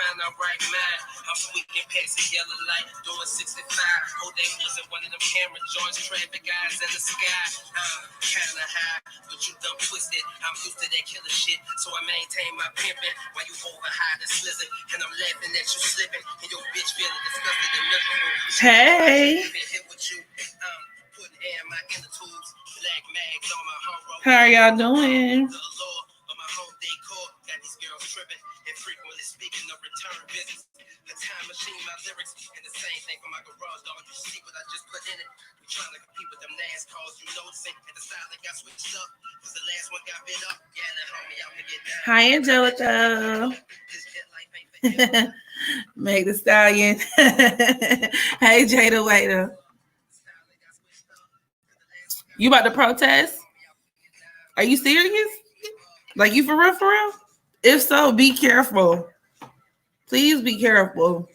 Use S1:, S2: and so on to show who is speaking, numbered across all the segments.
S1: find out right mind. I'm squeaking past the yellow light, doing 65. Oh, they wasn't one of them camera joints, traffic eyes in the sky. Kinda high, but you done twisted. I'm used to that killer shit, so I maintain my pimping while you over high and slizzing. And I'm laughing at you slipping, and your bitch feeling disgusted and miserable. Hey. How are y'all doing? Hi, Angelica. Meg the Stallion. Hey, Jada Waiter. You about to protest? Are you serious? Like, you for real, for real? If so, be careful. Please be careful.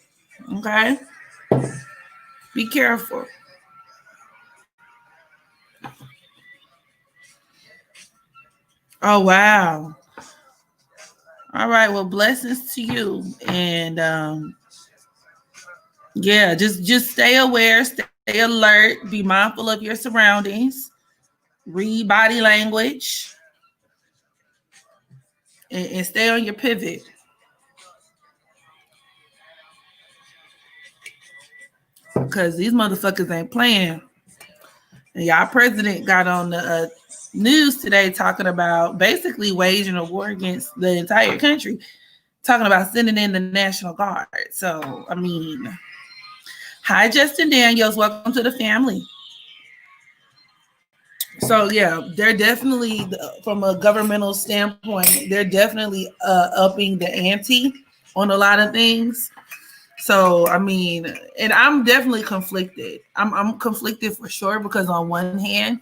S1: Okay? Be careful. Oh, wow. All right. Well, blessings to you. And yeah, just stay aware, stay alert, be mindful of your surroundings, read body language, and stay on your pivot. Because these motherfuckers ain't playing. And y'all president got on the news today talking about basically waging a war against the entire country, talking about sending in the National Guard. So, I mean, hi, Justin Daniels. Welcome to the family. So, yeah, they're definitely, from a governmental standpoint, they're definitely upping the ante on a lot of things. So, I mean, and I'm definitely conflicted. I'm conflicted for sure, because on one hand,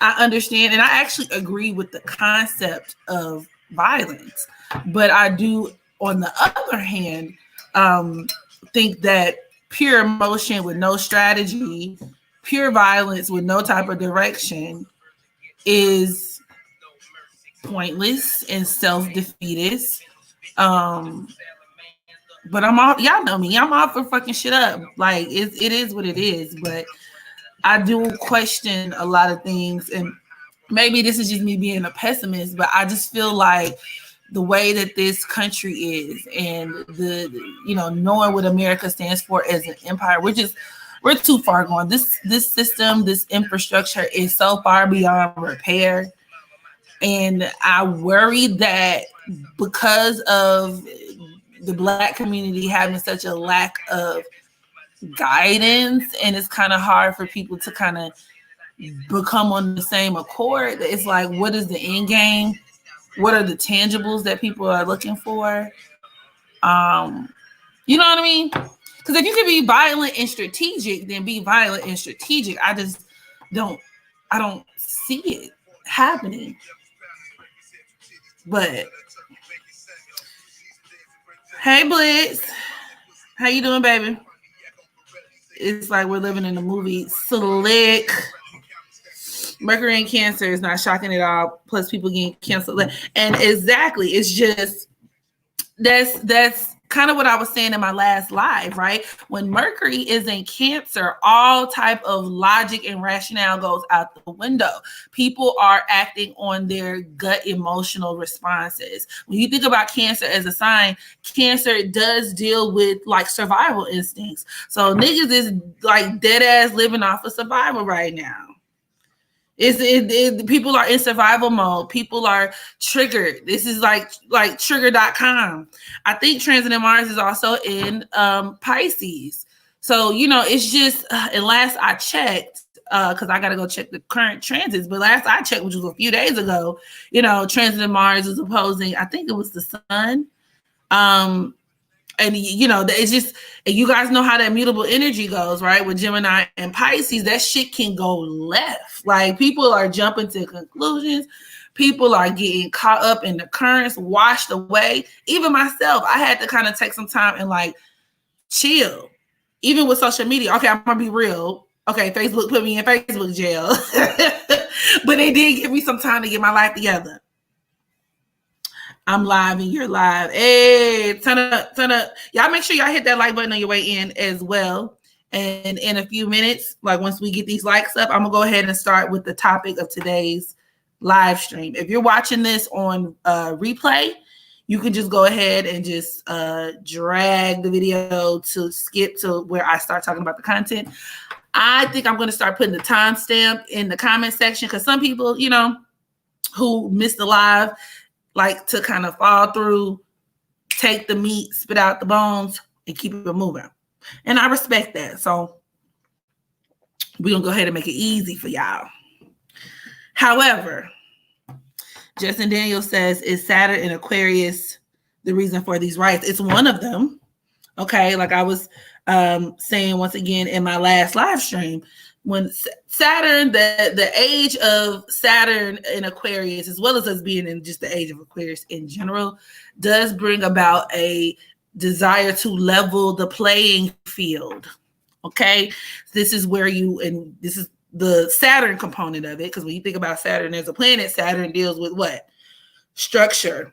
S1: I understand and I actually agree with the concept of violence. But I do, on the other hand, think that pure emotion with no strategy, pure violence with no type of direction is pointless and self-defeatist. But I'm all, y'all know me, I'm all for fucking shit up. Like, it is what it is. But I do question a lot of things, and maybe this is just me being a pessimist, but I just feel like the way that this country is, and the knowing what America stands for as an empire, we're too far gone. This system, this infrastructure is so far beyond repair. And I worry that because of the Black community having such a lack of guidance, and it's kind of hard for people to kind of become on the same accord. It's like, what is the end game? What are the tangibles that people are looking for? You know what I mean? Because if you can be violent and strategic, then be violent and strategic. I don't see it happening. But hey, Blitz, how you doing, baby? It's like we're living in a movie. Slick. Mercury and Cancer is not shocking at all. Plus, people getting canceled. And exactly, it's just that's kind of what I was saying in my last live, right? When Mercury is in Cancer, all type of logic and rationale goes out the window. People are acting on their gut emotional responses. When you think about Cancer as a sign, Cancer does deal with like survival instincts. So niggas is like dead ass living off of survival right now. People are in survival mode. People are triggered. This is like trigger.com. I think transit Mars is also in Pisces. So, it's just, and last I checked, because I got to go check the current transits, but last I checked, which was a few days ago, transit Mars is opposing, I think it was the sun. And it's just, and you guys know how that mutable energy goes, right? With Gemini and Pisces, that shit can go left. Like, people are jumping to conclusions. People are getting caught up in the currents, washed away. Even myself, I had to kind of take some time and like chill. Even with social media. Okay, I'm gonna be real. Okay, Facebook put me in Facebook jail. But they did give me some time to get my life together. I'm live and you're live. Hey, turn up, turn up. Y'all make sure y'all hit that like button on your way in as well. And in a few minutes, like once we get these likes up, I'm gonna go ahead and start with the topic of today's live stream. If you're watching this on replay, you can just go ahead and just drag the video to skip to where I start talking about the content. I think I'm going to start putting the timestamp in the comment section because some people, you know, who missed the live like to kind of fall through, take the meat, spit out the bones, and keep it moving. And I respect that. So we're going to go ahead and make it easy for y'all. However, Justin Daniel says, is Saturn in Aquarius the reason for these riots? It's one of them. Okay, like I was saying once again in my last live stream, when Saturn, the age of Saturn in Aquarius, as well as us being in just the age of Aquarius in general, does bring about a desire to level the playing field. Okay, this is where and this is the Saturn component of it, because when you think about Saturn as a planet, Saturn deals with what? Structure,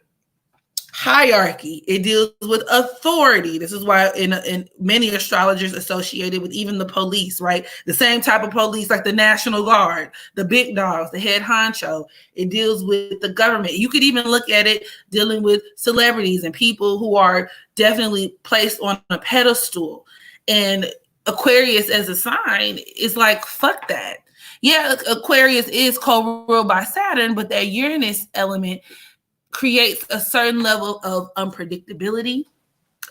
S1: hierarchy. It deals with authority. This is why in many astrologers associated with even the police, right? The same type of police like the National Guard, the big dogs, the head honcho. It deals with the government. You could even look at it dealing with celebrities and people who are definitely placed on a pedestal. And Aquarius as a sign is like, fuck that. Yeah, Aquarius is co-ruled by Saturn, but that Uranus element creates a certain level of unpredictability,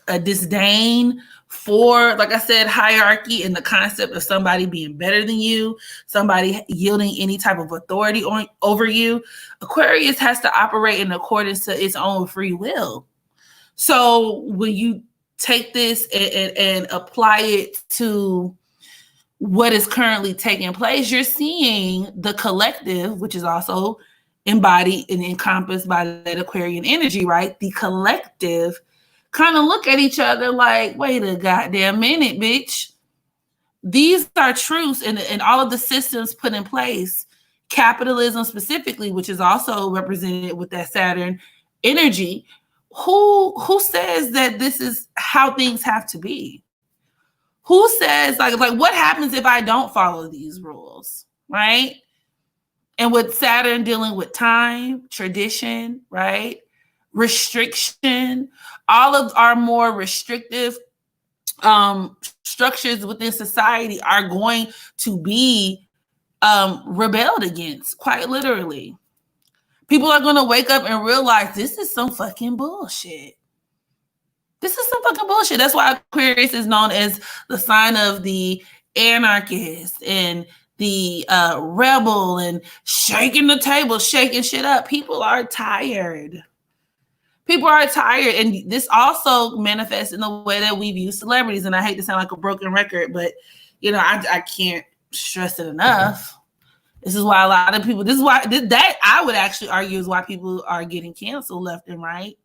S1: a disdain for, like I said, hierarchy and the concept of somebody being better than you, somebody yielding any type of authority over you. Aquarius has to operate in accordance to its own free will. So when you take this and apply it to what is currently taking place, you're seeing the collective, which is also embodied and encompassed by that Aquarian energy, right? The collective kind of look at each other like, wait a goddamn minute, bitch. These are truths and all of the systems put in place, capitalism specifically, which is also represented with that Saturn energy. Who says that this is how things have to be? Who says like what happens if I don't follow these rules, right? And with Saturn dealing with time, tradition, right? Restriction, all of our more restrictive structures within society are going to be rebelled against, quite literally. People are going to wake up and realize this is some fucking bullshit. This is some fucking bullshit. That's why Aquarius is known as the sign of the anarchist and the rebel and shaking the table, shaking shit up. People are tired. People are tired. And this also manifests in the way that we view celebrities. And I hate to sound like a broken record, but, you know, I can't stress it enough. This is why a lot of people, that I would actually argue is why people are getting canceled left and right.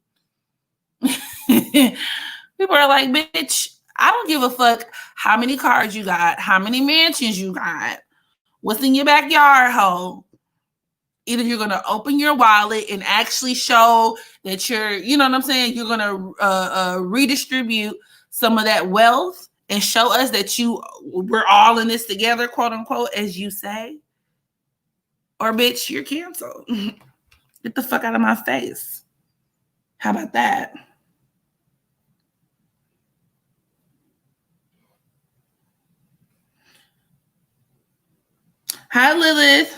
S1: People are like, bitch, I don't give a fuck how many cars you got, how many mansions you got, what's in your backyard, ho. Either you're going to open your wallet and actually show that you're, you know what I'm saying, you're going to redistribute some of that wealth and show us that we're all in this together, quote unquote, as you say. Or bitch, you're canceled. Get the fuck out of my face. How about that? Hi, Lilith.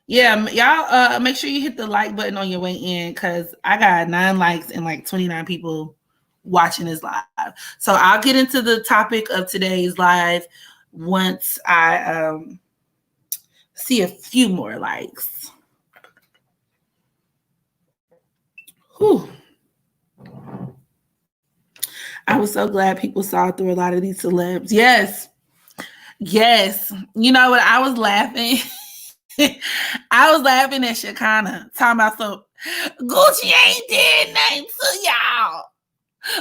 S1: Yeah, y'all make sure you hit the like button on your way in because I got 9 likes and like 29 people watching this live. So I'll get into the topic of today's live once I see a few more likes. Whew. I was so glad people saw through a lot of these celebs. Yes. You know what? I was laughing. I was laughing at Shekinah talking about some Gucci ain't did nothing to y'all.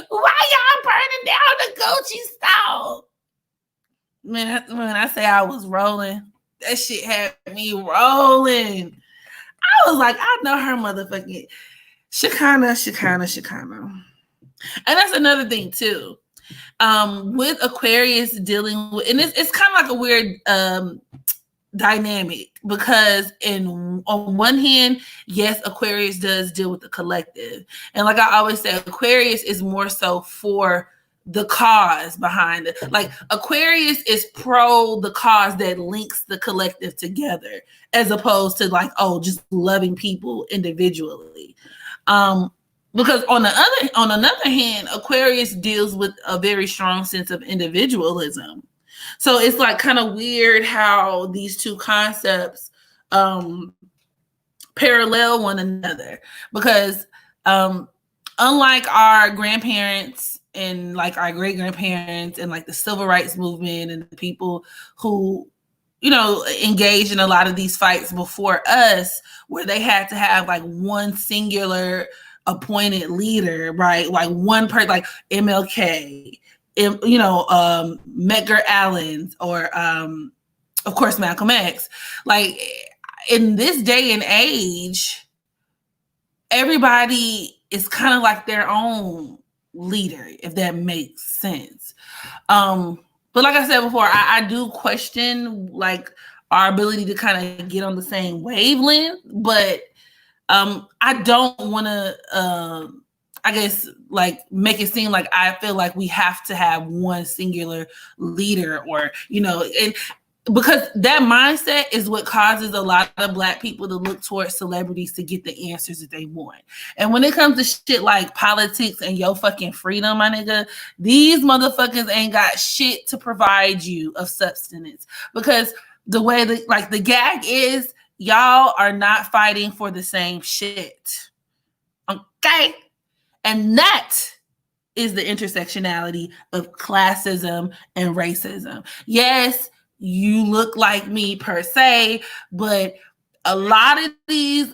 S1: Why y'all burning down the Gucci store? When I say I was rolling, that shit had me rolling. I was like, I know her motherfucking. Shikana. And that's another thing too. With Aquarius dealing with, and it's kind of like a weird dynamic, because on one hand, yes, Aquarius does deal with the collective, and like I always say, Aquarius is more so for the cause behind it. Like Aquarius is pro the cause that links the collective together, as opposed to like, oh, just loving people individually. Because on another hand, Aquarius deals with a very strong sense of individualism. So it's like kind of weird how these two concepts parallel one another, because unlike our grandparents and like our great grandparents and like the civil rights movement and the people who, you know, engaged in a lot of these fights before us, where they had to have like one singular appointed leader, right? Like one person, like MLK, you know, Medgar Allen, or of course Malcolm X. Like in this day and age, everybody is kind of like their own leader, if that makes sense. But like I said before, I do question like our ability to kind of get on the same wavelength, but I don't want to, I guess, like make it seem like I feel like we have to have one singular leader, or, you know, and because that mindset is what causes a lot of Black people to look towards celebrities to get the answers that they want. And when it comes to shit like politics and your fucking freedom, my nigga, these motherfuckers ain't got shit to provide you of substance, because the way that, like, the gag is, y'all are not fighting for the same shit. Okay? And that is the intersectionality of classism and racism. Yes, you look like me per se, but a lot of these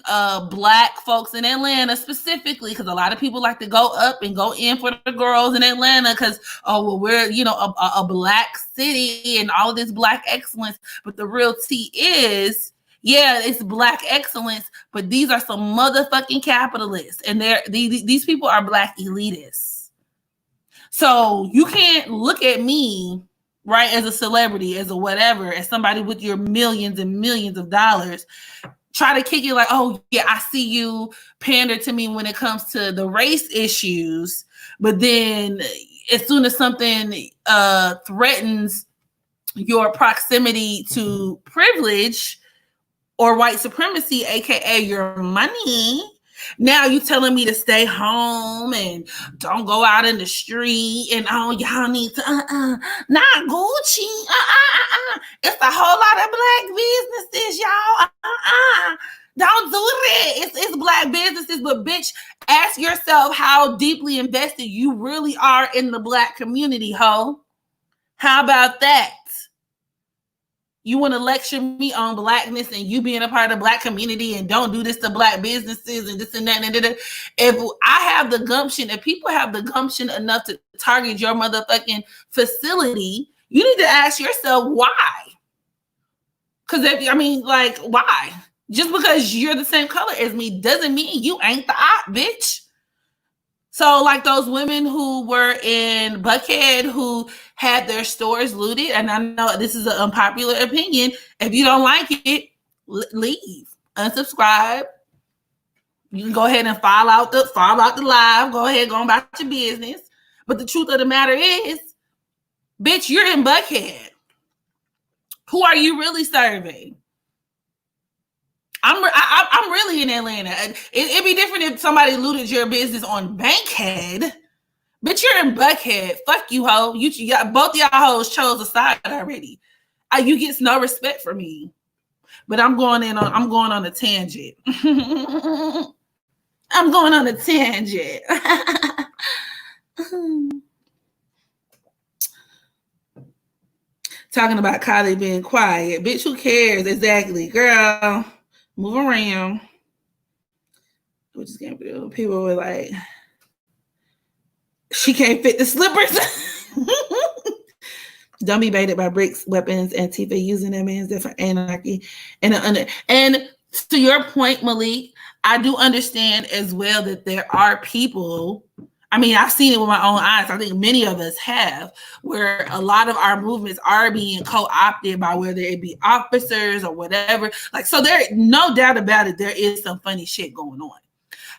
S1: Black folks in Atlanta specifically, because a lot of people like to go up and go in for the girls in Atlanta because, oh, well, we're, you know, a Black city and all of this Black excellence. But the real tea is, yeah, it's Black excellence, but these are some motherfucking capitalists, and these people are Black elitists. So you can't look at me, right, as a celebrity, as a whatever, as somebody with your millions and millions of dollars, try to kick it like, oh yeah, I see you pander to me when it comes to the race issues, but then as soon as something threatens your proximity to privilege or white supremacy, aka your money, now you telling me to stay home and don't go out in the street, and oh, y'all need to not Gucci, it's a whole lot of Black businesses, y'all, don't do that. It's Black businesses, but bitch, ask yourself how deeply invested you really are in the Black community, ho. How about that? You want to lecture me on Blackness and you being a part of the Black community and don't do this to Black businesses and this and that and that. If I have the gumption, if people have the gumption enough to target your motherfucking facility, you need to ask yourself why. Because why? Just because you're the same color as me doesn't mean you ain't the op, bitch. So like those women who were in Buckhead who had their stores looted, and I know this is an unpopular opinion. If you don't like it, leave, unsubscribe. You can go ahead and file out the live. Go ahead, go about your business. But the truth of the matter is, bitch, you're in Buckhead. Who are you really serving? I'm really in Atlanta. It'd be different if somebody looted your business on Bankhead. Bitch, you're in Buckhead. Fuck you, ho. Both y'all hoes chose a side already. You get no respect from me. But I'm going on a tangent. I'm going on a tangent. Talking about Kylie being quiet. Bitch, who cares? Exactly. Girl, move around. Which is gonna be people were like, she can't fit the slippers. Don't be baited by bricks, weapons, Antifa using that man's different anarchy. And to your point, Malik, I do understand as well that there are people. I mean, I've seen it with my own eyes. I think many of us have, where a lot of our movements are being co-opted by whether it be officers or whatever. Like, so there, no doubt about it, there is some funny shit going on.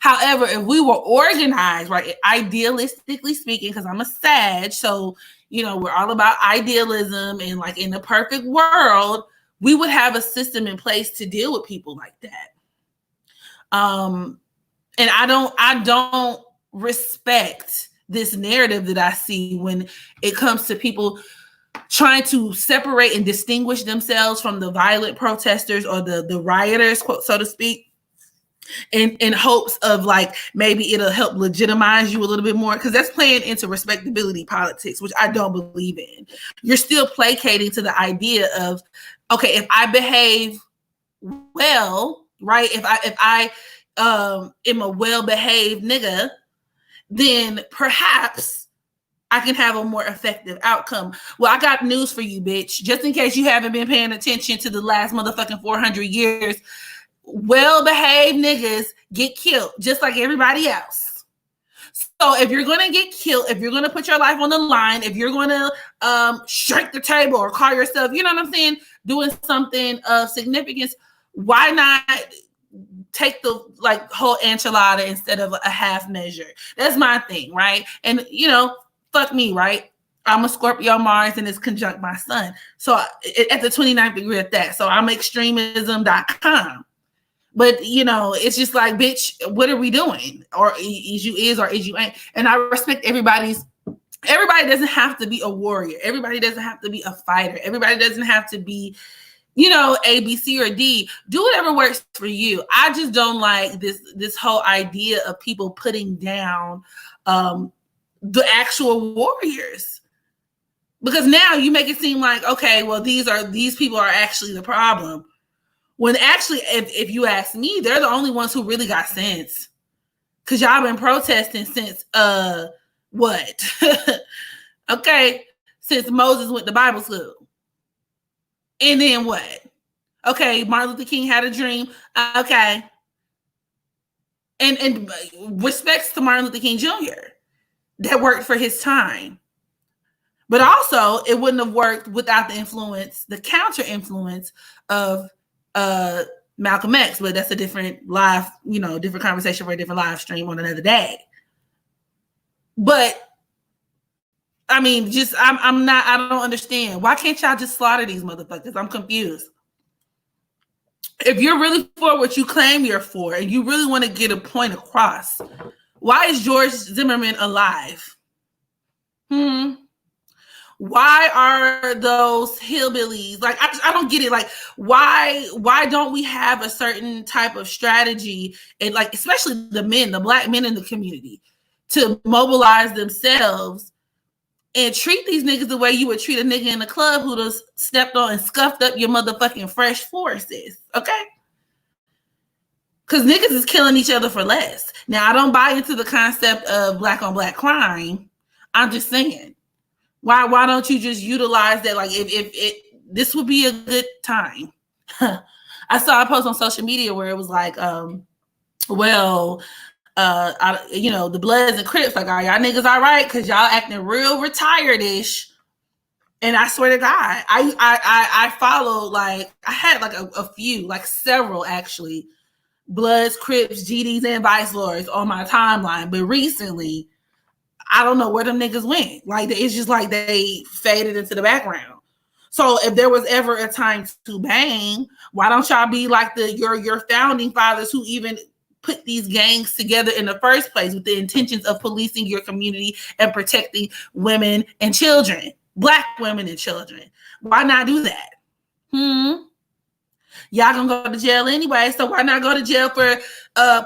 S1: However, if we were organized, right, idealistically speaking, because I'm a Sag, so we're all about idealism, and like in the perfect world, we would have a system in place to deal with people like that. And I don't respect this narrative that I see when it comes to people trying to separate and distinguish themselves from the violent protesters or the rioters, quote, so to speak, in hopes of like maybe it'll help legitimize you a little bit more, because that's playing into respectability politics, which I don't believe in. You're still placating to the idea of, okay, if I behave well, right, if I am a well-behaved nigga, then perhaps I can have a more effective outcome. Well, I got news for you, bitch. Just in case you haven't been paying attention to the last motherfucking 400 years, well-behaved niggas get killed just like everybody else. So if you're going to get killed, if you're going to put your life on the line, if you're going to shake the table or call yourself, you know what I'm saying, doing something of significance, why not take the like whole enchilada instead of a half measure? That's my thing, right? And fuck me, right? I'm a Scorpio Mars and it's conjunct my sun. So at the 29th degree at that. So I'm extremism.com. But it's just like, bitch, what are we doing? Or is you is or is you ain't? And I respect everybody doesn't have to be a warrior. Everybody doesn't have to be a fighter. Everybody doesn't have to be, A, B, C, or D. Do whatever works for you. I just don't like this whole idea of people putting down the actual warriors. Because now you make it seem like, okay, well, these people are actually the problem. When actually, if you ask me, they're the only ones who really got sense. Because y'all been protesting since, what? Okay, since Moses went to Bible school. And then what? Okay, Martin Luther King had a dream. Okay. And respects to Martin Luther King Jr. That worked for his time. But also, it wouldn't have worked without the counter influence of Malcolm X, but that's a different live, different conversation for a different live stream on another day. But I mean, I don't understand. Why can't y'all just slaughter these motherfuckers? I'm confused. If you're really for what you claim you're for, and you really want to get a point across, why is George Zimmerman alive? Why are those hillbillies like? I don't get it. Like, why don't we have a certain type of strategy, and like especially the black men in the community, to mobilize themselves and treat these niggas the way you would treat a nigga in the club who just stepped on and scuffed up your motherfucking fresh forces, okay? Because niggas is killing each other for less. Now, I don't buy into the concept of black on black crime. I'm just saying. Why don't you just utilize that? Like, if this would be a good time. I saw a post on social media where it was like, the Bloods and Crips, like, are y'all niggas all right? Because y'all acting real retired-ish. And I swear to God, I followed, like, I had like a few, like several actually, Bloods, Crips, GDs, and Vice Lords on my timeline. But recently, I don't know where them niggas went. Like, it's just like they faded into the background. So if there was ever a time to bang, why don't y'all be like your founding fathers who even put these gangs together in the first place with the intentions of policing your community and protecting women and children, black women and children? Why not do that? Y'all gonna go to jail anyway, so why not go to jail for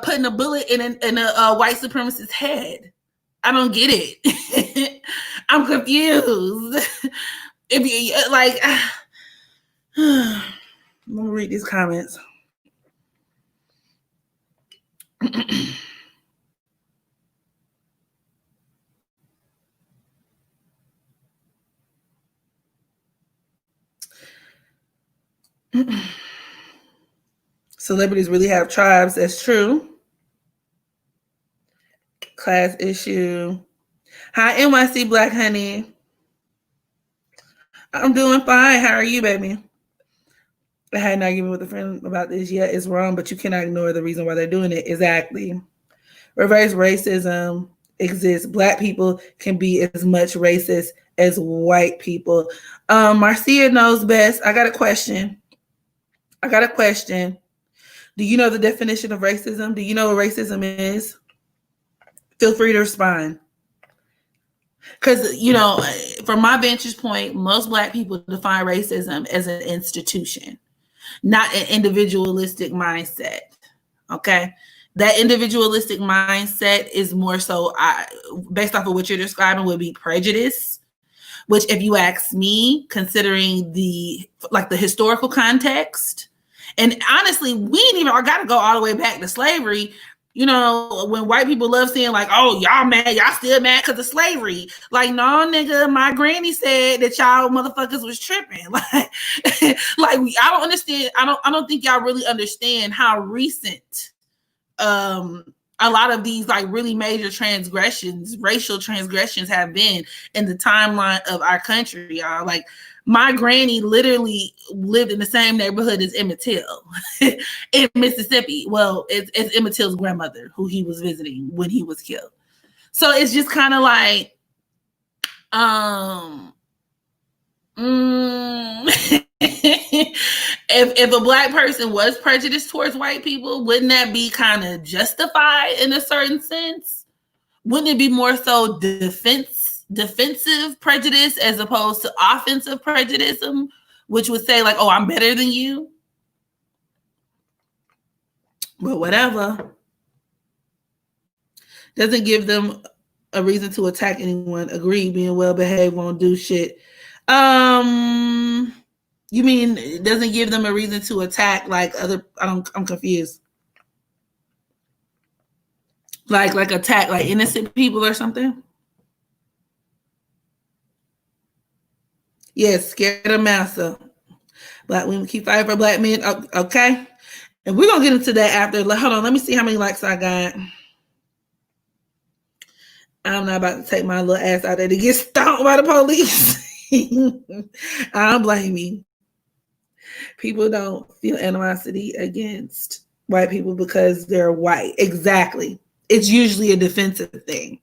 S1: putting a bullet in a white supremacist's head? I don't get it. I'm confused. If you like, let me read these comments. Celebrities really have tribes. That's true. Class issue. Hi, NYC Black Honey. I'm doing fine. How are you, baby? I had an argument with a friend about this. Yeah, it's wrong, but you cannot ignore the reason why they're doing it. Exactly. Reverse racism exists. Black people can be as much racist as white people. Marcia knows best. I got a question. Do you know the definition of racism? Do you know what racism is? Feel free to respond. Because, from my vantage point, most Black people define racism as an institution, not an individualistic mindset. Okay? That individualistic mindset is more so, based off of what you're describing, would be prejudice, which, if you ask me, considering the historical context, and honestly, we ain't even got to go all the way back to slavery. When white people love saying like, oh, y'all mad, y'all still mad because of slavery. Like, no, nigga, my granny said that y'all motherfuckers was tripping. Like, I don't understand. I don't think y'all really understand how recent a lot of these like really major transgressions, racial transgressions, have been in the timeline of our country, y'all. Like, my granny literally lived in the same neighborhood as Emmett Till in Mississippi. Well, it's Emmett Till's grandmother who he was visiting when he was killed. So it's just kind of like, if a Black person was prejudiced towards white people, wouldn't that be kind of justified in a certain sense? Wouldn't it be more so defensive prejudice as opposed to offensive prejudice, which would say like, oh, I'm better than you? But whatever. Doesn't give them a reason to attack anyone. Agree, being well behaved won't do shit. You mean it doesn't give them a reason to attack like other? I'm confused. Like attack like innocent people or something? Yes, scared of massa. Black women keep fighting for Black men. Okay. And we're going to get into that after. Hold on. Let me see how many likes I got. I'm not about to take my little ass out there to get stomped by the police. I don't blame you. People don't feel animosity against white people because they're white. Exactly. It's usually a defensive thing.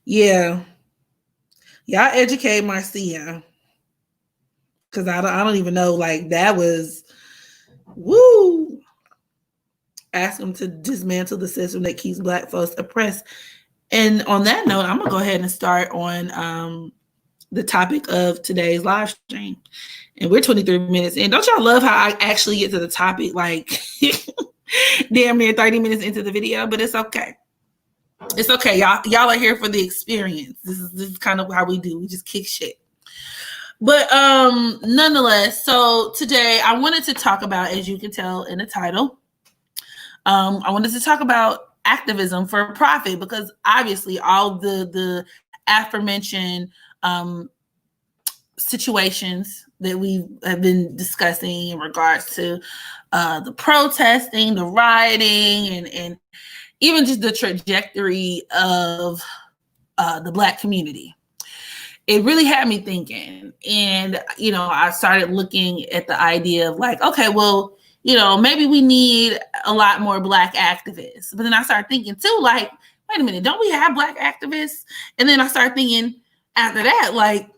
S1: Yeah. Y'all educate Marcia. Because I don't even know. Like, that was, woo. Ask them to dismantle the system that keeps Black folks oppressed. And on that note, I'm going to go ahead and start on the topic of today's live stream. And we're 23 minutes in. Don't y'all love how I actually get to the topic like damn near 30 minutes into the video? But it's okay. It's okay. Y'all are here for the experience. This is kind of how we do. We just kick shit. But nonetheless, so today I wanted to talk about, as you can tell in the title, I wanted to talk about activism for profit, because obviously all the aforementioned situations that we have been discussing in regards to the protesting, the rioting, and even just the trajectory of the Black community. It really had me thinking. And, I started looking at the idea of like, okay, well, maybe we need a lot more Black activists. But then I started thinking too, like, wait a minute, don't we have Black activists? And then I started thinking after that, like,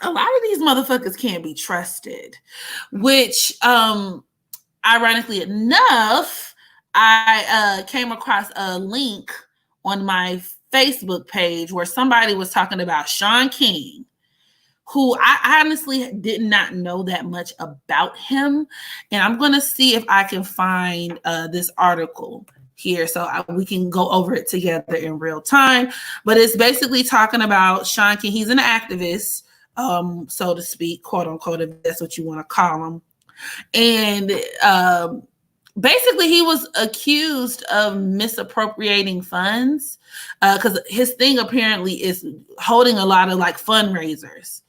S1: a lot of these motherfuckers can't be trusted, which, ironically enough, I came across a link on my Facebook page where somebody was talking about Shawn King, who I honestly did not know that much about him. And I'm going to see if I can find this article here so we can go over it together in real time. But it's basically talking about Shawn King. He's an activist, so to speak, quote unquote, if that's what you want to call him. And basically he was accused of misappropriating funds because his thing apparently is holding a lot of like fundraisers.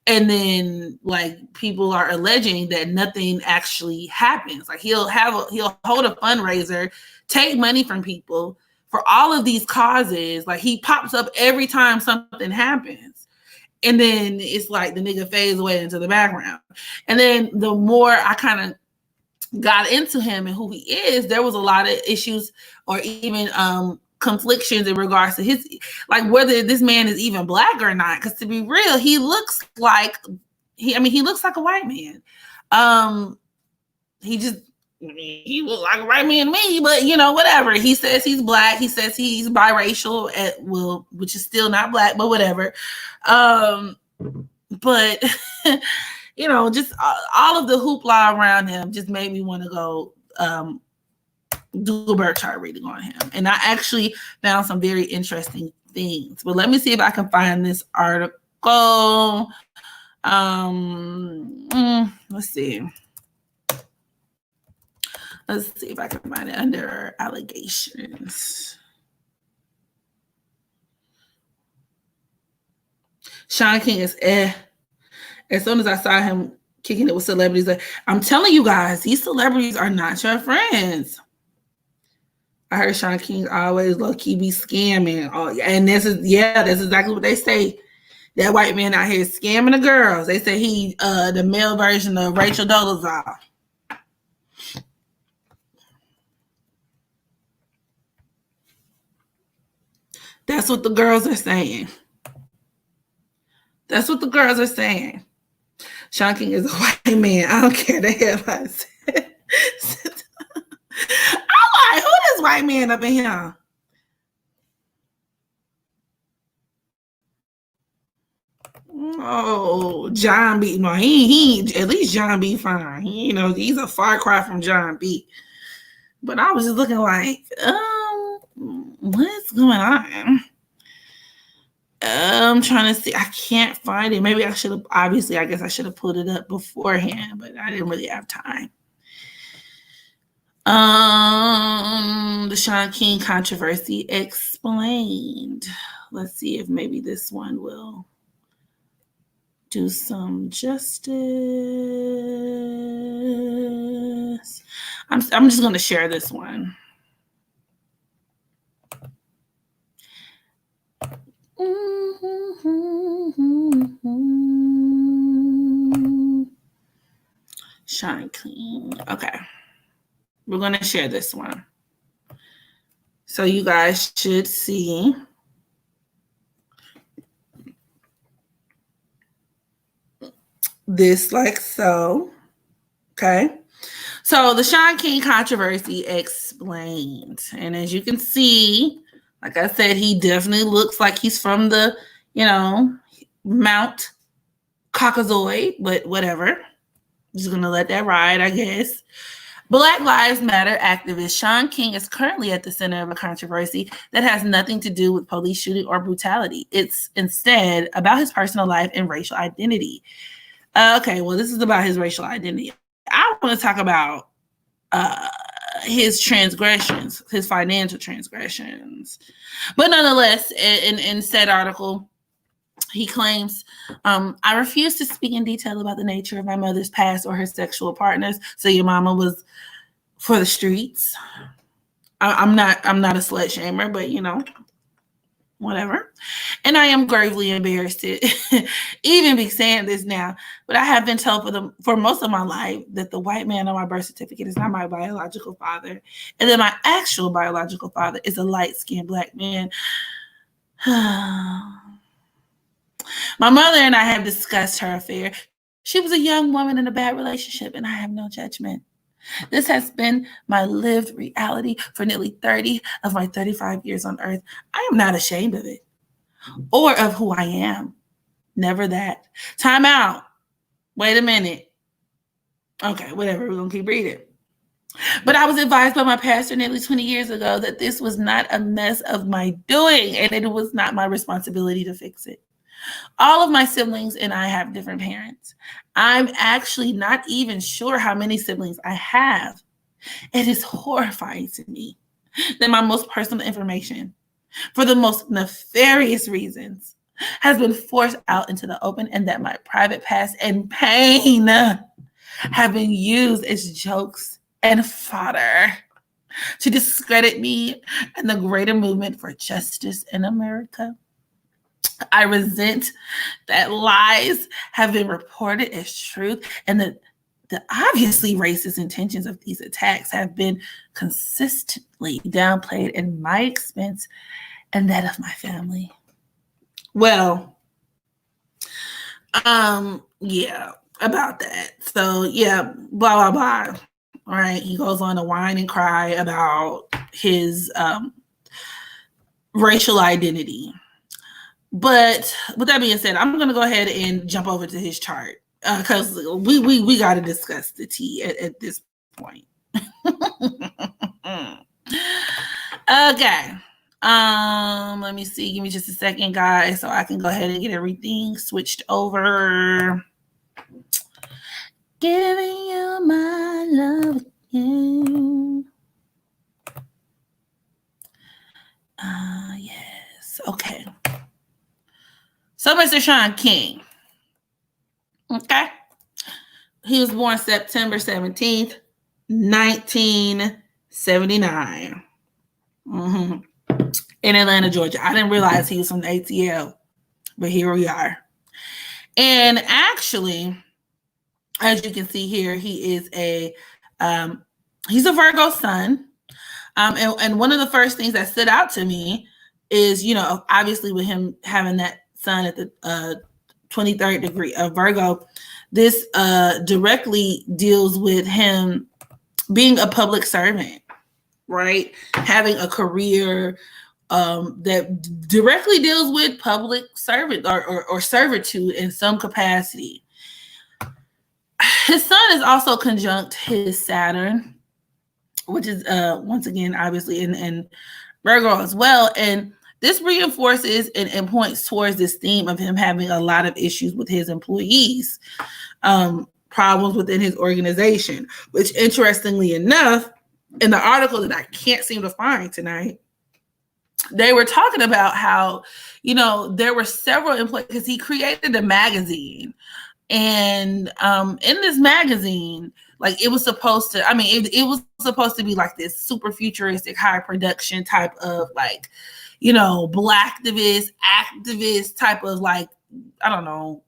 S1: And then like people are alleging that nothing actually happens. Like he'll hold a fundraiser, take money from people for all of these causes. Like he pops up every time something happens. And then it's like the nigga fades away into the background. And then the more I kind of got into him and who he is, there was a lot of issues or even conflictions in regards to his, like whether this man is even black or not. Because to be real, he looks like he looks like a white man. He looks like a white man to me, but whatever. He says he's black. He says he's biracial, which is still not black, but whatever. But just all of the hoopla around him just made me want to go do a birth chart reading on him. And I actually found some very interesting things. But let me see if I can find this article. Let's see. Let's see if I can find it under allegations. Shawn King is As soon as I saw him kicking it with celebrities, I'm telling you guys, these celebrities are not your friends. I heard Shawn King always low-key be scamming. Oh, and that's exactly what they say. That white man out here scamming the girls. They say he the male version of Rachel Dolezal. That's what the girls are saying. That's what the girls are saying. Shawn King is a white man. I don't care the hell I said. I'm like, who this white man up in here? Oh, John B. No, he at least John B. fine. He's a far cry from John B. But I was just looking like, what's going on? I'm trying to see. I can't find it. Maybe I should have. Obviously, I guess I should have pulled it up beforehand, but I didn't really have time. The Shawn King controversy explained. Let's see if maybe this one will do some justice. I'm just going to share this one. Shawn King. Okay. We're going to share this one. So you guys should see. This like so. Okay. So the Shawn King controversy explained. And as you can see, like I said, he definitely looks like he's from the, Mount Caucasoid, but whatever. Just going to let that ride, I guess. Black Lives Matter activist Shawn King is currently at the center of a controversy that has nothing to do with police shooting or brutality. It's instead about his personal life and racial identity. Okay, well, this is about his racial identity. I want to talk about his transgressions, his financial transgressions. But nonetheless, in said article, he claims, I refuse to speak in detail about the nature of my mother's past or her sexual partners. So your mama was for the streets. I'm not a slut shamer, but whatever. And I am gravely embarrassed to even be saying this now. But I have been told for most of my life that the white man on my birth certificate is not my biological father. And that my actual biological father is a light-skinned black man. My mother and I have discussed her affair. She was a young woman in a bad relationship, and I have no judgment. This has been my lived reality for nearly 30 of my 35 years on earth. I am not ashamed of it or of who I am. Never that. Time out. Wait a minute. Okay, whatever. We're going to keep reading. But I was advised by my pastor nearly 20 years ago that this was not a mess of my doing and it was not my responsibility to fix it. All of my siblings and I have different parents. I'm actually not even sure how many siblings I have. It is horrifying to me that my most personal information, for the most nefarious reasons, has been forced out into the open, and that my private past and pain have been used as jokes and fodder to discredit me and the greater movement for justice in America. I resent that lies have been reported as truth, and that the obviously racist intentions of these attacks have been consistently downplayed at my expense and that of my family. Well, yeah, about that. So yeah, blah, blah, blah. All right. He goes on to whine and cry about his racial identity. But with that being said, I'm going to go ahead and jump over to his chart because we got to discuss the tea at this point. Okay. Let me see. Give me just a second, guys, so I can go ahead and get everything switched over. Giving you my love again. Yes. Okay. So, Mr. Shawn King. Okay. He was born September 17th, 1979. In Atlanta, Georgia. I didn't realize he was from the ATL, but here we are. And actually, as you can see here, he is he's a Virgo sun. And one of the first things that stood out to me is, you know, obviously with him having that sun at the 23rd degree of Virgo, this directly deals with him being a public servant, right? Having a career that directly deals with public servant or servitude in some capacity. His sun is also conjunct his Saturn, which is once again obviously in Virgo as well. And this reinforces and points towards this theme of him having a lot of issues with his employees, problems within his organization, which interestingly enough, in the article that I can't seem to find tonight, they were talking about how, you know, there were several employees, because he created a magazine. And in this magazine, like it was supposed to, I mean, it was supposed to be like this super futuristic, high production type of like, you know, blacktivist, activist type of like, I don't know,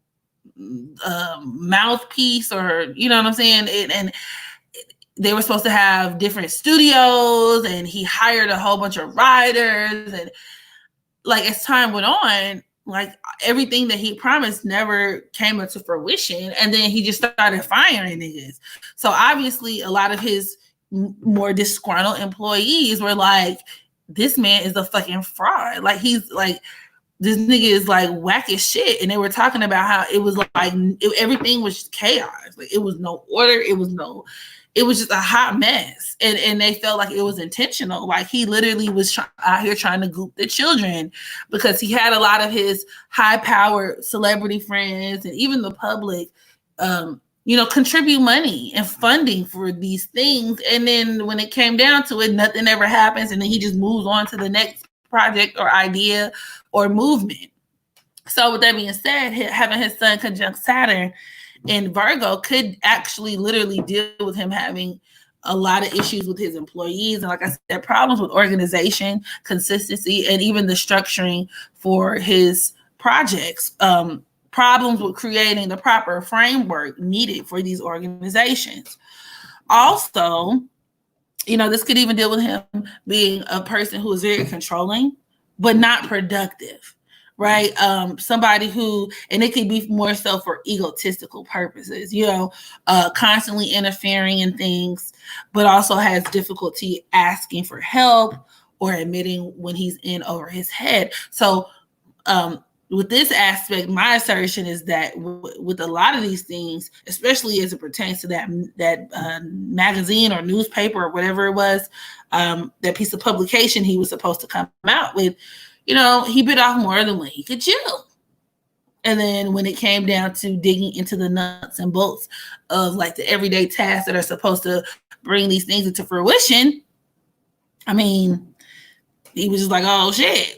S1: mouthpiece, or, you know what I'm saying? And they were supposed to have different studios, and he hired a whole bunch of writers. And like as time went on, like everything that he promised never came into fruition. And then he just started firing niggas. So obviously a lot of his more disgruntled employees were like, this man is a fucking fraud. Like he's like, this nigga is like whack as shit. And they were talking about how it was like everything was chaos. Like it was no order. It was just a hot mess. And they felt like it was intentional. Like he literally was out here trying to goop the children, because he had a lot of his high powered celebrity friends and even the public, you know, contribute money and funding for these things. And then when it came down to it, nothing ever happens. And then he just moves on to the next project or idea or movement. So with that being said, having his sun conjunct Saturn in Virgo could actually literally deal with him having a lot of issues with his employees. And like I said, problems with organization, consistency, and even the structuring for his projects. Problems with creating the proper framework needed for these organizations. Also, you know, this could even deal with him being a person who is very controlling, but not productive, right? Somebody who, and it could be more so for egotistical purposes, you know, constantly interfering in things, but also has difficulty asking for help or admitting when he's in over his head. So, with this aspect, my assertion is that with a lot of these things, especially as it pertains to that magazine or newspaper or whatever it was, that piece of publication he was supposed to come out with, you know, he bit off more than what he could chew. And then when it came down to digging into the nuts and bolts of like the everyday tasks that are supposed to bring these things into fruition, I mean, he was just like, oh shit.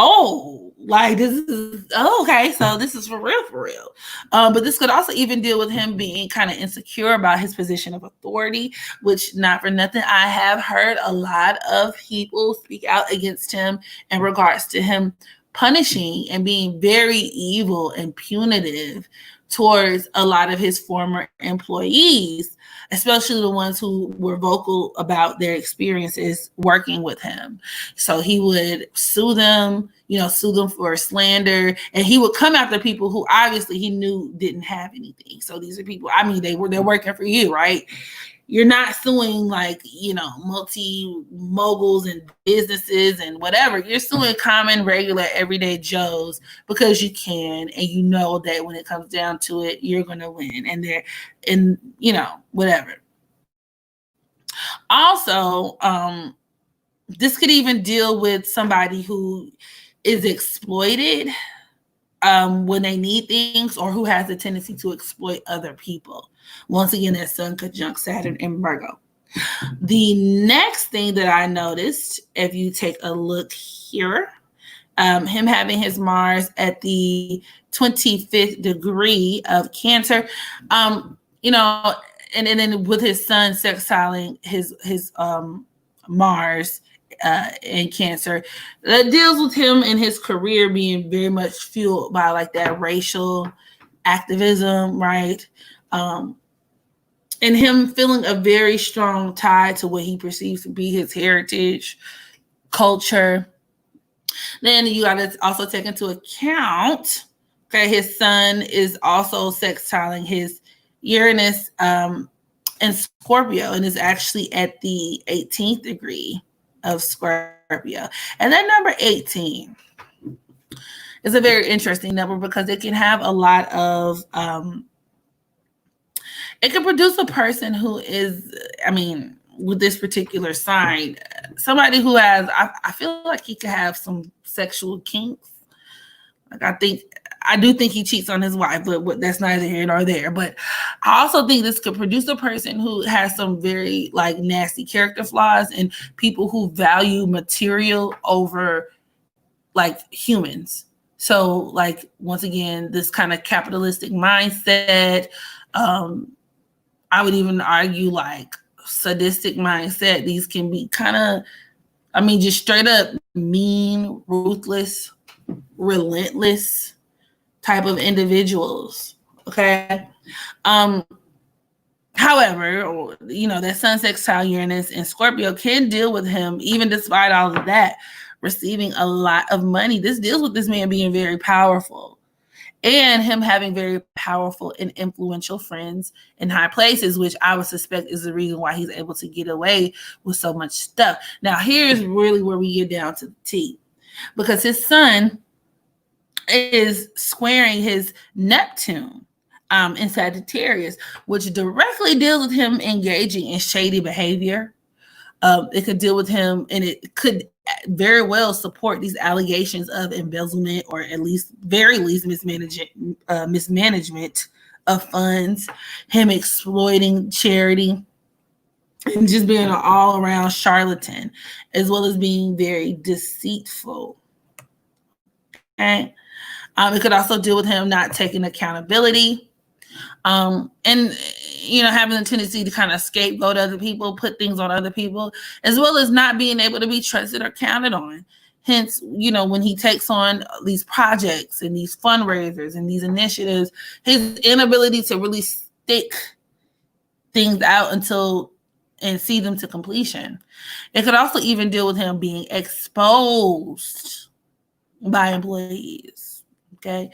S1: oh, like this is okay. So this is for real, for real. But this could also even deal with him being kind of insecure about his position of authority, which, not for nothing, I have heard a lot of people speak out against him in regards to him punishing and being very evil and punitive towards a lot of his former employees, especially the ones who were vocal about their experiences working with him. So he would sue them, sue them for slander, and he would come after people who obviously he knew didn't have anything. So these are people, I mean, they're working for you, right? You're not suing like, multi moguls and businesses and whatever. You're suing common, regular, everyday Joes because you can, and you know that when it comes down to it, you're going to win. And whatever. Also, this could even deal with somebody who is exploited when they need things, or who has a tendency to exploit other people. Once again, that Sun conjunct Saturn in Virgo. The next thing that I noticed, if you take a look here, him having his Mars at the 25th degree of Cancer, and then with his Sun sextiling his Mars in Cancer, that deals with him and his career being very much fueled by like that racial activism, right? And him feeling a very strong tie to what he perceives to be his heritage, culture. Then you got to also take into account, okay, his Sun is also sextiling his Uranus in Scorpio, and is actually at the 18th degree of Scorpio. And that number 18 is a very interesting number because it can have a lot of it can produce a person who is, with this particular sign, somebody who has, I feel like he could have some sexual kinks. Like I do think he cheats on his wife, but that's neither here nor there. But I also think this could produce a person who has some very like nasty character flaws, and people who value material over like humans. So like, once again, this kind of capitalistic mindset, I would even argue like sadistic mindset. These can be kind of, just straight up mean, ruthless, relentless type of individuals. Okay. However, that Sun sextile Uranus and Scorpio can deal with him, even despite all of that, receiving a lot of money. This deals with this man being very powerful, and him having very powerful and influential friends in high places, which I would suspect is the reason why he's able to get away with so much stuff. Now, here's really where we get down to the T, because his Sun is squaring his Neptune in Sagittarius, which directly deals with him engaging in shady behavior. It could deal with him, and it could very well support these allegations of embezzlement, or at least very least mismanagement of funds, him exploiting charity, and just being an all-around charlatan, as well as being very deceitful. Okay. It could also deal with him not taking accountability, and having a tendency to kind of scapegoat other people, put things on other people, as well as not being able to be trusted or counted on. Hence, when he takes on these projects and these fundraisers and these initiatives, his inability to really stick things out and see them to completion. It could also even deal with him being exposed by employees. Okay.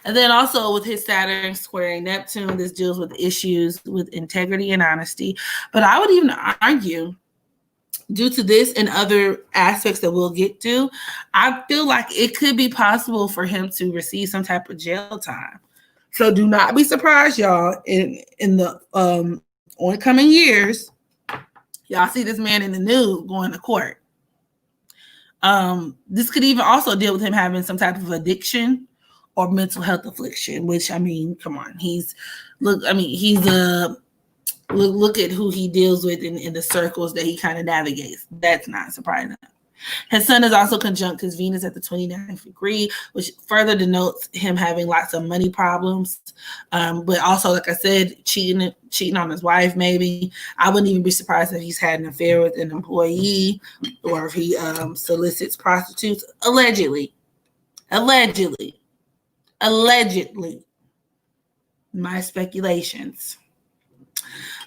S1: And then also with his Saturn squaring Neptune, this deals with issues with integrity and honesty. But I would even argue, due to this and other aspects that we'll get to, I feel like it could be possible for him to receive some type of jail time. So do not be surprised, y'all, in the oncoming years, y'all see this man in the news going to court. This could even also deal with him having some type of addiction or mental health affliction, which, come on, look at who he deals with in the circles that he kind of navigates. That's not surprising. His sun is also conjunct his Venus at the 29th degree, which further denotes him having lots of money problems. But also, like I said, cheating on his wife, maybe. I wouldn't even be surprised if he's had an affair with an employee or if he solicits prostitutes. Allegedly. My speculations.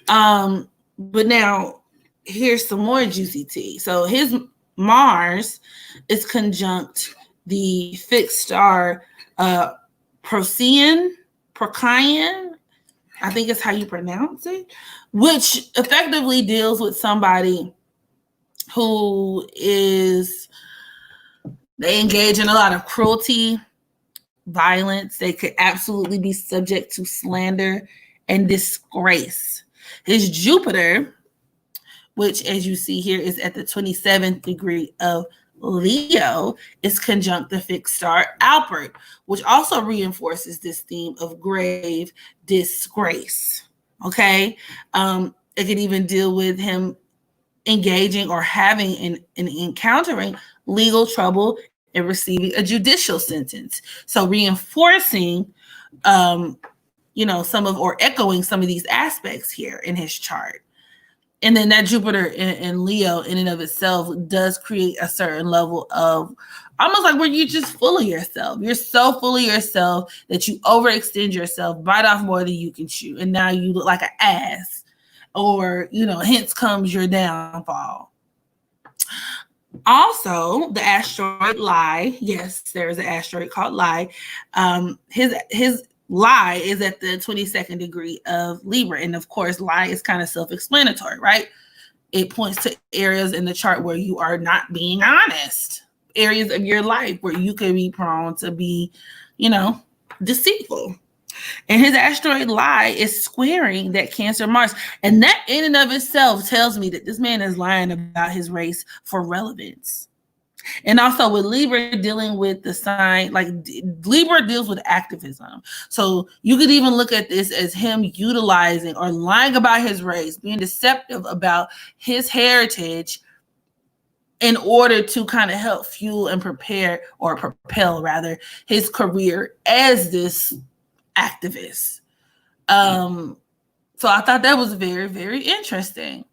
S1: But now, here's some more juicy tea. So his Mars is conjunct the fixed star Procyon, I think is how you pronounce it, which effectively deals with somebody who they engage in a lot of cruelty, violence. They could absolutely be subject to slander and disgrace. His Jupiter, which, as you see here, is at the 27th degree of Leo, is conjunct the fixed star Alpert, which also reinforces this theme of grave disgrace. Okay? It could even deal with him engaging or having and encountering legal trouble and receiving a judicial sentence. So reinforcing, or echoing some of these aspects here in his chart. And then that Jupiter in Leo in and of itself does create a certain level of almost like where you're just full of yourself. You're so full of yourself that you overextend yourself, bite off more than you can chew. And now you look like an ass. Or, hence comes your downfall. Also, the asteroid Lie. Yes, there's an asteroid called Lie. His Lie is at the 22nd degree of Libra. And of course, Lie is kind of self-explanatory, right? It points to areas in the chart where you are not being honest, areas of your life where you could be prone to be, deceitful. And his asteroid Lie is squaring that Cancer Mars. And that in and of itself tells me that this man is lying about his race for relevance. And also with Libra dealing with the sign, like Libra deals with activism. So you could even look at this as him utilizing or lying about his race, being deceptive about his heritage in order to kind of help fuel and propel rather his career as this activist. So I thought that was very, very interesting.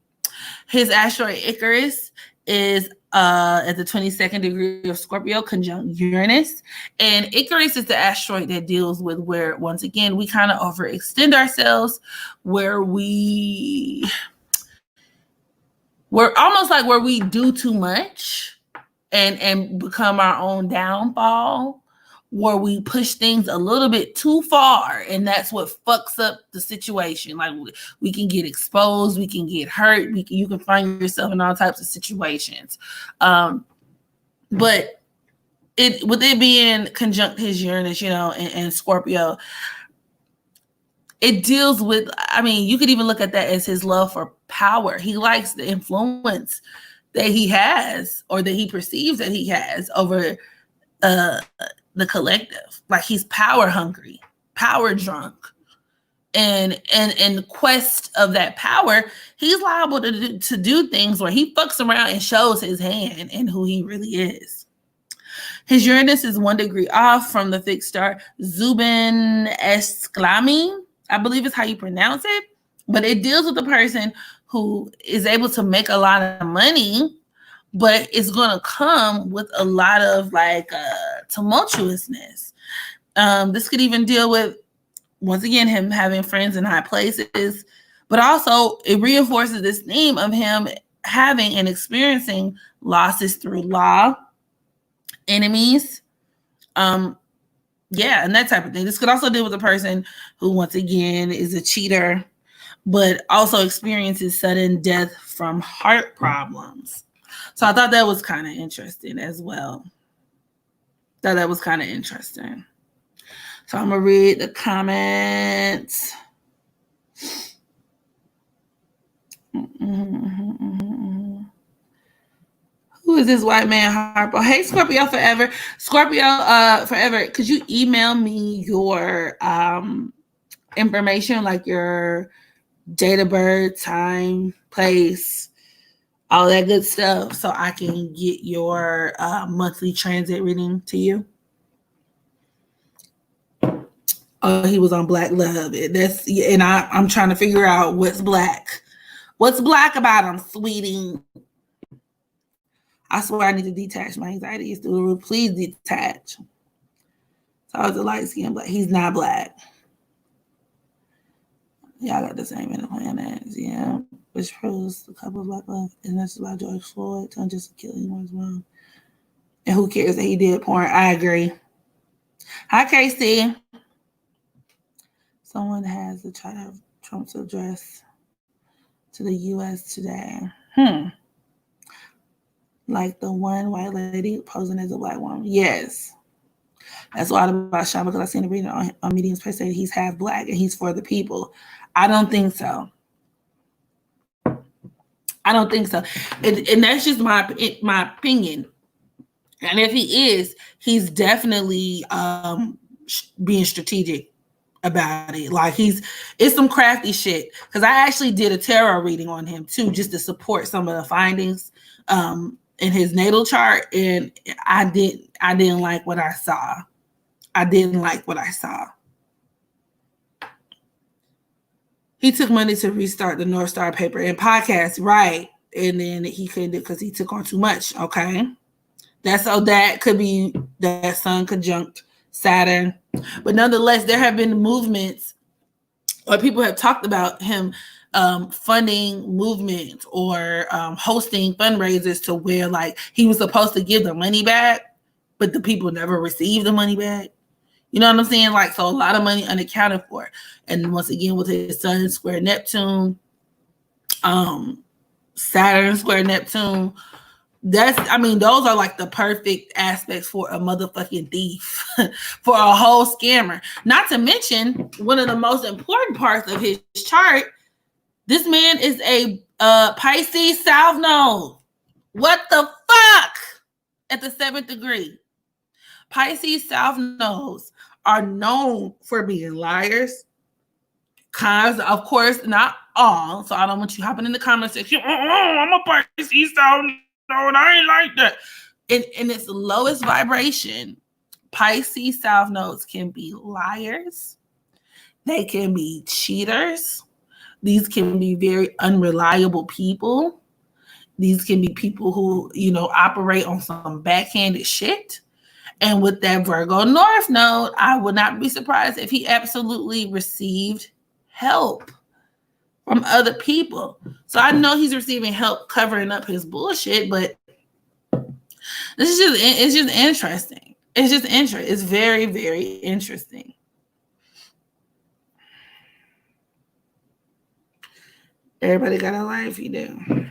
S1: His asteroid Icarus is at the 22nd degree of Scorpio, conjunct Uranus. And Icarus is the asteroid that deals with where, once again, we kind of overextend ourselves, where we're almost like where we do too much and become our own downfall, where we push things a little bit too far, and that's what fucks up the situation. Like we can get exposed, we can get hurt, you can find yourself in all types of situations. But with it being conjunct his Uranus, and Scorpio, it deals with, you could even look at that as his love for power. He likes the influence that he has, or that he perceives that he has over the collective. Like he's power hungry, power drunk, and in the quest of that power, he's liable to do things where he fucks around and shows his hand and who he really is. His Uranus is 1 degree off from the fixed star Zubin Esclami, I believe is how you pronounce it, but it deals with the person who is able to make a lot of money, but it's going to come with a lot of tumultuousness. This could even deal with, once again, him having friends in high places, but also it reinforces this theme of him having and experiencing losses through law, enemies, and that type of thing. This could also deal with a person who, once again, is a cheater, but also experiences sudden death from heart problems. So I thought that was kind of interesting as well. So I'm going to read the comments. Who is this white man, Harpo? Hey, Scorpio Forever. Forever, could you email me your information, like your date of birth, time, place, all that good stuff, so I can get your monthly transit reading to you. Oh, he was on Black Love. I'm trying to figure out what's black. What's black about him, sweetie? I swear I need to detach my anxieties through the roof. Please detach. So I was a light skin black. He's not black. Y'all got the same in the planets, yeah. Which proves a couple of black love. And that's about George Floyd. Don't just kill anyone as well. And who cares that he did porn? I agree. Hi, Casey. Someone has a try to have Trump's address to the U.S. today. Like the one white lady posing as a black woman. Yes. That's why I'm about Shawn, because I seen the reading on Medium's page say he's half black and he's for the people. I don't think so. I don't think so. And that's just my opinion. And if he is, he's definitely being strategic about it. Like it's some crafty shit. Because I actually did a tarot reading on him too, just to support some of the findings in his natal chart. And I didn't like what I saw. I didn't like what I saw. He took money to restart the North Star paper and podcast, right? And then he couldn't do it because he took on too much. Okay. That could be that Sun conjunct Saturn. But nonetheless, there have been movements, or people have talked about him funding movements or hosting fundraisers to where like he was supposed to give the money back, but the people never received the money back. You know what I'm saying? Like, so a lot of money unaccounted for. And once again, with his Sun square Neptune, Saturn square Neptune, those are like the perfect aspects for a motherfucking thief, for a whole scammer. Not to mention, one of the most important parts of his chart, this man is a Pisces South Node. What the fuck? At the 7th degree. Pisces South Nodes are known for being liars, cons, of course, not all. So I don't want you hopping in the comment section. I'm a Pisces South Node. I ain't like that. In its lowest vibration, Pisces South Nodes can be liars. They can be cheaters. These can be very unreliable people. These can be people who, operate on some backhanded shit. And with that Virgo North Node, I would not be surprised if he absolutely received help from other people. So I know he's receiving help covering up his bullshit, but it's just interesting. It's just interesting. It's very, very interesting. Everybody got a life, you do.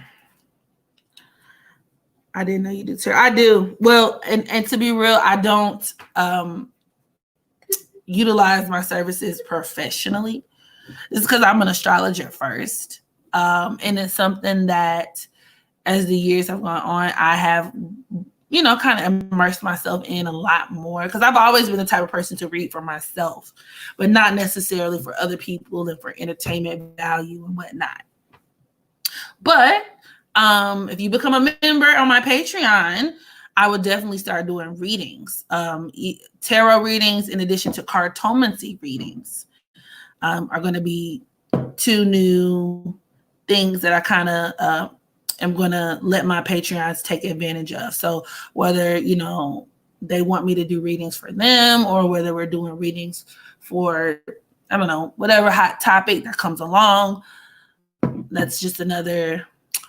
S1: I didn't know you did, sir. I do. Well, and to be real, I don't utilize my services professionally. It's because I'm an astrologer first. And it's something that as the years have gone on, I have, kind of immersed myself in a lot more, because I've always been the type of person to read for myself, but not necessarily for other people and for entertainment value and whatnot. But if you become a member on my Patreon, I would definitely start doing readings, tarot readings, in addition to cartomancy readings, are going to be 2 new things that I kind of am going to let my Patreons take advantage of. So whether, they want me to do readings for them, or whether we're doing readings for, I don't know, whatever hot topic that comes along, that's just another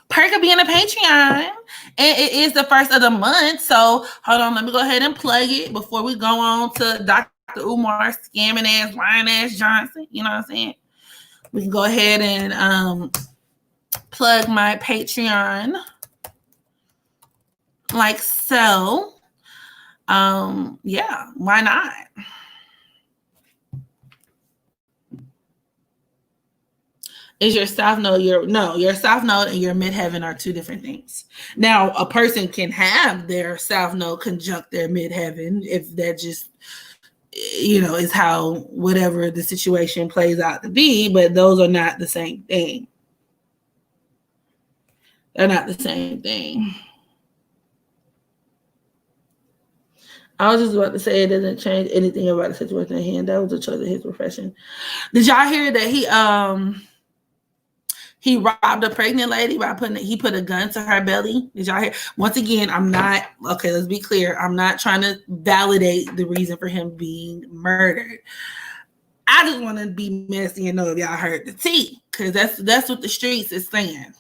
S1: perk of being a Patreon. And it is the first of the month. So hold on, let me go ahead and plug it before we go on to Dr. Umar scamming ass, lying ass Johnson. You know what I'm saying? We can go ahead and plug my Patreon like so. Yeah, why not? Is your South Node your South Node and your midheaven are 2 different things. Now, a person can have their South Node conjunct their midheaven if that just, is how whatever the situation plays out to be, but those are not the same thing. They're not the same thing. I was just about to say it doesn't change anything about the situation at hand. That was a choice of his profession. Did y'all hear that he robbed a pregnant lady by he put a gun to her belly? Did y'all hear? Once again, let's be clear. I'm not trying to validate the reason for him being murdered. I just want to be messy and know if y'all heard the tea, because that's what the streets is saying.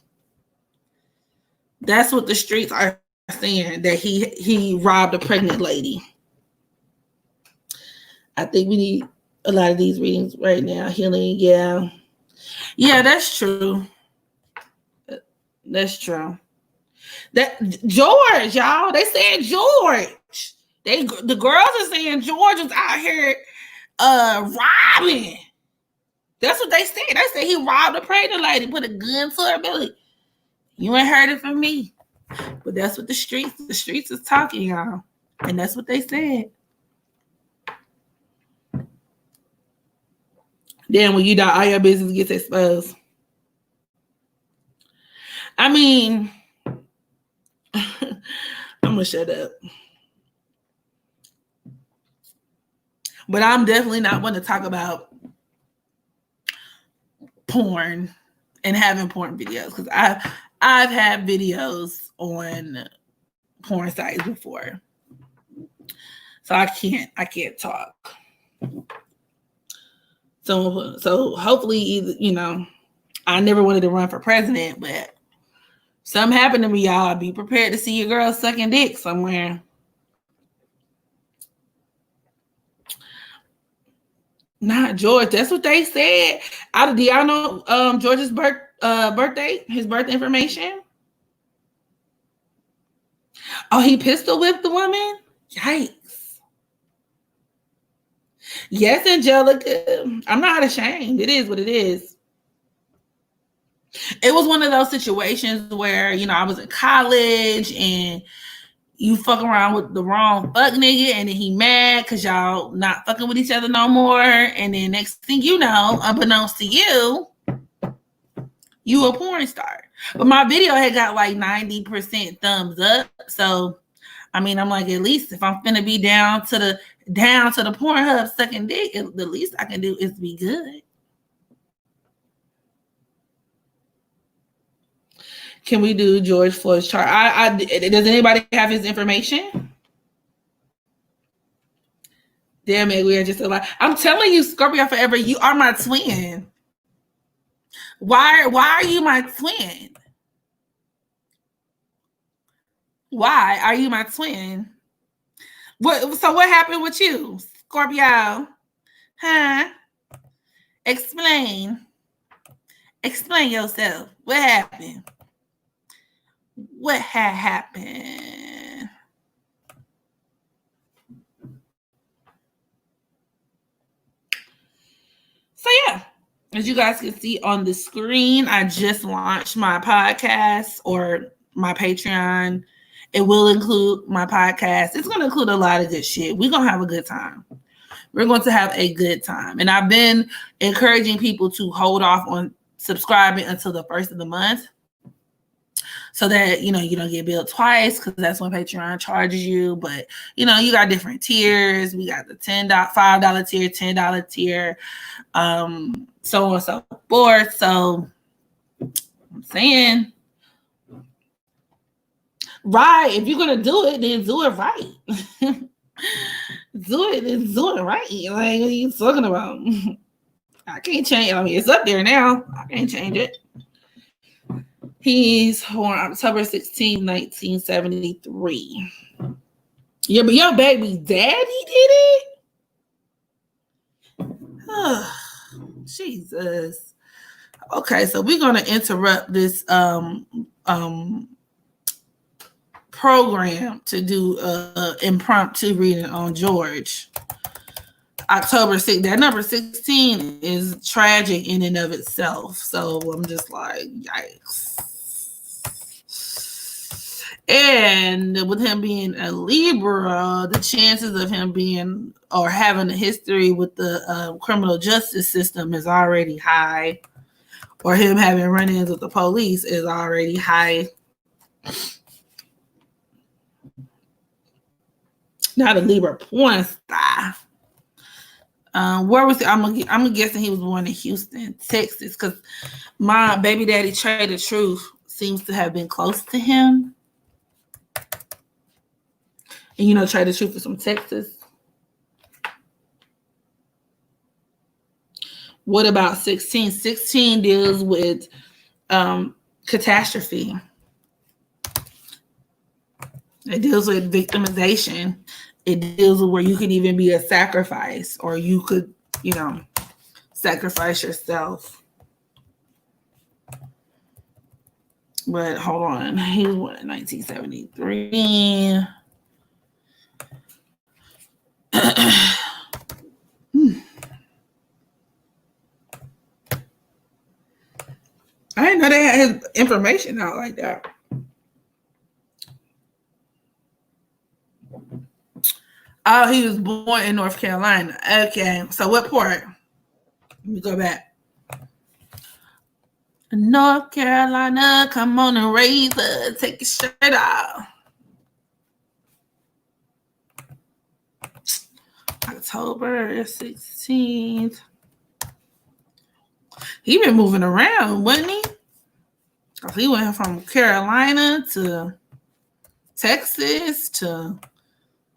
S1: That's what the streets are saying, that he robbed a pregnant lady. I think we need a lot of these readings right now. Healing, yeah, that's true. That's true. That George, y'all, they saying George. The girls are saying George was out here robbing. That's what they said. They said he robbed a pregnant lady, put a gun to her belly. You ain't heard it from me. But that's what the streets is talking, y'all. And that's what they said. Then when you die, all your business gets exposed. I mean, I'm gonna shut up. But I'm definitely not going to talk about porn and having porn videos, because I've had videos on porn sites before, so I can't talk. So hopefully, either, I never wanted to run for president, but something happened to me, y'all. Be prepared to see your girl sucking dick somewhere. Not George. That's what they said. Do y'all know George's birthday? His birth information? Oh, he pistol whipped the woman? Yikes. Yes, Angelica. I'm not ashamed. It is what it is. It was one of those situations where, I was in college and you fuck around with the wrong fuck nigga, and then he mad because y'all not fucking with each other no more. And then next thing you know, unbeknownst to you, you a porn star. But my video had got like 90% thumbs up. So, I mean, I'm like, at least if I'm finna be down to the Pornhub sucking dick, the least I can do is be good. Can we do George Floyd's chart? Does anybody have his information? Damn it, we are just alive. I'm telling you, Scorpio Forever, you are my twin. Why are you my twin? Why are you my twin? So what happened with you, Scorpio? Huh? Explain yourself. What happened? What had happened? So yeah, as you guys can see on the screen, I just launched my podcast or my Patreon. It will include my podcast. It's going to include a lot of good shit. We're going to have a good time. We're going to have a good time. And I've been encouraging people to hold off on subscribing until the first of the month, so that, you don't get billed twice, because that's when Patreon charges you. But, you got different tiers. We got the $5 tier, $10 tier, so on and so forth. So I'm saying, right, if you're going to do it, then do it right. Do it right. Like, what are you talking about? I can't change it. I mean, it's up there now. I can't change it. He's born October 16, 1973. Yeah, but your baby daddy did it? Oh, Jesus. Okay, so we're going to interrupt this program to do an impromptu reading on George. October 6th. That number 16 is tragic in and of itself. So I'm just like, yikes. And with him being a Libra, the chances of him being or having a history with the criminal justice system is already high, or him having run-ins with the police is already high. Not a Libra porn star. Where was he? I'm guessing he was born in Houston, Texas, because my baby daddy Trader Truth seems to have been close to him. And you know, Trader Truth is from Texas. What about 16? 16 deals with catastrophe. It deals with victimization. It deals with where you can even be a sacrifice, or you could, you know, sacrifice yourself. But hold on. He was born in 1973. I didn't know they had his information out like that. Oh, he was born in North Carolina. Okay. So what part? Let me go back. North Carolina, come on and razor, take your shirt off. October 16th. He been moving around, wasn't he? He went from Carolina to Texas to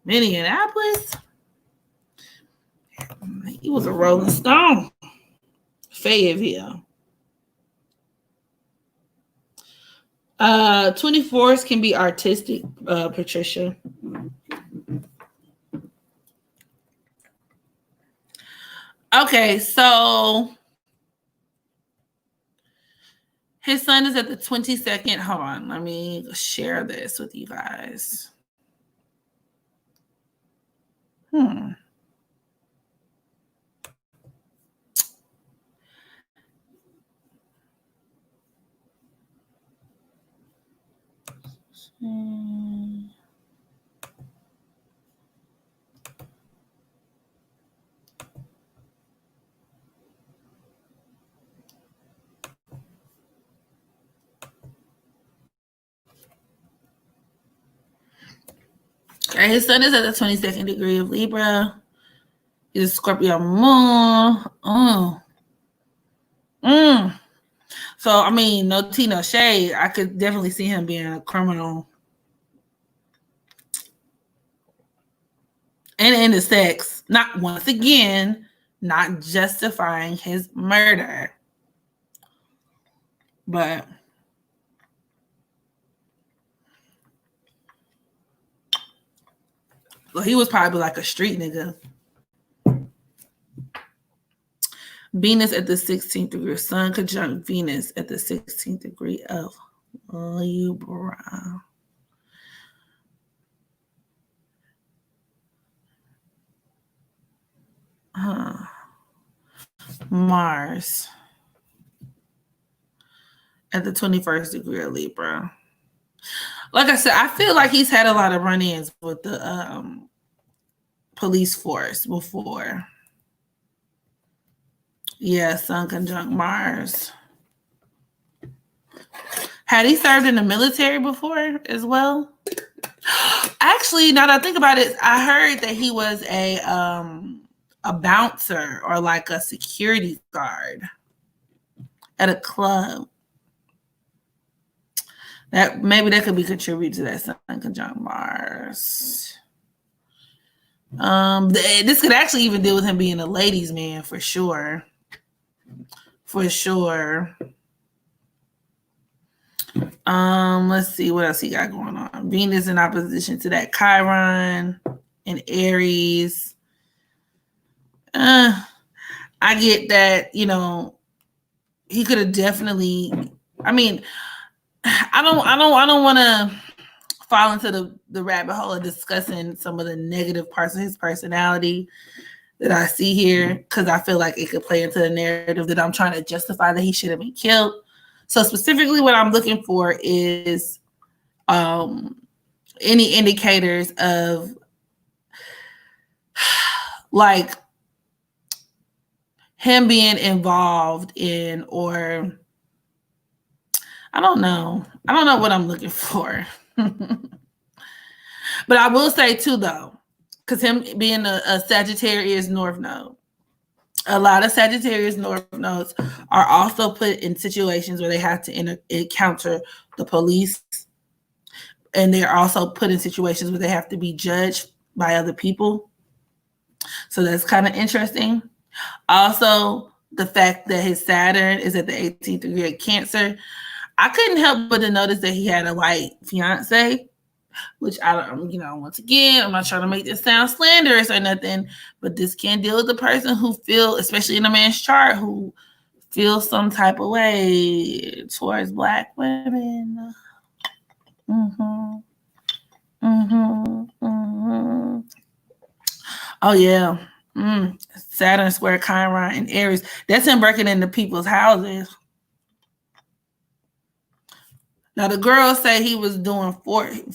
S1: Minneapolis. He was a Rolling Stone. Fayetteville. 24s can be artistic, Patricia. Okay, so his sun is at the 22nd. Hold on, let me share this with you guys. Okay, his sun is at the 22nd degree of Libra. He's a Scorpio moon. So, I mean, no tea, no shade. I could definitely see him being a criminal. And into sex. Not, once again, not justifying his murder. But well, he was probably like a street nigga. Venus at the 16th degree. Sun conjunct Venus at the 16th degree of Libra. Mars at the 21st degree of Libra. Like I said, I feel like he's had a lot of run-ins with the police force before. Yeah, Sun conjunct Mars. Had he served in the military before as well? Actually, now that I think about it, I heard that he was a bouncer or like a security guard at a club. That maybe that could be contributed to that Sun conjunct Mars. This could actually even deal with him being a ladies' man for sure. For sure. Let's see what else he got going on. Venus in opposition to that Chiron in Aries. I get that, you know, he could have definitely. I mean, I don't want to fall into the rabbit hole of discussing some of the negative parts of his personality that I see here, because I feel like it could play into the narrative that I'm trying to justify that he should have been killed. So specifically what I'm looking for is any indicators of like him being involved in, or I don't know. I don't know what I'm looking for. But I will say too, though, because him being a Sagittarius North Node, a lot of Sagittarius North Nodes are also put in situations where they have to encounter the police, and they're also put in situations where they have to be judged by other people. So that's kind of interesting. Also, the fact that his Saturn is at the 18th degree of Cancer, I couldn't help but to notice that he had a white fiance, which I don't, once again, I'm not trying to make this sound slanderous or nothing, but this can deal with the person who feel, especially in a man's chart, who feels some type of way towards Black women. Oh yeah. Saturn square Chiron in Aries. That's him breaking into people's houses. Now the girls say he was doing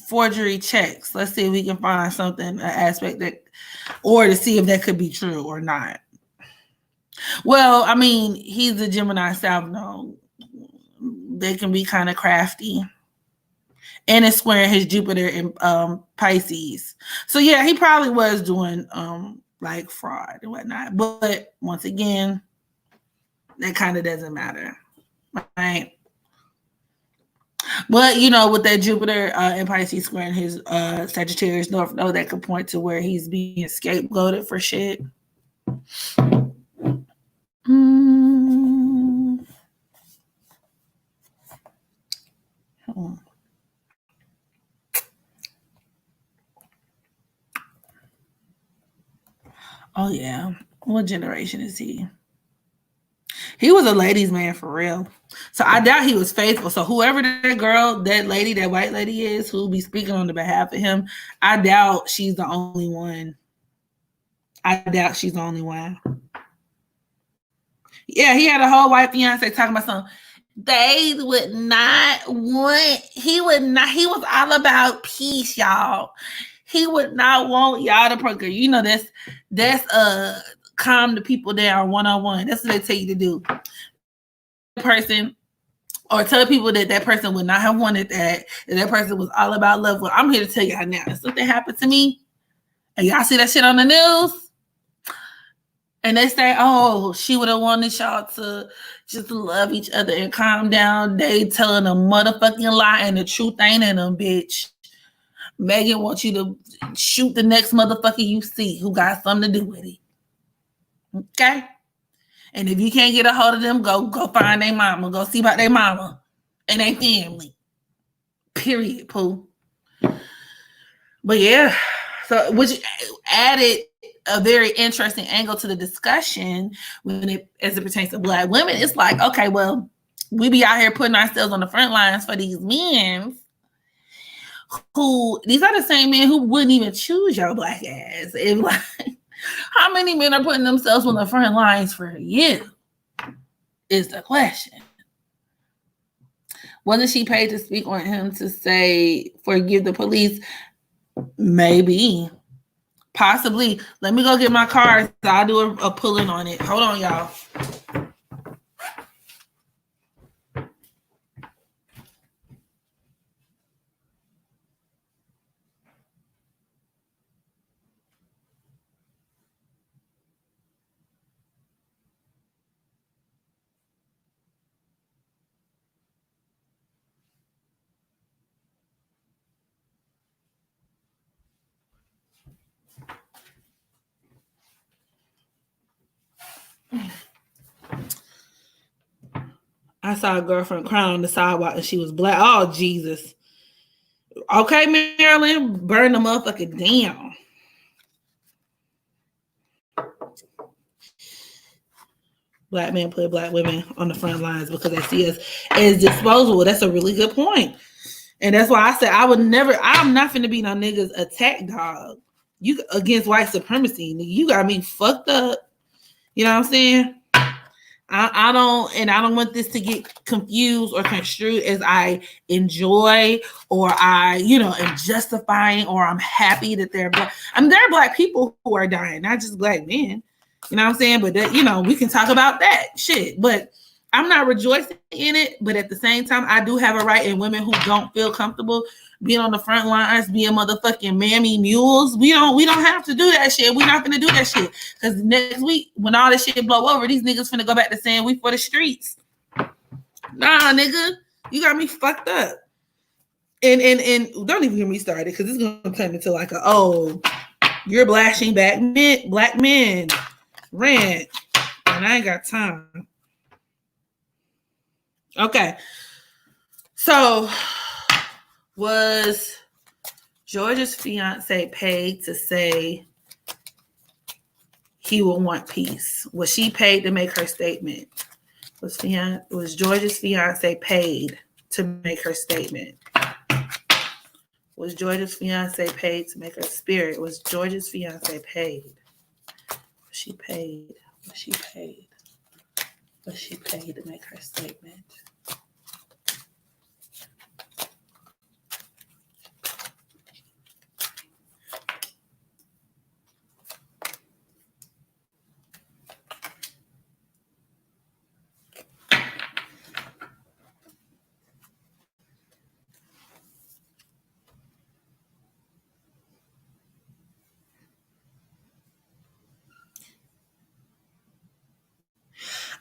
S1: forgery checks. Let's see if we can find something, an aspect that, or to see if that could be true or not. Well, I mean, he's a Gemini South Node. They can be kind of crafty. And it's squaring his Jupiter in Pisces. So yeah, he probably was doing like fraud and whatnot. But once again, that kind of doesn't matter. Right? But with that Jupiter in Pisces squaring his Sagittarius North Node, that could point to where he's being scapegoated for shit. Oh yeah. What generation is he? He was a ladies' man for real. So I doubt he was faithful. So whoever that girl, that lady, that white lady is who be speaking on the behalf of him, I doubt she's the only one. Yeah, he had a whole white fiance talking about something. They would not want, he was all about peace, y'all. He would not want y'all to procreate. That's calm the people down one-on-one. That's what they tell you to do. Person, or tell people that person would not have wanted that person was all about love. Well, I'm here to tell y'all now. If something happened to me, and y'all see that shit on the news, and they say, oh, she would have wanted y'all to just love each other and calm down, they telling a motherfucking lie, and the truth ain't in them, bitch. Megan wants you to shoot the next motherfucker you see who got something to do with it. Okay? And if you can't get a hold of them, go find their mama. Go see about their mama and their family. Period, poo. But yeah, so which added a very interesting angle to the discussion as it pertains to Black women. It's like, okay, well, we be out here putting ourselves on the front lines for these men these are the same men who wouldn't even choose your Black ass. How many men are putting themselves on the front lines for you? Is the question. Wasn't she paid to speak on him to say, forgive the police? Maybe. Possibly. Let me go get my cards. I'll do a pulling on it. Hold on, y'all. I saw a girlfriend crying on the sidewalk and she was Black. Oh, Jesus. Okay, Marilyn, burn the motherfucker down. Black men put Black women on the front lines because they see us as disposable. That's a really good point. And that's why I said I'm not finna be no niggas attack dog. You against white supremacy. You got me fucked up. You know what I'm saying? I don't want this to get confused or construed as I enjoy or I, am justifying or I'm happy that they're Black. I mean, there are Black people who are dying, not just Black men. You know what I'm saying? But that, we can talk about that shit. But I'm not rejoicing in it, but at the same time, I do have a right, and women who don't feel comfortable being on the front lines, being motherfucking mammy mules, we don't have to do that shit. We're not gonna do that shit. Cause next week, when all this shit blow over, these niggas finna go back to saying we for the streets. Nah, nigga, you got me fucked up. And don't even get me started, because it's gonna turn into like you're blasting black men rant, and I ain't got time. Okay, so was George's fiance paid to say he will want peace? Was she paid to make her statement? Was George's fiance paid to make her statement? Was George's fiance paid to make her spirit? Was George's fiance paid? Was she paid? Was she paid? Was she paid to make her statement?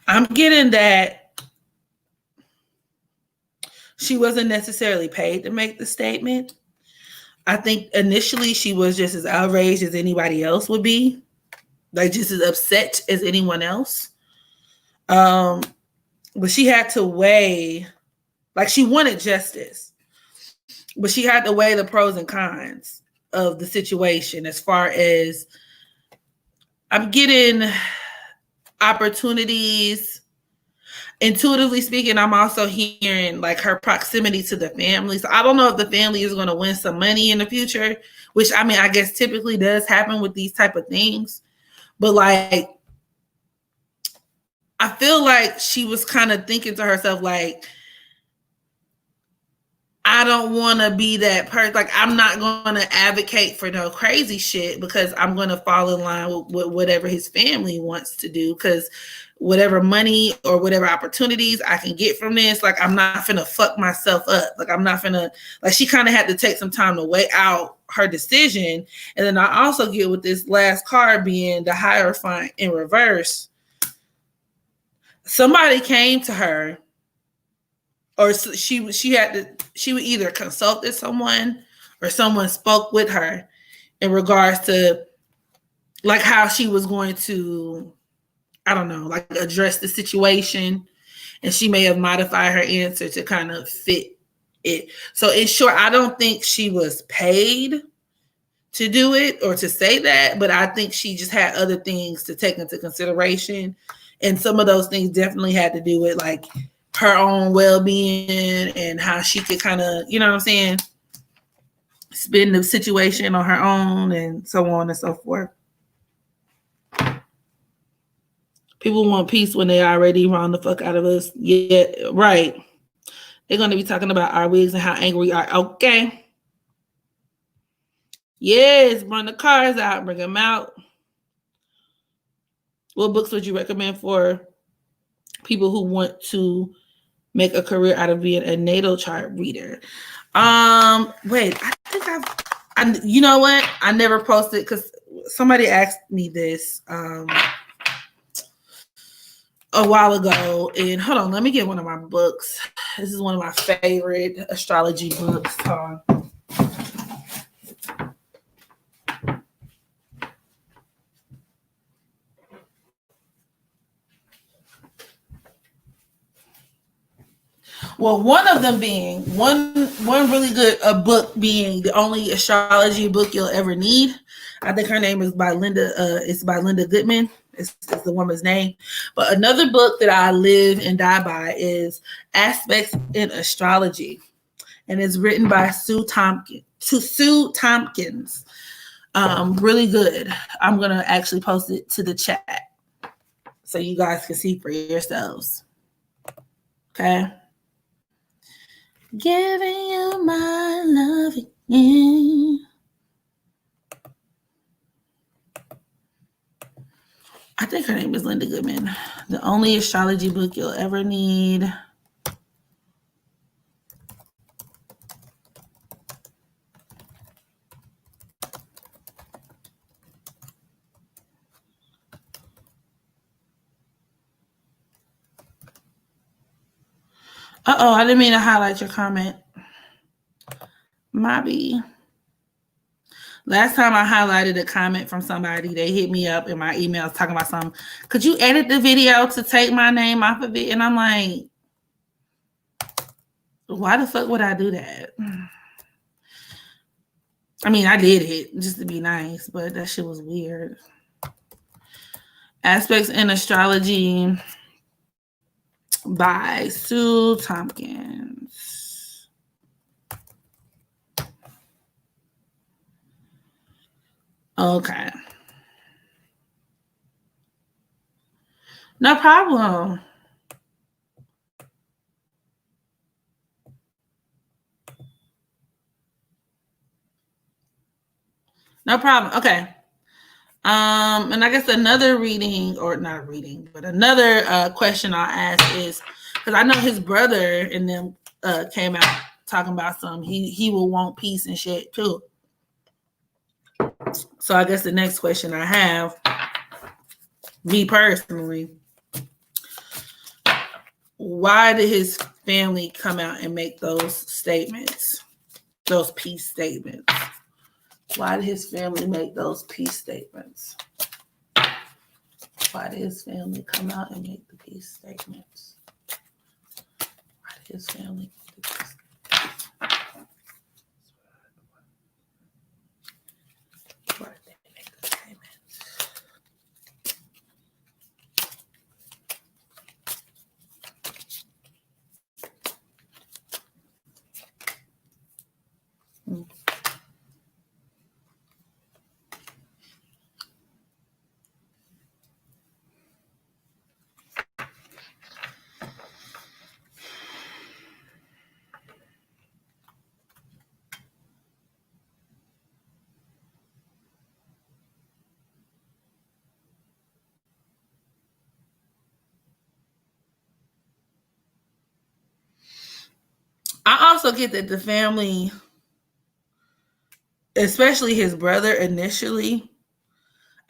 S1: I'm getting that she wasn't necessarily paid to make the statement. I think initially she was just as outraged as anybody else would be, like just as upset as anyone else. But she had to weigh, like she wanted justice, but she had to weigh the pros and cons of the situation. As far as I'm getting opportunities, intuitively speaking, I'm also hearing like her proximity to the family. So I don't know if the family is going to win some money in the future, which I mean, I guess typically does happen with these type of things. But like, I feel like she was kind of thinking to herself, like, I don't want to be that person. Like, I'm not going to advocate for no crazy shit because I'm going to fall in line with whatever his family wants to do. Because whatever money or whatever opportunities I can get from this, like, I'm not finna fuck myself up. Like, I'm not finna, like, she kind of had to take some time to weigh out her decision. And then I also get with this last card being the Hierophant in reverse. Somebody came to her, or she would either consulted someone or someone spoke with her in regards to like how she was going to, I don't know, like address the situation. And she may have modified her answer to kind of fit it. So in short, I don't think she was paid to do it or to say that, but I think she just had other things to take into consideration. And some of those things definitely had to do with like her own well-being and how she could kind of, you know what I'm saying, spin the situation on her own and so on and so forth. People want peace when they already wrong the fuck out of us. Yeah, right. They're going to be talking about our wigs and how angry we are. Okay. Yes, bring the cars out, bring them out. What books would you recommend for people who want to make a career out of being a natal chart reader? Wait, I think you know what? I never posted because somebody asked me this a while ago. And hold on, let me get one of my books. This is one of my favorite astrology books. Well, one of them being one really good book being the only astrology book you'll ever need. I think her name is by Linda. It's by Linda Goodman. It's the woman's name. But another book that I live and die by is Aspects in Astrology, and it's written by Sue Tompkins. Really good. I'm gonna actually post it to the chat so you guys can see for yourselves. Okay. Giving you my love again. I think her name is Linda Goodman. The only astrology book you'll ever need. Uh-oh, I didn't mean to highlight your comment. Mobby. Last time I highlighted a comment from somebody, they hit me up in my emails talking about something. Could you edit the video to take my name off of it? And I'm like, why the fuck would I do that? I mean, I did it just to be nice, but that shit was weird. Aspects in Astrology by Sue Tompkins. Okay. No problem. No problem. Okay. And I guess another reading, or not a reading, but another question I'll ask is, because I know his brother and them came out talking about some, he will want peace and shit too. So I guess the next question I have, me personally, why did his family come out and make those statements, those peace statements? Why did his family make those peace statements? Why did his family come out and make the peace statements? Why did his family make the peace statements? Why did they make the statements? I also get that the family, especially his brother initially,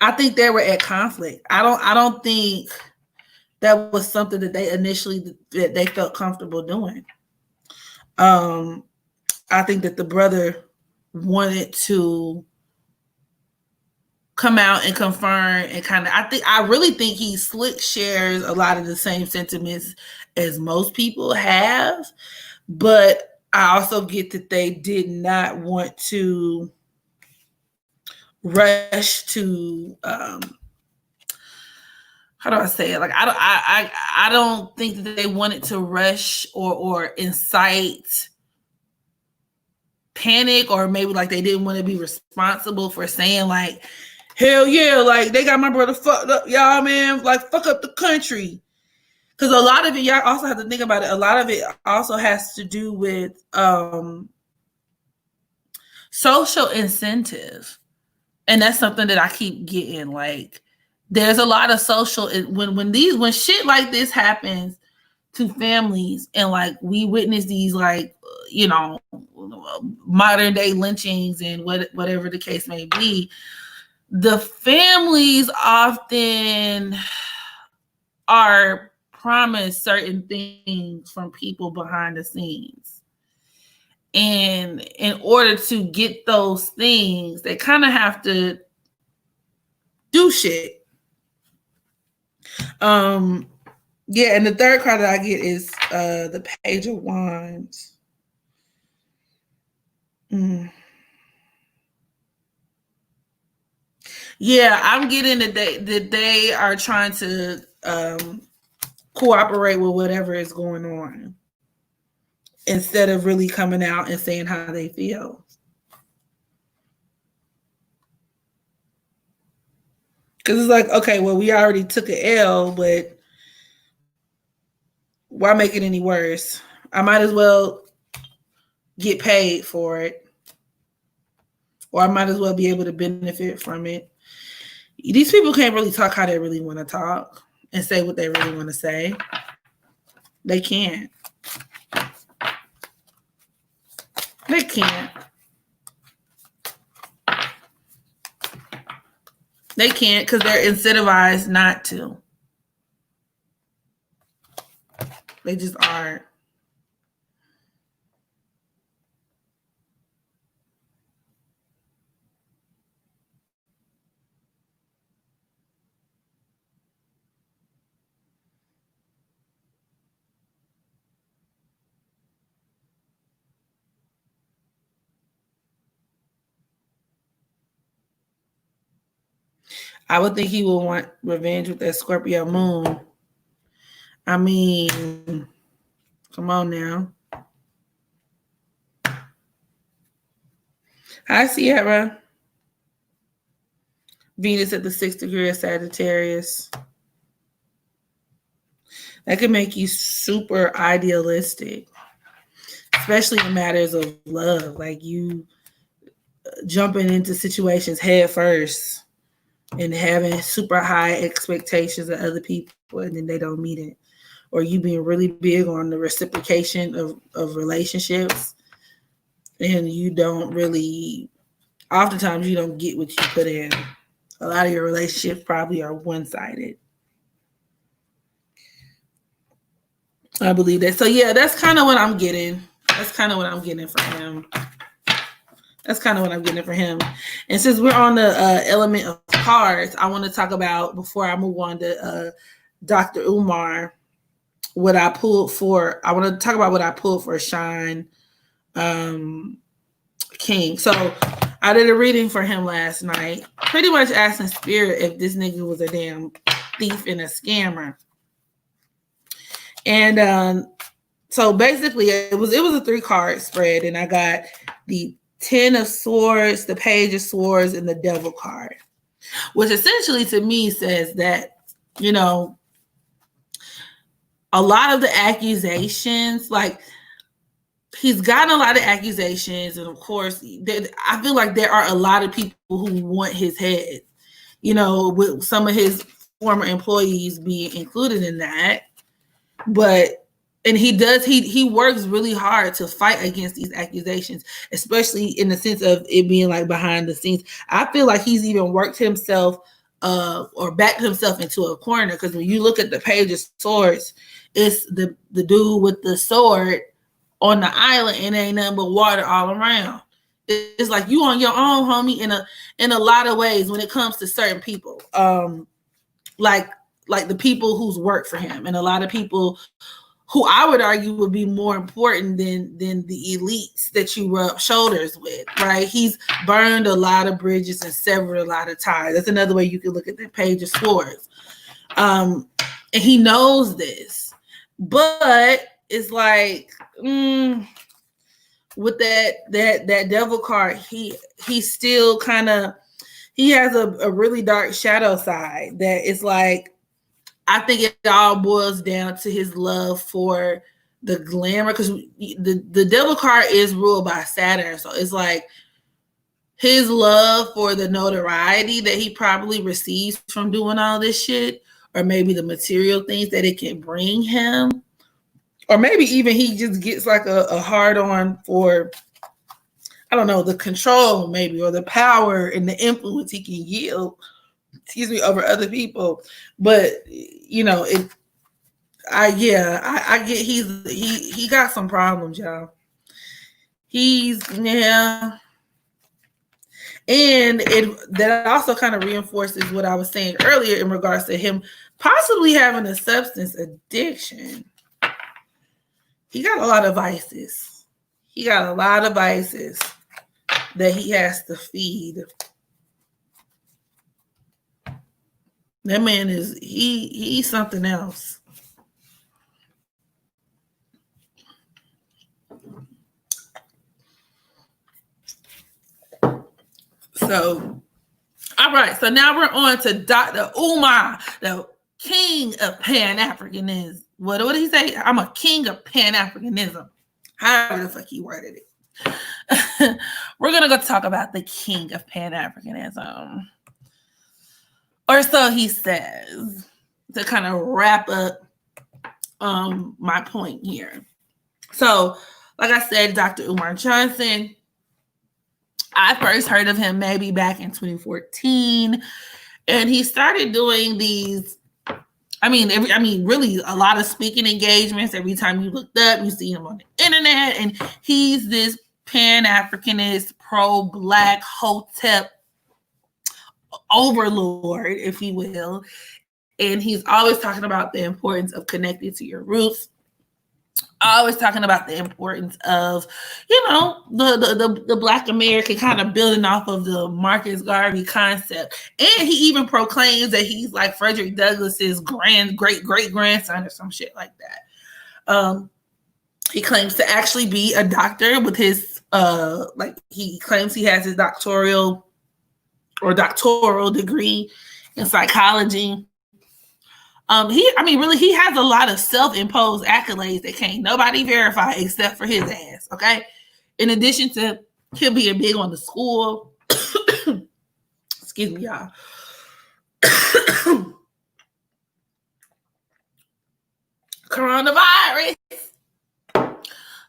S1: I think they were at conflict. I don't think that was something that they initially that they felt comfortable doing. I think that the brother wanted to come out and confirm and kind of, I really think he slick shares a lot of the same sentiments as most people have, but I also get that they did not want to rush to how do I say it? Like I don't think that they wanted to rush or incite panic, or maybe like they didn't want to be responsible for saying like, hell yeah, like they got my brother fucked up, y'all, man, like fuck up the country. Because a lot of it, y'all also have to think about it. A lot of it also has to do with social incentive. And that's something that I keep getting. Like, there's a lot of social, when shit like this happens to families, and like we witness these, like, you know, modern day lynchings and whatever the case may be, the families often are promised certain things from people behind the scenes. And in order to get those things, they kind of have to do shit. Yeah, and the third card that I get is the Page of Wands. Yeah, I'm getting that they are trying to cooperate with whatever is going on, instead of really coming out and saying how they feel. Because it's like, okay, well, we already took an L, but why make it any worse? I might as well get paid for it, or I might as well be able to benefit from it. These people can't really talk how they really want to talk and say what they really want to say. They can't. They can't. They can't because they're incentivized not to. They just aren't. I would think he would want revenge with that Scorpio moon. I mean, come on now. Hi, Sierra. Venus at the 6th degree of Sagittarius. That could make you super idealistic, especially in matters of love. Like you jumping into situations head first and having super high expectations of other people and then they don't meet it. Or you being really big on the reciprocation of relationships and you don't really, oftentimes you don't get what you put in. A lot of your relationships probably are one-sided. I believe that. So yeah, that's kind of what I'm getting. That's kind of what I'm getting for him. And since we're on the element of cards, I want to talk about, before I move on to Dr. Umar, what I pulled for. I want to talk about what I pulled for Shawn King. So I did a reading for him last night, pretty much asking Spirit if this nigga was a damn thief and a scammer. And so basically it was a 3-card spread, and I got the 10 of Swords, the Page of Swords, and the Devil card, which essentially to me says that, you know, a lot of the accusations, like he's gotten a lot of accusations, and of course, I feel like there are a lot of people who want his head, you know, with some of his former employees being included in that. But, and he works really hard to fight against these accusations, especially in the sense of it being like behind the scenes. I feel like he's even worked himself or backed himself into a corner, because when you look at the Page of Swords, it's the dude with the sword on the island and ain't nothing but water all around. It's like you on your own, homie, in a lot of ways when it comes to certain people. Like the people who's worked for him, and a lot of people who I would argue would be more important than the elites that you rub shoulders with, right? He's burned a lot of bridges and severed a lot of ties. That's another way you could look at the Page of Swords. And he knows this, but it's like, with that Devil card, he still kind of, he has a really dark shadow side that is like, I think it all boils down to his love for the glamour, because the Devil card is ruled by Saturn. So it's like his love for the notoriety that he probably receives from doing all this shit, or maybe the material things that it can bring him, or maybe even he just gets like a hard on for, I don't know, the control maybe, or the power and the influence he can yield, over other people. But you know, I get he got some problems, y'all. And that also kind of reinforces what I was saying earlier in regards to him possibly having a substance addiction. He got a lot of vices. That he has to feed. That man is, he's something else. So, all right. So now we're on to Dr. Umar, the king of Pan-Africanism. What did he say? I'm a king of Pan-Africanism. However the fuck he worded it. We're going to go talk about the king of Pan-Africanism. Or so he says, to kind of wrap up my point here. So, like I said, Dr. Umar Johnson, I first heard of him maybe back in 2014, and he started doing these. Really a lot of speaking engagements. Every time you looked up, you see him on the internet, and he's this Pan-Africanist, pro-Black, Hotep overlord, if you will. And he's always talking about the importance of connecting to your roots. Always talking about the importance of, the Black American kind of building off of the Marcus Garvey concept. And he even proclaims that he's like Frederick Douglass's great-great-grandson or some shit like that. He claims to actually be a doctor with his, he claims he has his doctoral degree in psychology. He has a lot of self-imposed accolades that can't nobody verify except for his ass, okay? In addition to him being big on the school, excuse me, y'all. Coronavirus.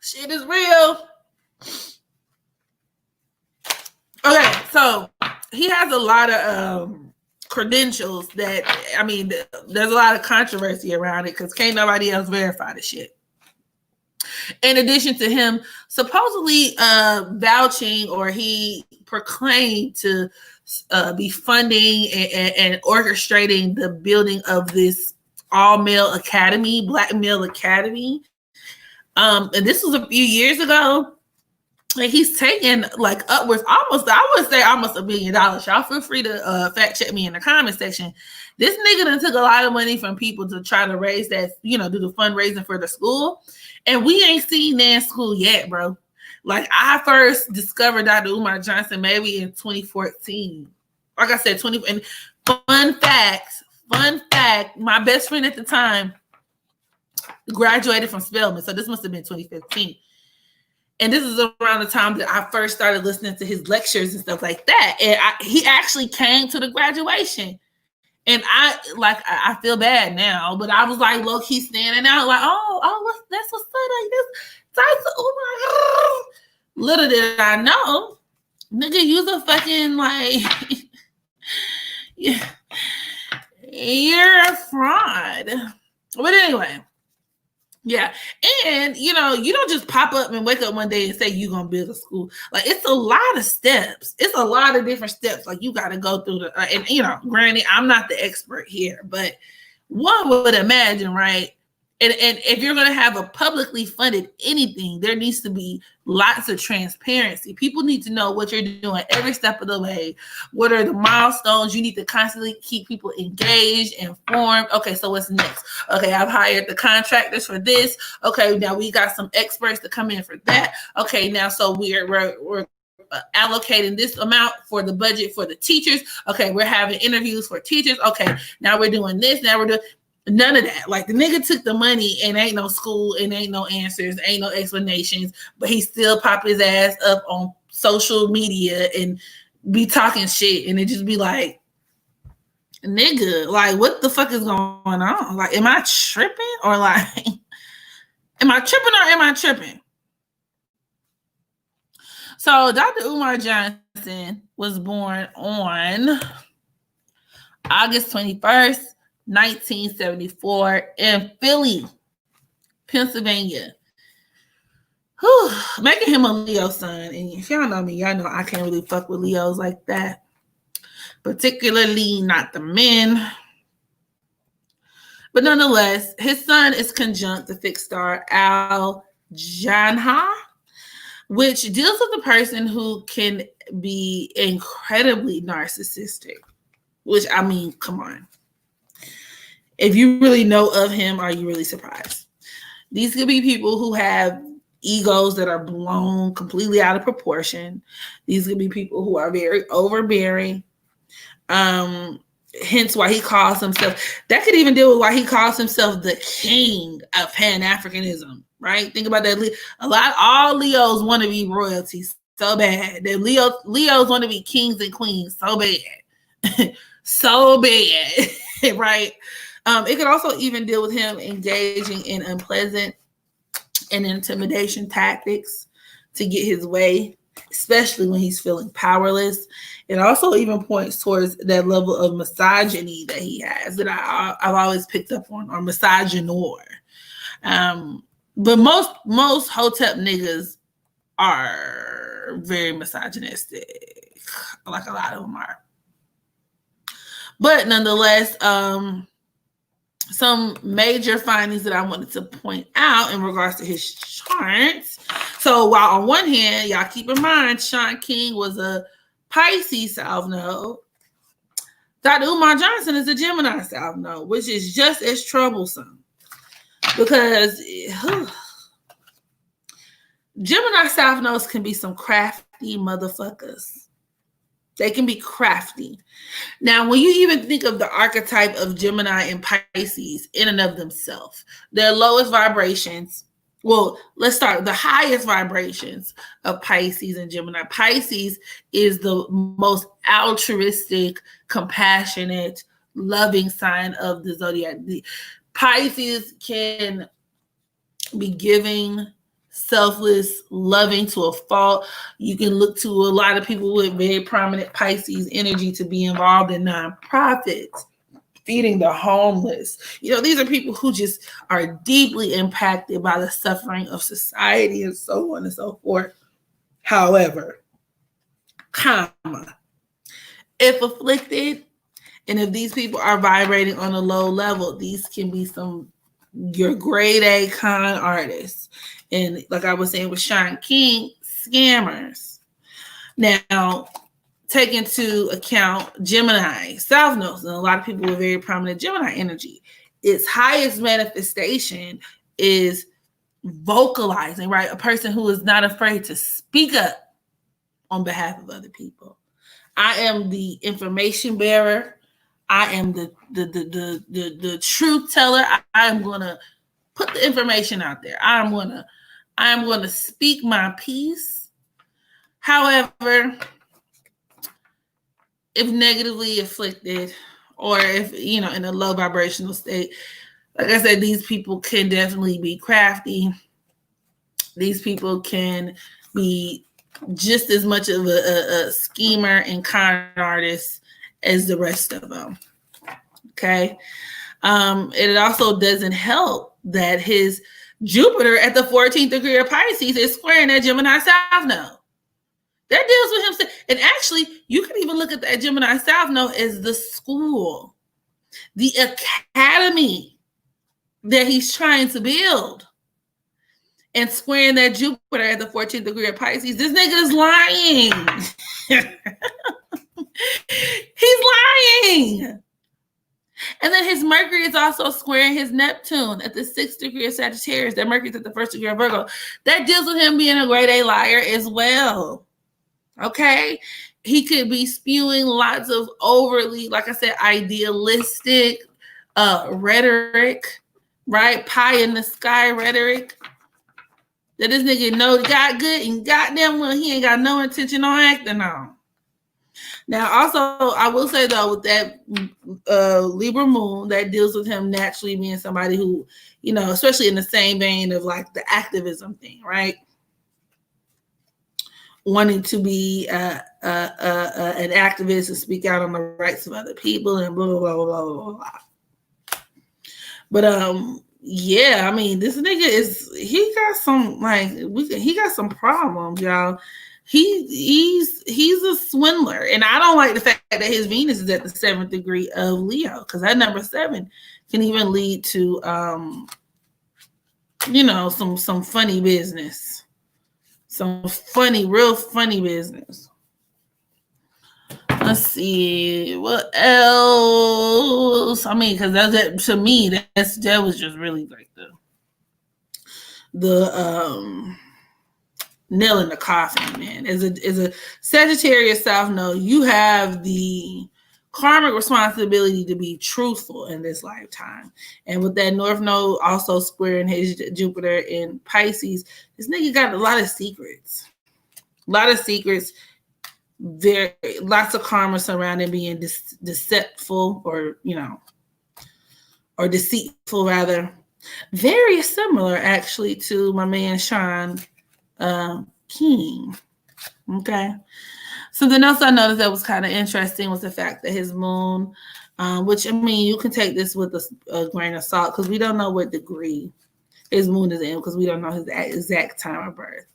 S1: Shit is real. Okay, so he has a lot of credentials that, there's a lot of controversy around it because can't nobody else verify the shit. In addition to him supposedly vouching, or he proclaimed to be funding and orchestrating the building of this all-male academy, Black male academy. And this was a few years ago. And he's taken like upwards, almost $1 billion. Y'all feel free to fact check me in the comment section. This nigga done took a lot of money from people to try to raise that, do the fundraising for the school. And we ain't seen that school yet, bro. Like, I first discovered Dr. Umar Johnson maybe in 2014. Like I said, and fun fact, my best friend at the time graduated from Spelman. So this must have been 2015. And this is around the time that I first started listening to his lectures and stuff like that. And he actually came to the graduation. And I feel bad now, but I was like low-key standing out like, that's what's up. Like this. Oh my God. Little did I know, nigga, you's a fucking like, yeah, you're a fraud. But anyway. Yeah. And, you don't just pop up and wake up one day and say you're going to build a school. Like, it's a lot of steps. It's a lot of different steps. Like, you got to go through and granted, I'm not the expert here, but one would imagine, right? And if you're going to have a publicly funded anything, there needs to be lots of transparency. People need to know what you're doing every step of the way. What are the milestones? You need to constantly keep people engaged, informed. Okay, so what's next? Okay, I've hired the contractors for this. Okay, now we got some experts to come in for that. Okay, now so we're allocating this amount for the budget for the teachers. Okay, we're having interviews for teachers. Okay, now we're doing this. Now we're doing none of that. Like, the nigga took the money and ain't no school and ain't no answers, ain't no explanations, but he still pop his ass up on social media and be talking shit, and it just be like, nigga, like, what the fuck is going on? Like, am I tripping or like, am I tripping? So Dr. Umar Johnson was born on August 21st, 1974 in Philly, Pennsylvania. Whew, making him a Leo son. And if y'all know me, y'all know I can't really fuck with Leos like that. Particularly not the men. But nonetheless, his sun is conjunct the fixed star Al-Janha, which deals with a person who can be incredibly narcissistic. Which, come on. If you really know of him, are you really surprised? These could be people who have egos that are blown completely out of proportion. These could be people who are very overbearing. Hence why he calls himself, that could even deal with why he calls himself the king of Pan-Africanism, right? Think about that. All Leos want to be royalty so bad. Leos want to be kings and queens so bad. so bad, right? It could also even deal with him engaging in unpleasant and intimidation tactics to get his way, especially when he's feeling powerless. It also even points towards that level of misogyny that he has that I've always picked up on, or misogynoir. But most Hotep niggas are very misogynistic, like a lot of them are. But nonetheless, some major findings that I wanted to point out in regards to his charts. So while on one hand, y'all keep in mind, Shawn King was a Pisces South Node, Dr. Umar Johnson is a Gemini South Node, which is just as troublesome because Gemini South Nodes can be some crafty motherfuckers. They can be crafty. Now, when you even think of the archetype of Gemini and Pisces in and of themselves, their lowest vibrations, well, let's start with the highest vibrations of Pisces and Gemini. Pisces is the most altruistic, compassionate, loving sign of the zodiac. The Pisces can be giving, selfless, loving to a fault. You can look to a lot of people with very prominent Pisces energy to be involved in nonprofits, feeding the homeless. You know, these are people who just are deeply impacted by the suffering of society and so on and so forth. However, if afflicted, and if these people are vibrating on a low level, these can be your grade A con artists. And like I was saying with Shawn King, scammers. Now, take into account Gemini, South Nodes, and a lot of people with very prominent Gemini energy. Its highest manifestation is vocalizing, right? A person who is not afraid to speak up on behalf of other people. I am the information bearer. I am the truth teller. I am going to put the information out there. I am going to speak my piece. However, if negatively afflicted, or if, in a low vibrational state, like I said, these people can definitely be crafty. These people can be just as much of a schemer and con artist as the rest of them. Okay. It also doesn't help that his Jupiter at the 14th degree of Pisces is squaring that Gemini South Node. That deals with him. And actually, you can even look at that Gemini South Node as the school, the academy that he's trying to build. And squaring that Jupiter at the 14th degree of Pisces. This nigga is lying. He's lying. And then his Mercury is also squaring his Neptune at the 6th degree of Sagittarius. That Mercury is at the 1st degree of Virgo. That deals with him being a grade A liar as well. Okay? He could be spewing lots of overly, like I said, idealistic rhetoric, right? Pie in the sky rhetoric. That this nigga know God good and goddamn well he ain't got no intention on acting on. Now, also, I will say, though, with that Libra moon, that deals with him naturally being somebody who, especially in the same vein of like the activism thing, right? Wanting to be an activist and speak out on the rights of other people and blah, blah, blah, blah, blah, blah. But, yeah, I mean, this nigga he got some problems, y'all. He's a swindler, and I don't like the fact that his Venus is at the 7th degree of Leo, because that number 7 can even lead to some funny business, real funny business. Let's see what else. I mean, because that to me that was just really like the nail in the coffin, man. As a Sagittarius South Node, you have the karmic responsibility to be truthful in this lifetime. And with that North Node also squaring his Jupiter in Pisces, this nigga got a lot of secrets. very lots of karma surrounding being deceitful, or or deceitful rather. Very similar actually to my man Shawn King. Okay. Something else I noticed that was kind of interesting was the fact that his moon, which I mean, you can take this with a grain of salt because we don't know what degree his moon is in, because we don't know his exact time of birth.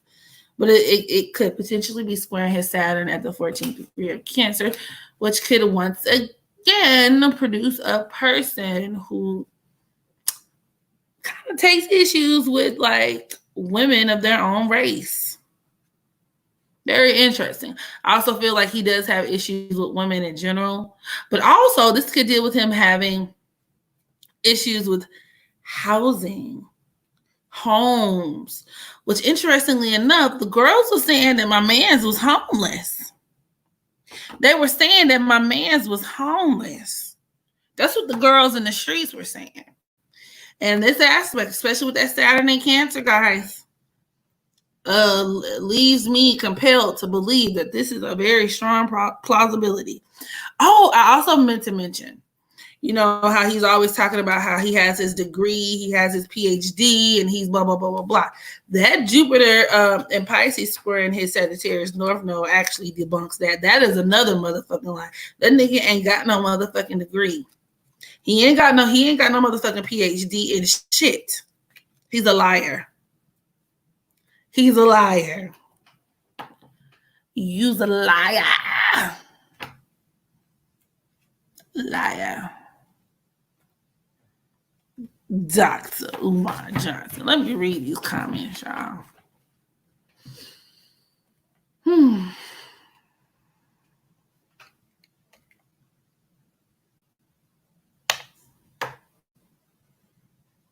S1: But it could potentially be squaring his Saturn at the 14th degree of Cancer, which could once again produce a person who kind of takes issues with like women of their own race. Very interesting. I also feel like he does have issues with women in general, but also this could deal with him having issues with housing, homes, which interestingly enough, the girls were saying that my man's was homeless. They were saying that my man's was homeless. That's what the girls in the streets were saying. And this aspect, especially with that Saturn in Cancer, guys, leaves me compelled to believe that this is a very strong plausibility. Oh, I also meant to mention, how he's always talking about how he has his degree, he has his PhD, and he's blah, blah, blah, blah, blah. That Jupiter and Pisces square in his Sagittarius North Node actually debunks that. That is another motherfucking lie. That nigga ain't got no motherfucking degree. He ain't got no motherfucking PhD in shit. He's a liar. He's a liar. You's a liar. Liar. Dr. Umar Johnson. Let me read these comments, y'all.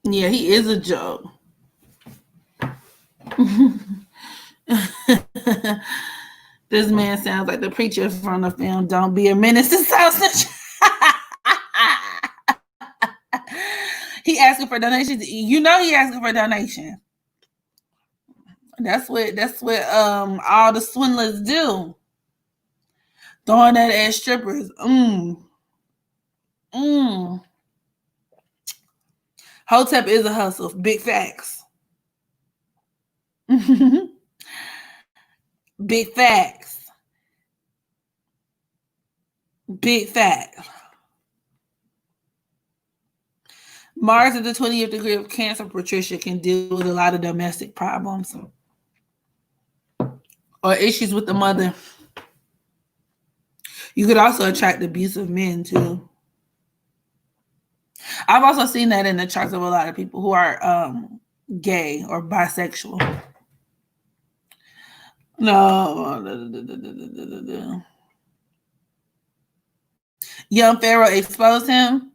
S1: Yeah, he is a joke. This man sounds like the preacher from the film Don't Be a Menace to South Central. He asking for donations. He asking for donations. That's what all the swindlers do. Throwing that at strippers. Hotep is a hustle. Big facts. Big facts. Big facts. Mars at the 20th degree of Cancer, Patricia, can deal with a lot of domestic problems or issues with the mother. You could also attract abusive men too. I've also seen that in the charts of a lot of people who are gay or bisexual. No. Young Pharaoh exposed him.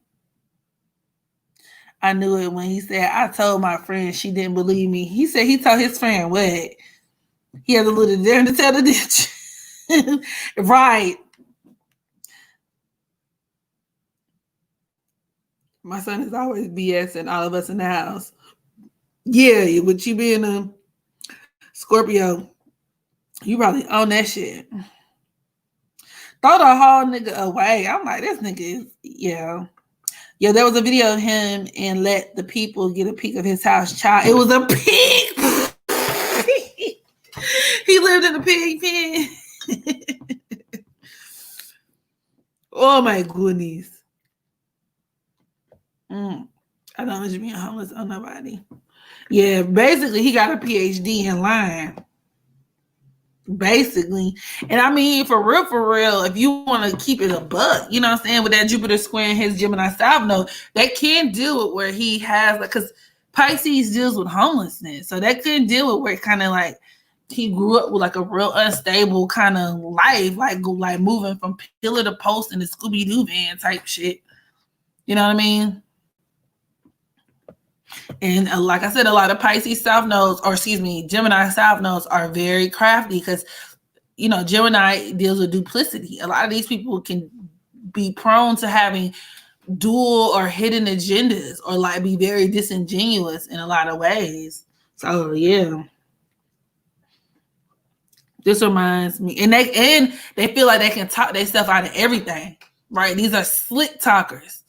S1: I knew it when he said, I told my friend, she didn't believe me. He said he told his friend what? He had a little daring to tell the ditch. Right. My son is always BSing all of us in the house. Yeah, with you being a Scorpio, you probably own that shit. Throw the whole nigga away. I'm like, this nigga is, yeah. Yeah, there was a video of him and let the people get a peek of his house. Child, it was a pig. He lived in a pig pen. Oh my goodness. I don't want you being homeless on nobody. Yeah, basically he got a PhD in lying. Basically. And I mean, for real, if you want to keep it a buck, you know what I'm saying, with that Jupiter square in his Gemini South Node, that can deal with where he has, like, because Pisces deals with homelessness. So that could deal with where kind of like he grew up with like a real unstable kind of life, like moving from pillar to post in the Scooby-Doo van type shit. You know what I mean? And like I said, a lot of Pisces South Nodes, Gemini South Nodes are very crafty because, Gemini deals with duplicity. A lot of these people can be prone to having dual or hidden agendas or like be very disingenuous in a lot of ways. So, yeah. This reminds me, and they feel like they can talk themselves out of everything, right? These are slick talkers.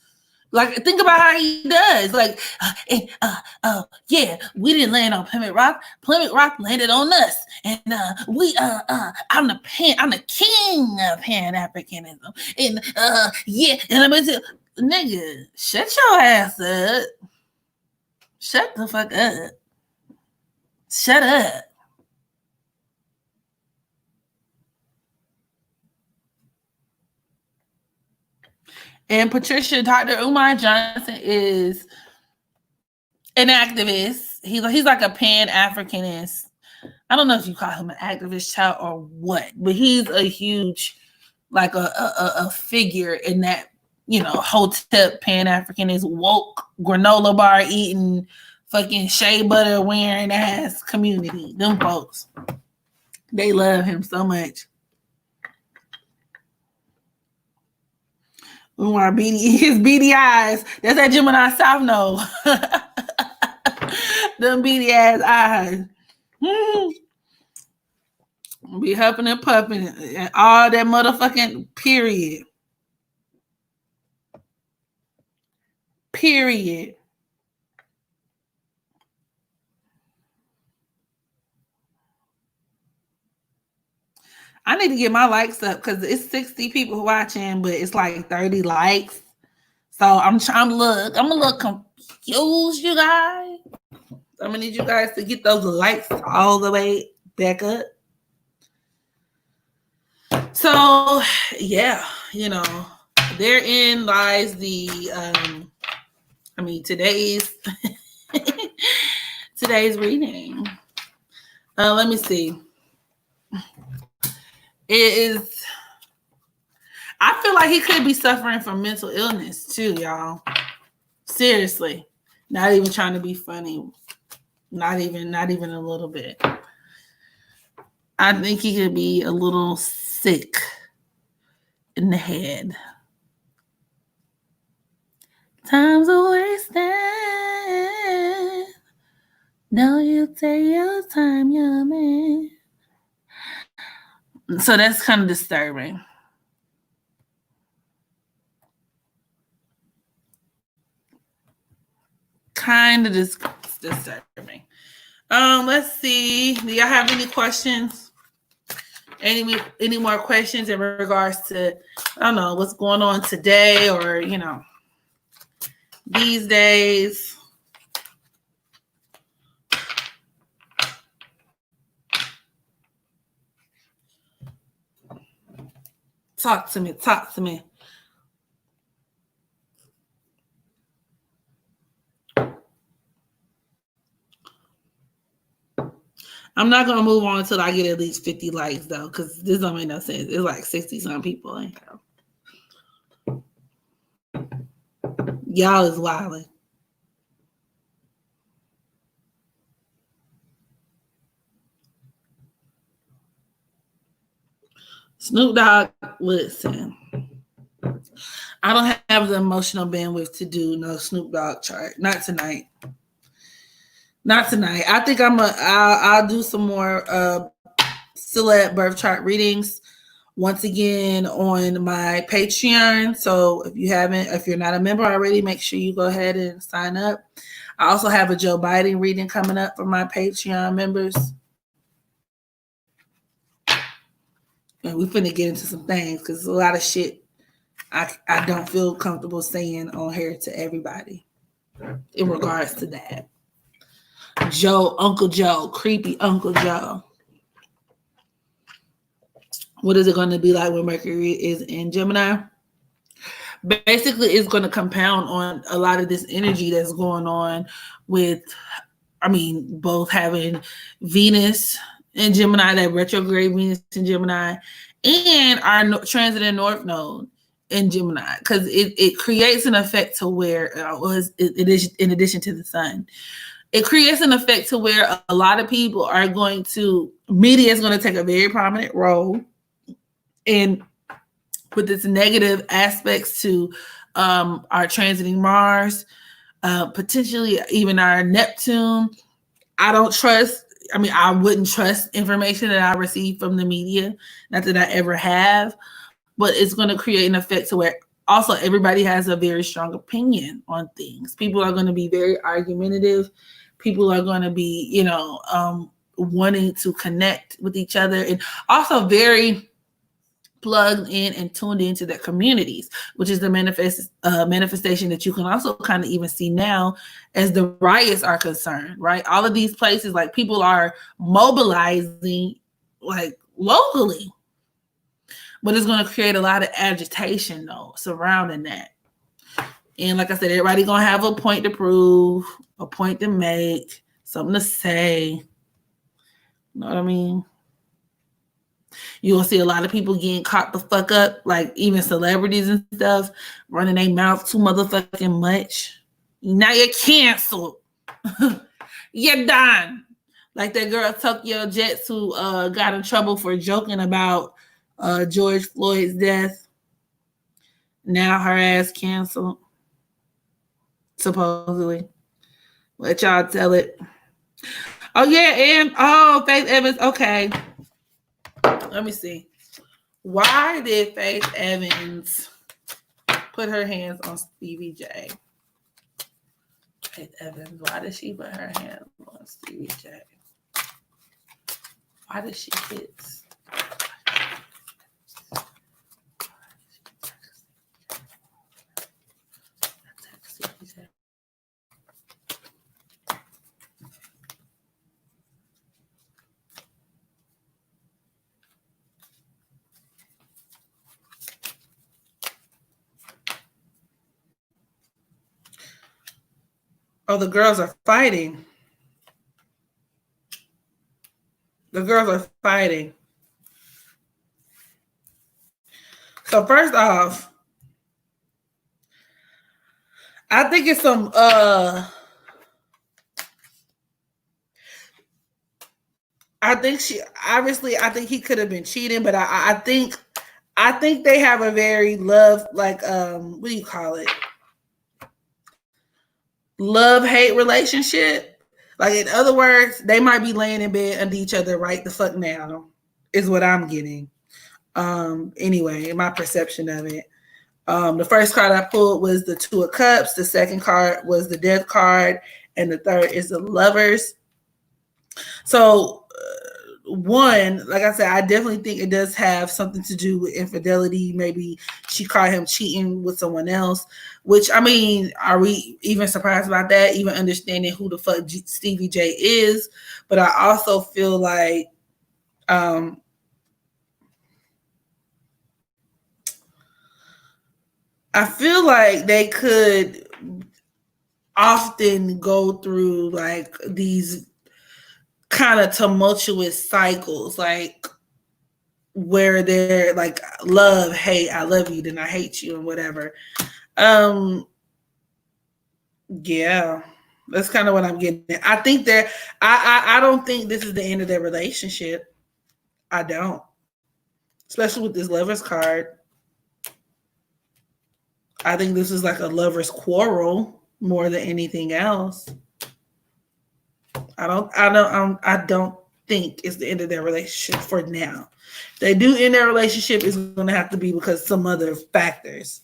S1: Like, think about how he does. Like, yeah, we didn't land on Plymouth Rock. Plymouth Rock landed on us, and I'm the king of Pan Africanism, and yeah, and I'm into nigga. Shut your ass up. Shut the fuck up. Shut up. And Patricia, Dr. Umar Johnson is an activist. He's like a Pan-Africanist. I don't know if you call him an activist child or what, but he's a huge, like a figure in that, Hotep Pan-Africanist woke granola bar eating, fucking shea butter wearing ass community. Them folks, they love him so much. Umar his beady eyes. That's that Gemini South node. Them beady ass eyes. Be huffing and puffing and all that motherfucking period. Period. I need to get my likes up because it's 60 people watching, but it's like 30 likes. So I'm a little confused, you guys. I'm gonna need you guys to get those likes all the way back up. So yeah, therein lies the today's reading. Let me see. I feel like he could be suffering from mental illness too, y'all. Seriously. Not even trying to be funny. Not even a little bit. I think he could be a little sick in the head. Time's a wasting. Don't you take your time, young man. So that's kind of disturbing. Kind of disturbing. Let's see. Do y'all have any questions? Any more questions in regards to, I don't know, what's going on today or, these days? Talk to me. I'm not going to move on until I get at least 50 likes, though, because this don't make no sense. It's like 60-some people in here. Y'all is wilding. Snoop Dogg, listen. I don't have the emotional bandwidth to do no Snoop Dogg chart. Not tonight. I think I'll do some more celeb birth chart readings once again on my Patreon. So if you're not a member already, make sure you go ahead and sign up. I also have a Joe Biden reading coming up for my Patreon members. And we're finna get into some things because a lot of shit I don't feel comfortable saying on here to everybody in regards to that. Uncle Joe, creepy Uncle Joe. What is it going to be like when Mercury is in Gemini? Basically, it's going to compound on a lot of this energy that's going on with, both having Venus in Gemini, that retrograde Venus in Gemini, and our transit in North Node in Gemini, because it creates an effect to where it is in addition to the sun. It creates an effect to where a lot of people are media is going to take a very prominent role in with its negative aspects to our transiting Mars, potentially even our Neptune. I don't trust I mean, I wouldn't trust information that I receive from the media. Not that I ever have, but it's going to create an effect to where also everybody has a very strong opinion on things. People are going to be very argumentative. People are going to be, wanting to connect with each other, and also very plugged in and tuned into their communities, which is the manifestation that you can also kind of even see now as the riots are concerned, right? All of these places, like, people are mobilizing like locally, but it's going to create a lot of agitation though surrounding that. And like I said, everybody going to have a point to prove, a point to make, something to say. You know what I mean? You'll see a lot of people getting caught the fuck up, like even celebrities and stuff, running their mouth too motherfucking much. Now you're canceled. You're done. Like that girl Tokyo Jets who got in trouble for joking about George Floyd's death. Now her ass canceled. Supposedly. Let y'all tell it. Oh yeah, and Faith Evans. Okay. Let me see. Why did Faith Evans put her hands on Stevie J? Faith Evans, why did she put her hands on Stevie J? Why did she hit? Oh, the girls are fighting. The girls are fighting. So first off, I think it's some I think he could have been cheating, but I think they have a very what do you call it? Love-hate relationship. Like, in other words, they might be laying in bed under each other right the fuck now, is what I'm getting. Anyway, my perception of it. The first card I pulled was the Two of Cups. The second card was the Death card. And the third is the Lovers. So, one, like I said, I definitely think it does have something to do with infidelity. Maybe she caught him cheating with someone else, which, I mean, are we even surprised about that? Even understanding who the fuck Stevie J is. But I also feel like, I feel like they could often go through like these kind of tumultuous cycles, like where they're like love, hate, I love you, then I hate you, and whatever. Yeah, that's kind of what I'm getting at. I think I don't think this is the end of their relationship. I don't, especially with this Lovers card. I think this is like a lover's quarrel more than anything else. I don't think it's the end of their relationship for now. If they do end their relationship, it's going to have to be because some other factors.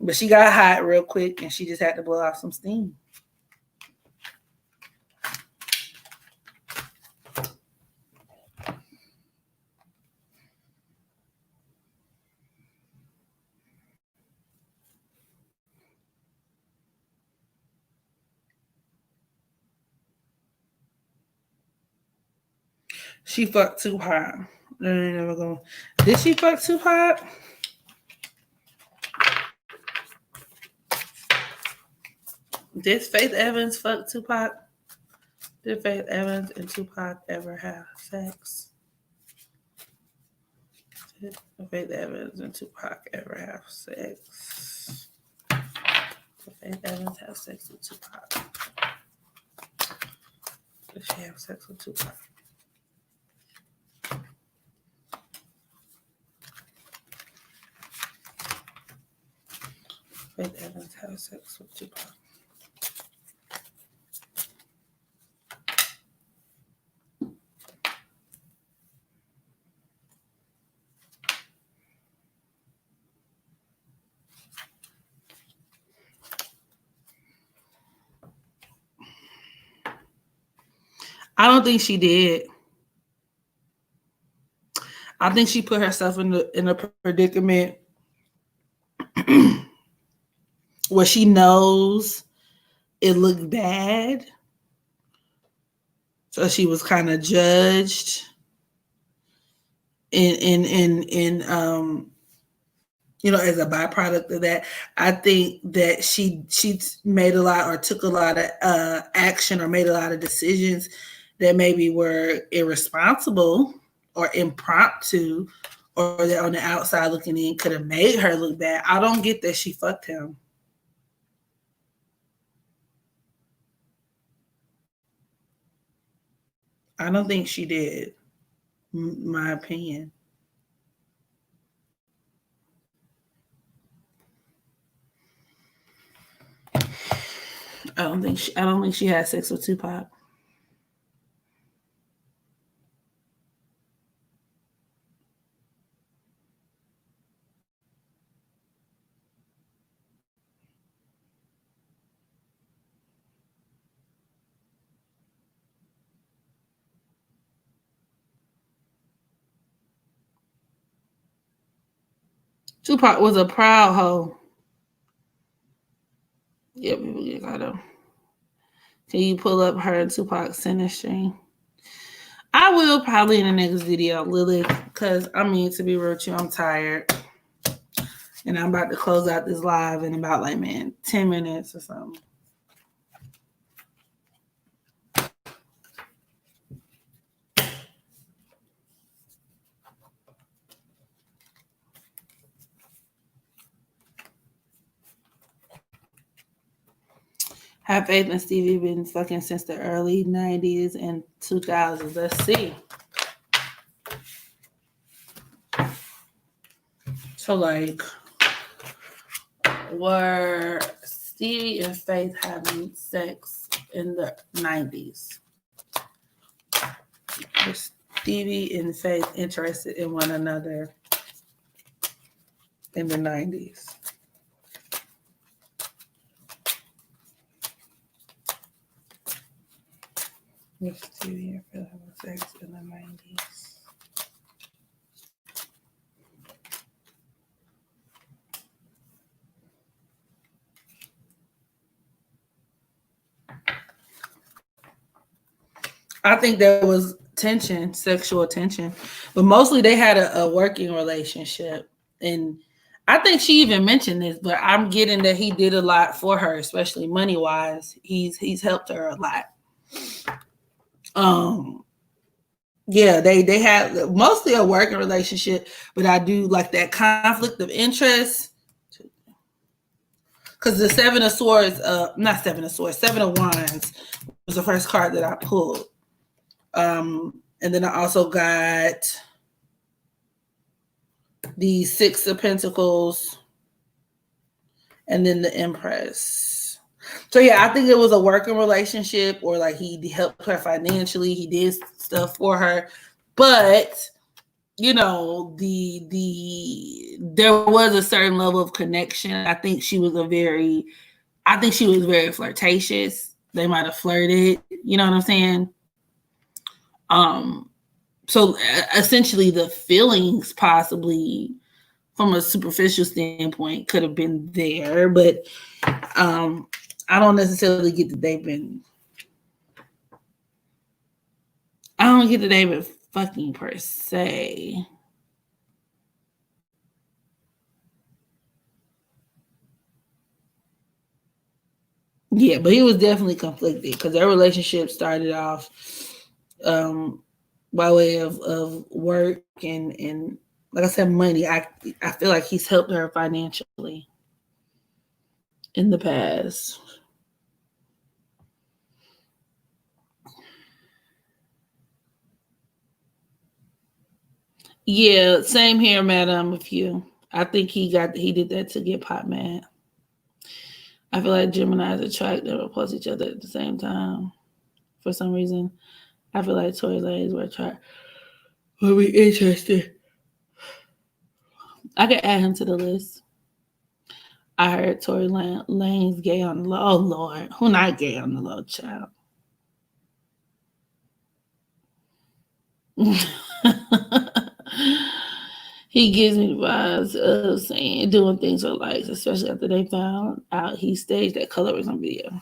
S1: But she got hot real quick and she just had to blow off some steam. She fucked Tupac. Did she fuck Tupac? Did Faith Evans fuck Tupac? Did Faith Evans and Tupac ever have sex? Did Faith Evans and Tupac ever have sex? Did Faith Evans have sex with Tupac? Did she have sex with Tupac? Faith Evans have sex with Tupac. I don't think she did. I think she put herself in a predicament where she knows it looked bad, so she was kind of judged in as a byproduct of that. I think that she made a lot or took a lot of action or made a lot of decisions that maybe were irresponsible or impromptu, or that on the outside looking in could have made her look bad. I don't get that she fucked him. I don't think she did. My opinion. I don't think she had sex with Tupac. Tupac was a proud hoe. Yeah, people get got him. Can you pull up her and Tupac's center string? I will probably in the next video, Lily, because I mean, to be real with you, I'm tired. And I'm about to close out this live in about 10 minutes or something. Have Faith and Stevie been fucking since the early 90s and 2000s? Let's see. So, were Stevie and Faith having sex in the 90s? Were Stevie and Faith interested in one another in the 90s? Were Stevie and Faith having sex in the 90s? I think there was tension, sexual tension, but mostly they had a working relationship. And I think she even mentioned this, but I'm getting that he did a lot for her, especially money wise. He's helped her a lot. Yeah, they had mostly a working relationship, but I do like that conflict of interest. Because the Seven of Swords, not Seven of Swords, Seven of Wands was the first card that I pulled. And then I also got the Six of Pentacles and then the Empress. So yeah, I think it was a working relationship, or he helped her financially. He did stuff for her, but there was a certain level of connection. I think she was very flirtatious. They might have flirted. You know what I'm saying? So essentially the feelings possibly from a superficial standpoint could have been there, but I don't necessarily get that they've been fucking per se. Yeah, but he was definitely conflicted because their relationship started off by way of work and like I said, money. I feel like he's helped her financially in the past. Yeah, same here, madam. With you, I think he did that to get Pop mad. I feel like Geminis attract and repulse each other at the same time. For some reason, I feel like Tory Lanez would be interested. I could add him to the list. I heard Tory Lanez gay on the low. Oh Lord, who not gay on the low, child? He gives me vibes of saying doing things for likes, especially after they found out he staged that colorism video.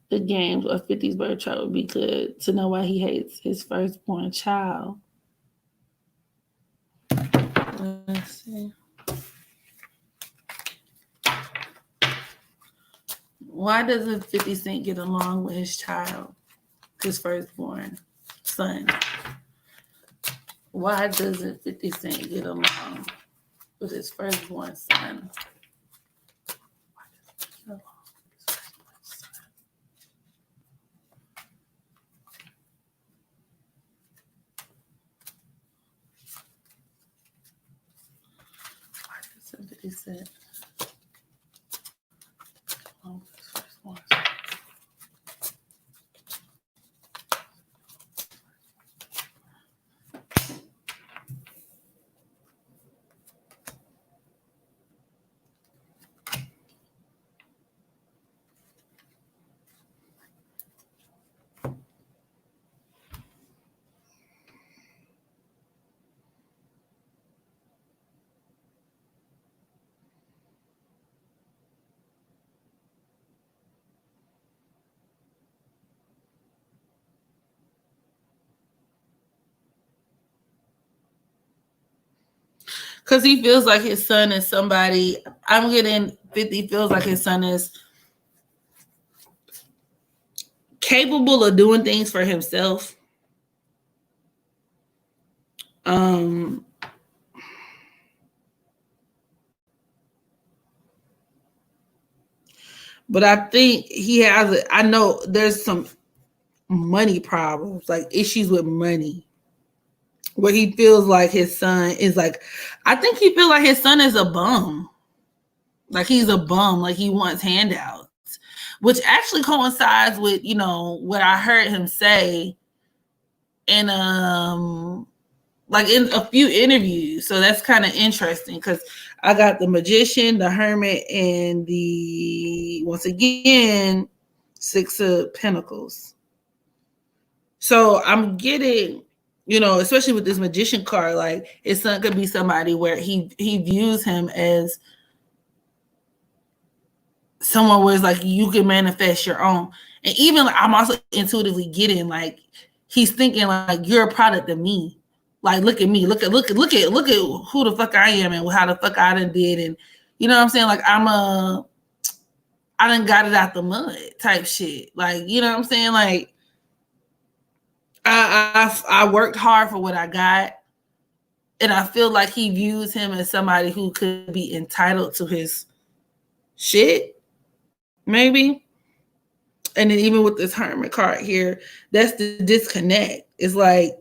S1: The games of 50's birth chart would be good to know why he hates his firstborn child. Let's see. Why doesn't 50 Cent get along with his child, his firstborn son? Why doesn't 50 Cent get along with his firstborn son? Why doesn't 50 Cent get along with his firstborn son? Because he feels like his son is somebody. I'm getting 50 feels like his son is capable of doing things for himself. But I think he has. I know there's some money problems, like issues with money, where he feels like his son is like. I think he feels like his son is a bum. Like he's a bum. Like he wants handouts, which actually coincides with what I heard him say in like in a few interviews. So that's kind of interesting because I got the Magician, the Hermit, and the once again Six of Pentacles. So I'm getting, especially with this Magician card, like his son could be somebody where he views him as someone where it's like you can manifest your own. And even like, I'm also intuitively getting like he's thinking like you're a product of me. Like look at me, look at who the fuck I am and how the fuck I done did, and you know what I'm saying? Like I done got it out the mud type shit. Like, you know what I'm saying? Like I worked hard for what I got. And I feel like he views him as somebody who could be entitled to his shit, maybe. And then even with this Hermit card here, that's the disconnect. It's like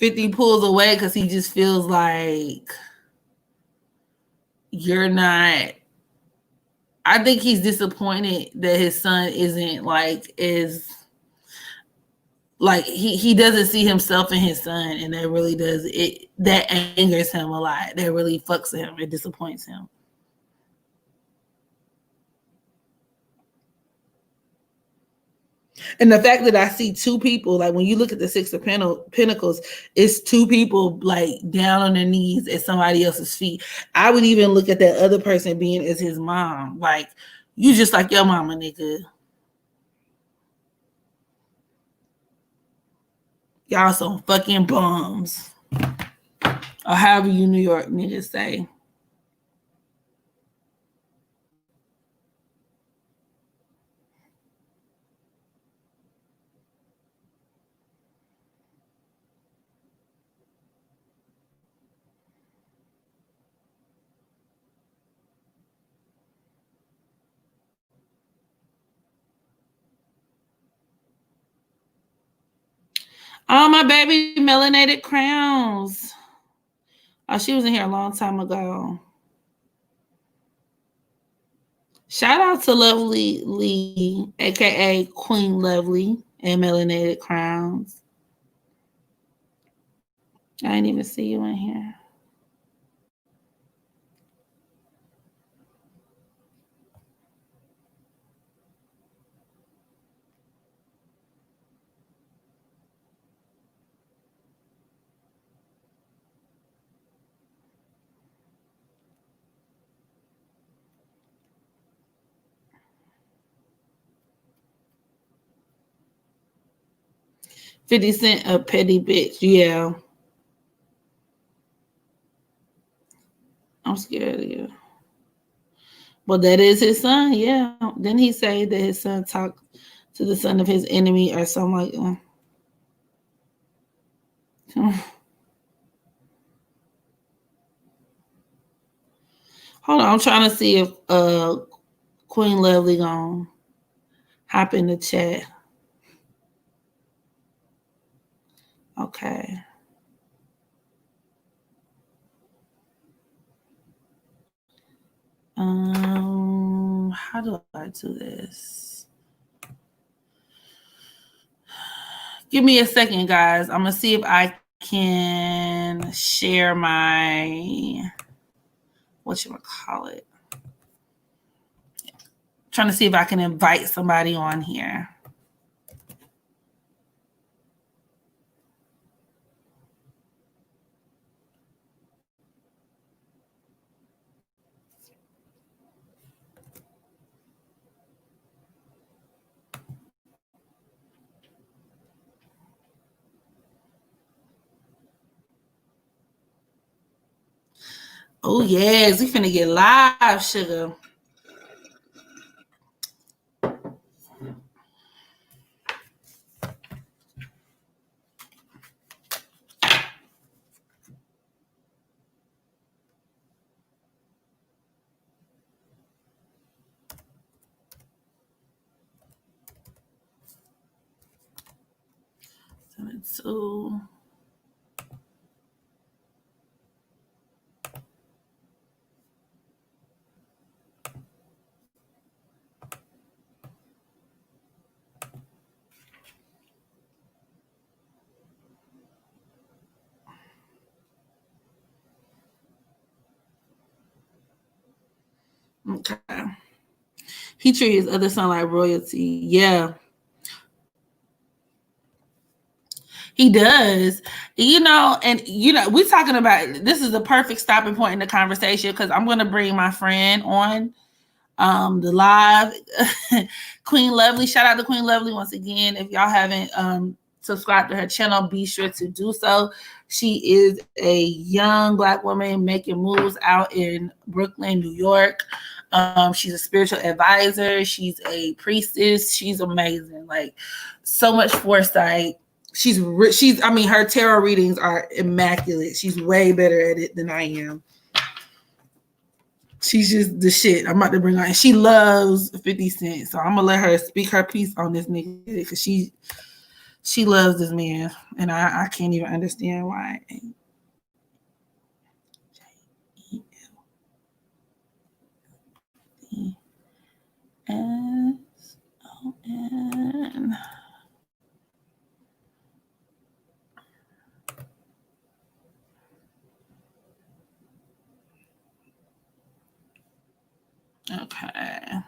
S1: $50 pulls away because he just feels like you're not. I think he's disappointed that his son isn't like as like he doesn't see himself in his son, and that really does it. That angers him a lot. That really fucks him. It disappoints him. And the fact that I see two people, like when you look at the Six of Pentacles, it's two people like down on their knees at somebody else's feet. I would even look at that other person being as his mom. Like, you just like your mama, nigga. Y'all some fucking bums. Or however you New York niggas say. Oh, my baby melanated crowns. Oh, she was in here a long time ago. Shout out to Lovely Lee, aka Queen Lovely, and Melanated Crowns. I didn't even see you in here. 50 Cent a petty bitch. Yeah. I'm scared of you. Well, that is his son. Yeah. Didn't he say that his son talked to the son of his enemy or something like that? Hold on. I'm trying to see if Queen Lovely gonna hop in the chat. Okay. How do I do this? Give me a second, guys. I'm gonna see if I can share my whatchamacallit. Trying to see if I can invite somebody on here. Oh yes, we finna get live, sugar. So okay. He treat his other son like royalty. Yeah. He does. And we're talking about, this is the perfect stopping point in the conversation because I'm going to bring my friend on the live. Queen Lovely. Shout out to Queen Lovely once again. If y'all haven't subscribed to her channel, be sure to do so. She is a young Black woman making moves out in Brooklyn, New York. She's a spiritual advisor. She's a priestess. She's amazing. Like, so much foresight. Her tarot readings are immaculate. She's way better at it than I am. She's just the shit. I'm about to bring her in. She loves 50 Cent. So I'm going to let her speak her piece on this nigga because she loves this man. And I can't even understand why. J-E-S-O-N. Okay.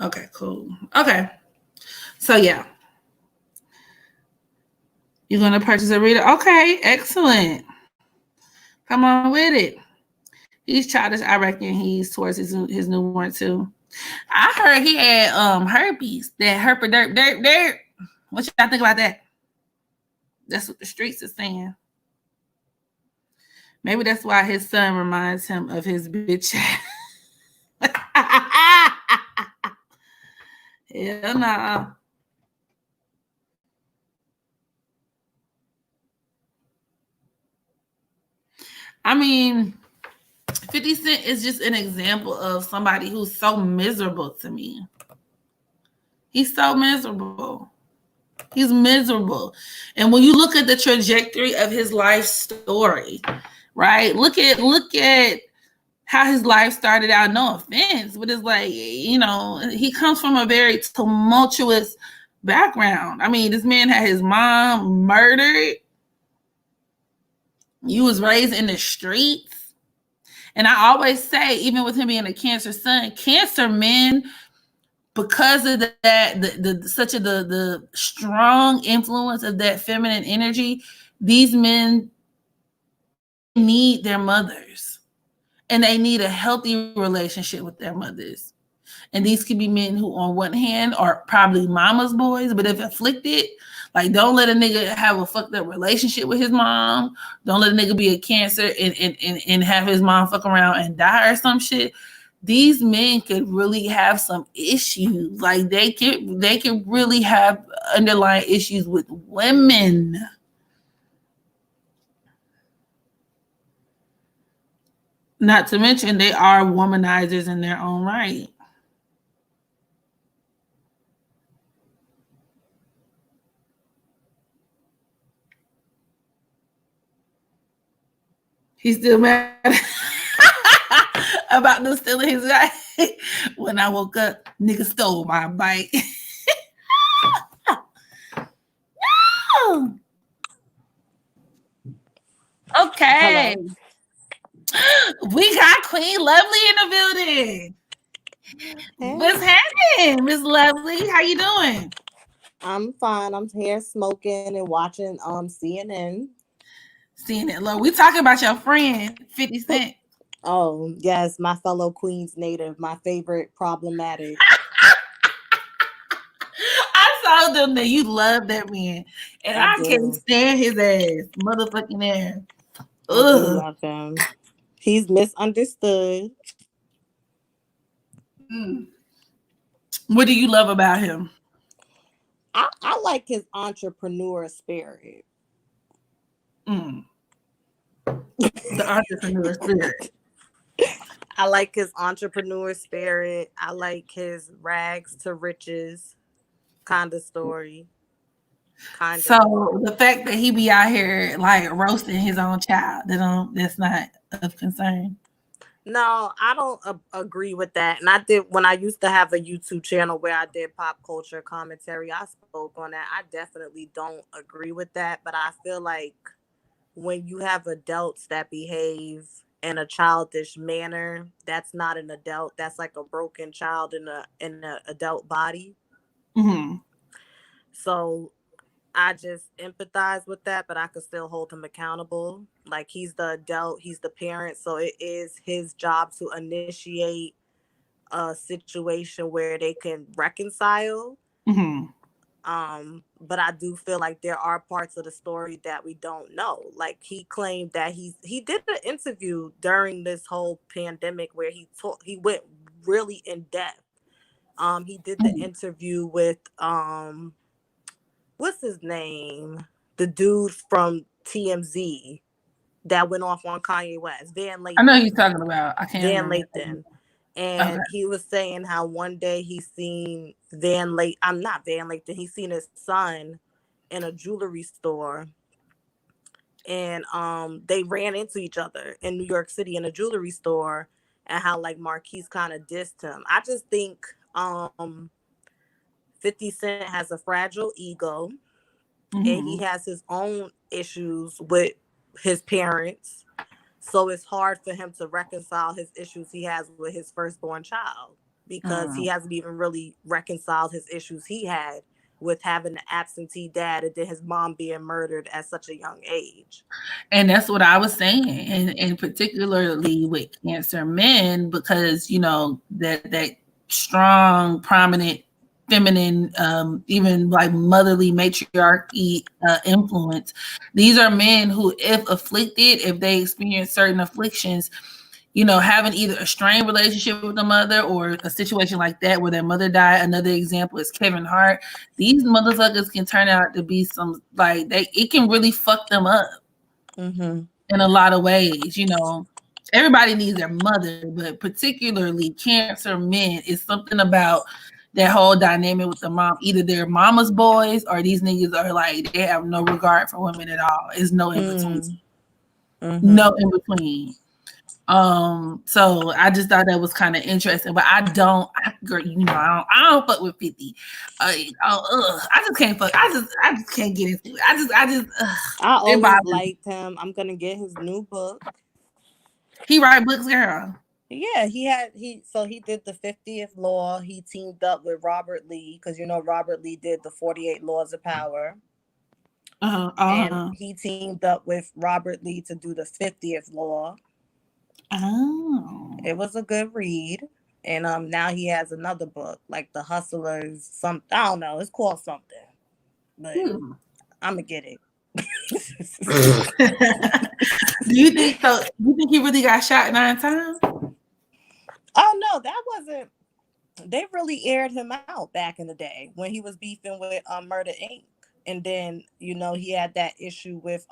S1: Okay, cool. Okay. So yeah. You're going to purchase a reader? Okay, excellent. Come on with it. He's childish. I reckon he's towards his newborn too. I heard he had herpes. That herpes. What y'all think about that? That's what the streets are saying. Maybe that's why his son reminds him of his bitch. Hell no. I mean, 50 Cent is just an example of somebody who's so miserable to me. He's so miserable. He's miserable. And when you look at the trajectory of his life story, right? Look at how his life started out. No offense, but it's like, he comes from a very tumultuous background. I mean, this man had his mom murdered. You was raised in the streets. And I always say, even with him being a Cancer son, Cancer men, because of that, the strong influence of that feminine energy, these men need their mothers, and they need a healthy relationship with their mothers. And these could be men who, on one hand, are probably mama's boys, but if afflicted, like, don't let a nigga have a fucked up relationship with his mom. Don't let a nigga be a Cancer and have his mom fuck around and die or some shit. These men could really have some issues. Like, they could really have underlying issues with women. Not to mention, they are womanizers in their own right. He's still mad about them stealing his bike. When I woke up, nigga stole my bike. Okay. Hello. We got Queen Lovely in the building. Hey. What's happening, Miss Lovely? How you doing?
S2: I'm fine. I'm here smoking and watching CNN.
S1: CNN. Look, we talking about your friend 50 Cent.
S2: Oh, yes, my fellow Queens native, my favorite problematic.
S1: I told them that you love that man, and I can't stand his ass, motherfucking ass.
S2: I love him. He's misunderstood.
S1: What do you love about him?
S2: I like his entrepreneur spirit.
S1: The entrepreneur spirit.
S2: I like his entrepreneur spirit. I like his rags to riches kind of story.
S1: So the fact that he be out here like roasting his own child, that's not of concern.
S2: No, I don't agree with that. And I did, when I used to have a YouTube channel where I did pop culture commentary, I spoke on that. I definitely don't agree with that. But I feel like when you have adults that behave in a childish manner, that's not an adult. That's like a broken child in an adult body.
S1: Mm-hmm.
S2: So I just empathize with that, but I could still hold him accountable. Like, he's the adult, he's the parent, so it is his job to initiate a situation where they can reconcile.
S1: Mm-hmm.
S2: But I do feel like there are parts of the story that we don't know. Like, he claimed that he did an interview during this whole pandemic where he went really in depth. He did the interview with what's his name? The dude from TMZ that went off on Kanye West, Van Lathan.
S1: I know you're talking about. I can't
S2: Van
S1: remember.
S2: Lathan. And he was saying how one day he seen he's seen his son in a jewelry store. And they ran into each other in New York City in a jewelry store, and how like Marquise kind of dissed him. I just think 50 Cent has a fragile ego. Mm-hmm. And he has his own issues with his parents. So it's hard for him to reconcile his issues he has with his firstborn child, because he hasn't even really reconciled his issues he had with having an absentee dad and then his mom being murdered at such a young age.
S1: And that's what I was saying. And particularly with Cancer men, because, that strong, prominent, feminine, even like motherly matriarchy influence. These are men who, if afflicted, if they experience certain afflictions, having either a strained relationship with the mother or a situation like that where their mother died. Another example is Kevin Hart. These motherfuckers can turn out to be some, like, it can really fuck them up in a lot of ways. Everybody needs their mother, but particularly Cancer men, is something about that whole dynamic with the mom. Either they're mama's boys or these niggas are like, they have no regard for women at all. It's no in between. No in between. So I just thought that was kind of interesting, but girl, I don't fuck with 50. I just can't fuck. I just can't get into it.
S2: I
S1: It
S2: always
S1: bothers me.
S2: liked him. I'm gonna get his new book.
S1: He write books, girl.
S2: Yeah, he did the 50th law. He teamed up with Robert Lee because Robert Lee did the 48 laws of power. And he teamed up with Robert Lee to do the 50th law.
S1: Oh.
S2: It was a good read. And now he has another book, like The Hustlers, I don't know, it's called something. But I'm gonna get it.
S1: Do you think so? You think he really got shot 9 times?
S2: Oh no, that wasn't. They really aired him out back in the day when he was beefing with Murder Inc. And then he had that issue with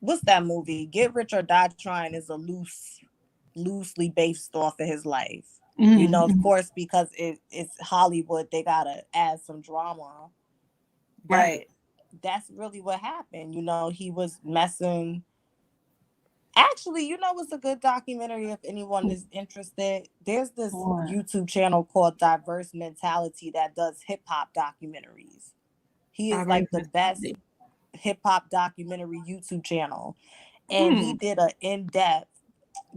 S2: what's that movie? Get Rich or Die Trying is a loosely based off of his life. Of course, because it's Hollywood, they gotta add some drama. But that's really what happened. He was messing. Actually, it's a good documentary if anyone is interested. There's this YouTube channel called Diverse Mentality that does hip hop documentaries. He is like the best hip hop documentary YouTube channel. And he did an in-depth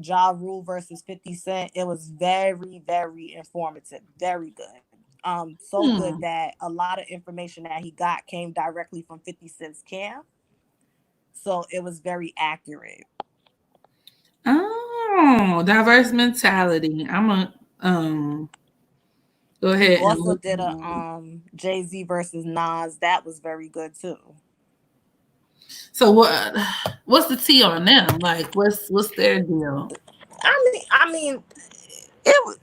S2: Ja Rule versus 50 Cent. It was very, very informative. Very good. So good that a lot of information that he got came directly from 50 Cent's camp. So it was very accurate.
S1: Oh, Diverse Mentality. I'm a go ahead.
S2: He also did a Jay-Z versus Nas. That was very good too.
S1: So what's the tea on them? Like what's their deal?
S2: I mean it was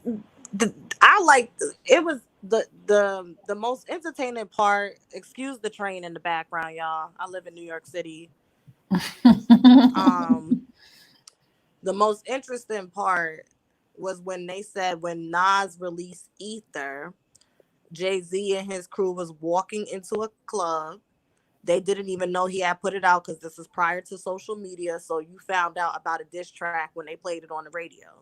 S2: it was the most entertaining part. Excuse the train in the background, y'all. I live in New York City. The most interesting part was when they said when Nas released Ether, Jay-Z and his crew was walking into a club. They didn't even know he had put it out because this is prior to social media. So you found out about a diss track when they played it on the radio.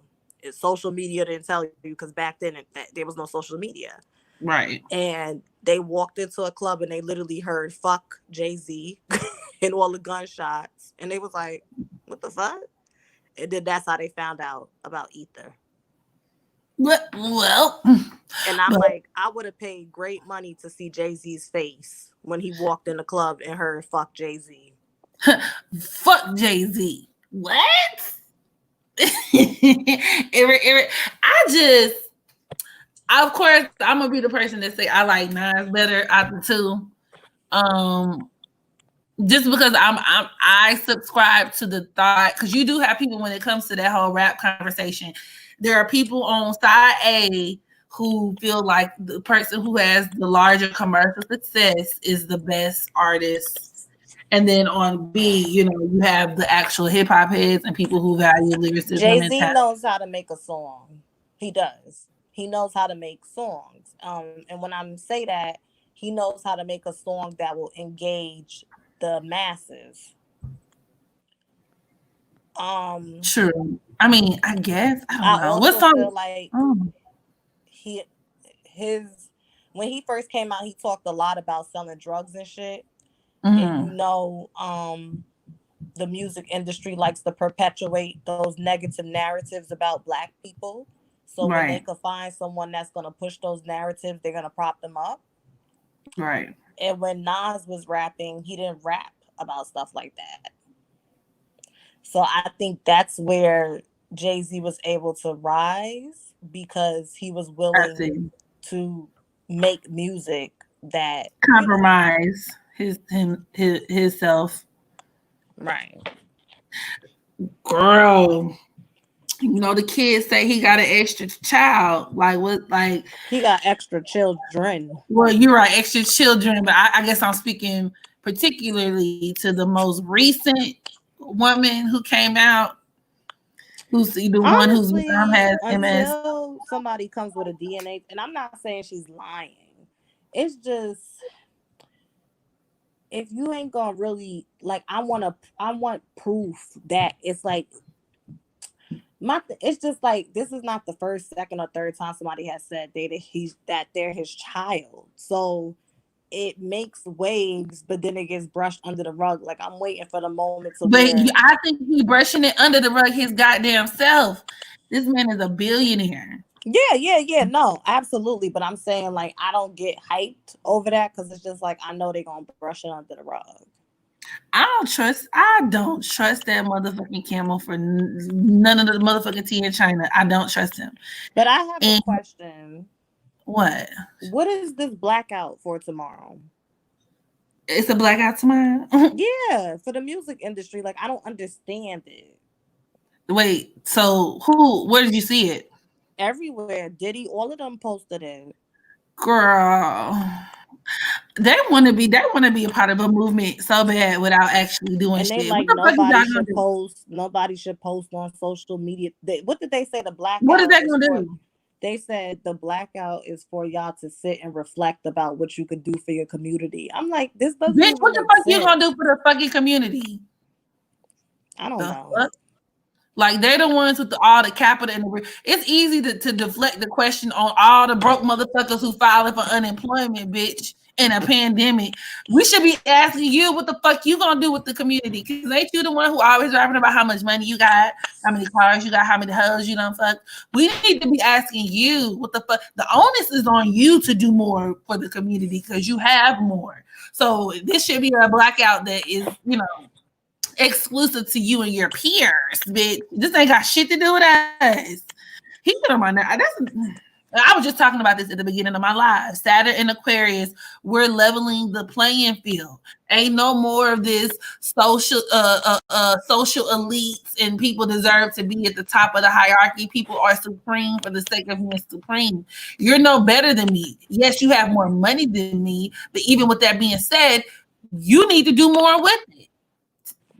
S2: Social media didn't tell you because back then there was no social media.
S1: Right.
S2: And they walked into a club and they literally heard "fuck Jay-Z" and all the gunshots. And they was like, what the fuck? And then that's how they found out about Ether.
S1: Well,
S2: and I'm like, I would have paid great money to see Jay-Z's face when he walked in the club and heard "fuck Jay-Z."
S1: Fuck Jay-Z. What? Of course, I'm gonna be the person that say I like Nas better out the two. Just because I subscribe to the thought, because you do have people when it comes to that whole rap conversation. There are people on side A who feel like the person who has the larger commercial success is the best artist. And then on B, you have the actual hip hop heads and people who value lyricism.
S2: Jay-Z knows how to make a song. He does. He knows how to make songs. And when I say that, he knows how to make a song that will engage the masses.
S1: True. I mean, I guess I don't know.
S2: What song? Feel like when he first came out, he talked a lot about selling drugs and shit. And the music industry likes to perpetuate those negative narratives about Black people. So when they could find someone that's going to push those narratives, they're going to prop them up.
S1: Right.
S2: And when Nas was rapping, he didn't rap about stuff like that. So I think that's where Jay-Z was able to rise, because he was willing to make music that
S1: compromise his self.
S2: Right.
S1: Girl, the kids say he got an extra child. Like what? Like
S2: he got extra children.
S1: Well, you're right, extra children. But I guess I'm speaking particularly to the most recent woman who came out, who's the one whose mom has MS.
S2: Until somebody comes with a DNA, and I'm not saying she's lying. It's just if you ain't gonna really like, I want proof that it's like it's just like, this is not the first, second, or third time somebody has said that they're his child. So it makes waves, but then it gets brushed under the rug. Like, I'm waiting for the moment to
S1: But
S2: where,
S1: I think he brushing it under the rug his goddamn self. This man is a billionaire.
S2: yeah, no, absolutely. But I'm saying, like, I don't get hyped over that, because it's just like, I know they're gonna brush it under the rug.
S1: I don't trust that motherfucking camel for none of the motherfucking tea in China. I don't trust him.
S2: But I have
S1: And
S2: a question.
S1: what?
S2: What is this blackout for tomorrow?
S1: It's a blackout tomorrow?
S2: Yeah, for the music industry. Like, I don't understand it.
S1: Wait, so where did you see it?
S2: Everywhere. Diddy, all of them posted it.
S1: Girl. They want to be a part of a movement so bad without actually doing
S2: And they
S1: shit. What
S2: like,
S1: the fuck is y'all gonna do?
S2: nobody should post on social media. What did they say? The
S1: What is
S2: blackout
S1: that
S2: is
S1: gonna
S2: for.
S1: do?
S2: They said the blackout is for y'all to sit and reflect about what you could do for your community. I'm like, this doesn't
S1: Bitch,
S2: even
S1: what the
S2: make
S1: fuck you
S2: sense.
S1: gonna do for the fucking community?
S2: I don't
S1: The
S2: know.
S1: fuck? Like, they're the ones with all the capital and it's easy to deflect the question on all the broke motherfuckers who filing for unemployment, bitch, in a pandemic. We should be asking you what the fuck you gonna do with the community, because ain't you the one who always rapping about how much money you got, how many cars you got, how many hoes you done fuck? We need to be asking you what the fuck. The onus is on you to do more for the community because you have more. So this should be a blackout that is, exclusive to you and your peers, bitch. This ain't got shit to do with us. He put him on there. I was just talking about this at the beginning of my live. Saturn and Aquarius, we're leveling the playing field. Ain't no more of this social elites and people deserve to be at the top of the hierarchy. People are supreme for the sake of being supreme. You're no better than me. Yes, you have more money than me, but even with that being said, you need to do more with it.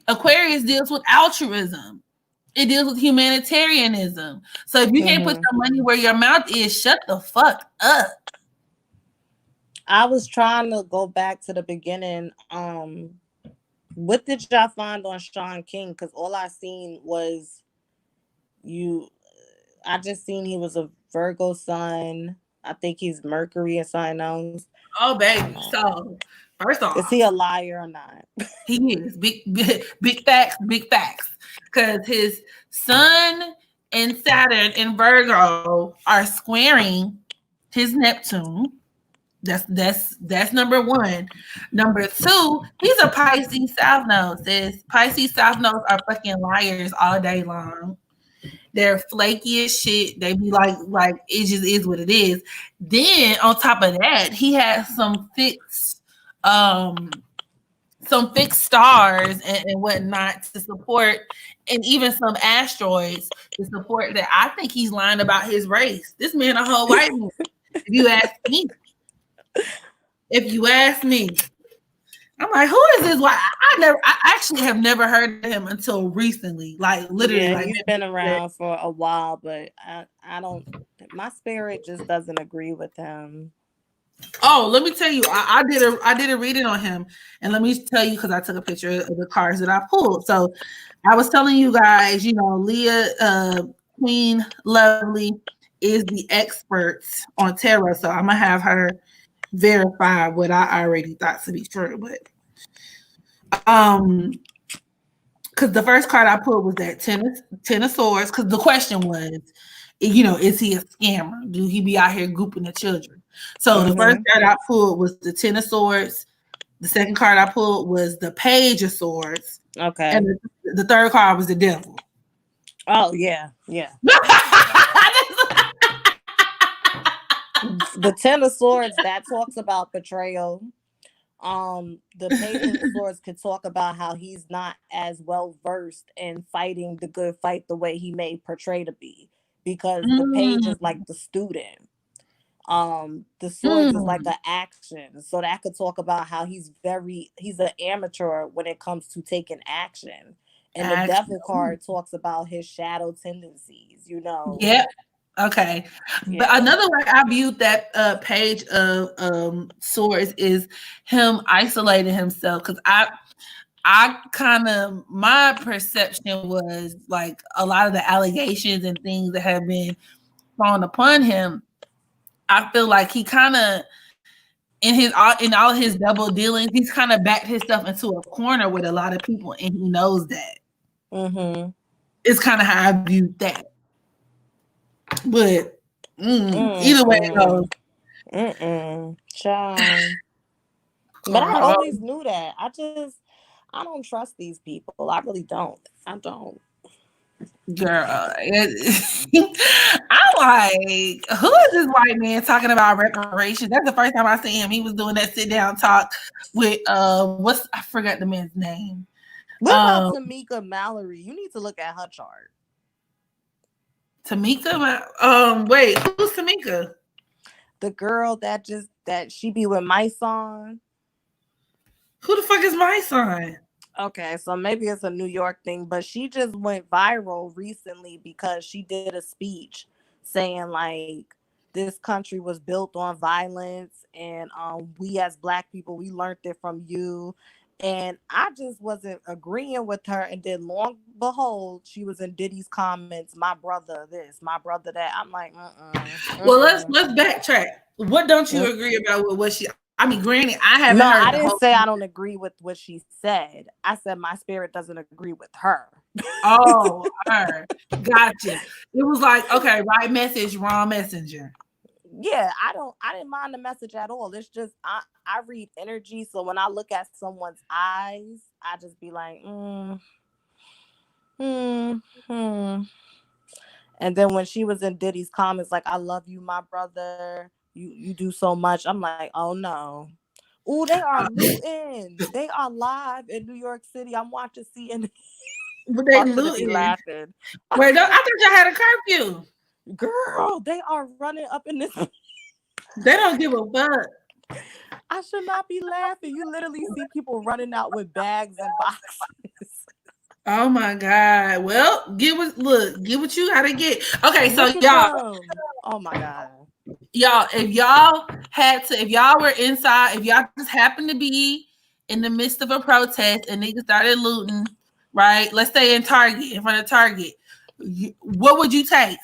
S1: Aquarius deals with altruism. It deals with humanitarianism. So if you can't put your money where your mouth is, shut the fuck up.
S2: I was trying to go back to the beginning. What did y'all find on Shawn King? Because all I seen was I just seen he was a Virgo sun. I think he's Mercury and something else.
S1: Oh, baby. So, first off,
S2: is he a liar or not?
S1: He is. Big facts, big facts. Because his sun and Saturn in Virgo are squaring his Neptune. That's number one. Number two, he's a Pisces South Node. Sis. Pisces South Nodes are fucking liars all day long. They're flaky as shit. They be like it just is what it is. Then on top of that, he has some fixed stars and whatnot to support, and even some asteroids to support that. I think he's lying about his race. This man a whole white man. If you ask me, I'm like, who is this? Why I actually have never heard of him until recently. Like, literally,
S2: yeah, he's been around for a while, but I don't. My spirit just doesn't agree with him.
S1: Oh, let me tell you, I did a reading on him, and let me tell you, because I took a picture of the cards that I pulled. So I was telling you guys, Leah, Queen Lovely is the expert on tarot, so I'm gonna have her verify what I already thought to be true. But because the first card I pulled was that ten of swords, because the question was, is he a scammer? Do he be out here gooping the children? So the first card I pulled was the Ten of Swords. The second card I pulled was the Page of Swords.
S2: Okay.
S1: And the third card was the Devil.
S2: Oh, yeah. The Ten of Swords, that talks about betrayal. The Page of Swords could talk about how he's not as well versed in fighting the good fight the way he may portray to be, because the Page is like the student. The Swords is like an action, so that could talk about how he's an amateur when it comes to taking action. And the Devil card talks about his shadow tendencies.
S1: Yep. Okay. But
S2: Yeah.
S1: another way I viewed that page of Swords is him isolating himself. Because I kind of, my perception was like a lot of the allegations and things that have been thrown upon him. I feel like he kind of in all his double dealings, he's kind of backed himself into a corner with a lot of people, and he knows that.
S2: Mm-hmm.
S1: It's kind of how I viewed that. But either way it goes.
S2: Child. But I
S1: Girl,
S2: always knew that. I don't trust these people. I really don't. I don't.
S1: I'm like, who is this white man talking about reparations? That's the first time I seen him. He was doing that sit down talk with I forgot the man's name.
S2: What about Tamika Mallory? You need to look at her chart.
S1: Tamika, wait, who's Tamika?
S2: The girl that she be with my son.
S1: Who the fuck is my son?
S2: Okay, so maybe it's a New York thing, but she just went viral recently because she did a speech saying like this country was built on violence, and we as Black people, we learned it from you. And I just wasn't agreeing with her. And then long behold, she was in Diddy's comments, my brother this, my brother that. I'm like,
S1: Well, let's backtrack. What don't you agree about with what she? I mean, granted, I haven't heard.
S2: I didn't say I don't agree with what she said. I said my spirit doesn't agree with her.
S1: Oh, her. Gotcha. It was like, okay, right message, wrong messenger.
S2: Yeah, I didn't mind the message at all. It's just I read energy, so when I look at someone's eyes, I just be like, And then when she was in Diddy's comments, like, I love you, my brother. You do so much. I'm like, oh no. Oh, they are looting. They are live in New York City. I'm watching CNN.
S1: But they looting.
S2: Laughing.
S1: Wait, I thought y'all had a curfew.
S2: Girl, they are running up in this.
S1: They don't give a fuck.
S2: I should not be laughing. You literally see people running out with bags and boxes.
S1: Oh my God. Well, get what you gotta get. Okay, so y'all.
S2: Oh my God.
S1: Y'all, if y'all were inside, if y'all just happened to be in the midst of a protest and niggas started looting, right? Let's say in front of Target, what would you take?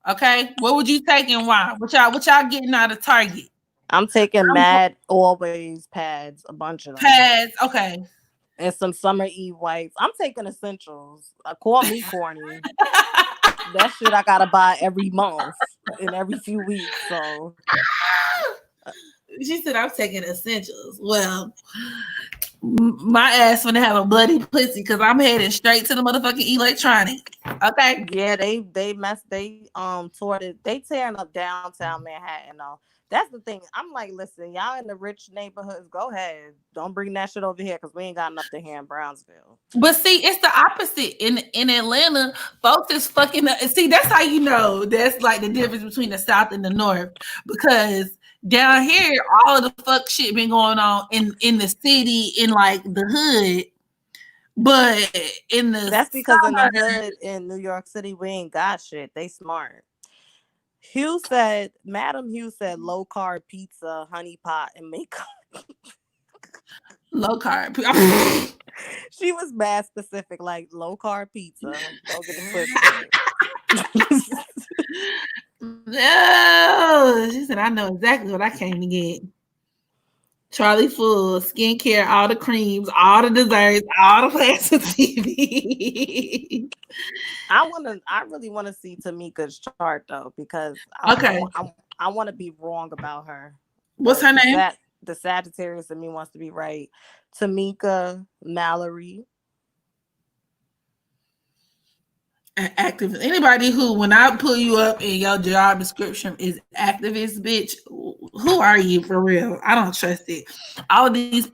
S1: Okay, what would you take and why? What y'all getting out of Target?
S2: I'm taking Mad Always pads, a bunch of them.
S1: Pads, okay.
S2: And some Summer Eve wipes. I'm taking essentials. Call me corny. That shit I gotta buy every month and every few weeks. So
S1: she said I'm taking essentials. Well, my ass gonna have a bloody pussy because I'm headed straight to the motherfucking electronic. Okay.
S2: Yeah, they tore it. They tearing up downtown Manhattan though. That's the thing. I'm like, listen, y'all in the rich neighborhoods, go ahead. Don't bring that shit over here because we ain't got nothing here in Brownsville.
S1: But see, it's the opposite. In Atlanta, folks is fucking up. See, that's how you know that's like the difference between the South and the North. Because down here, all of the fuck shit been going on in the city, in like the hood. But in the
S2: that's because in the hood in New York City, we ain't got shit. They smart. Madam Hugh said low carb pizza, honey pot, and makeup.
S1: Low carb.
S2: She was mad specific, like low carb pizza. Don't get it twisted.
S1: No, she said I know exactly what I came to get. Charlie Full, skincare, all the creams, all the desserts, all the plastic TV.
S2: I really want to see Tamika's chart though, because I want to be wrong about her.
S1: What's her name?
S2: The Sagittarius in me wants to be right. Tamika Mallory.
S1: Activist. Anybody who, when I pull you up in your job description is activist, bitch, who are you for real? I don't trust it. All of these,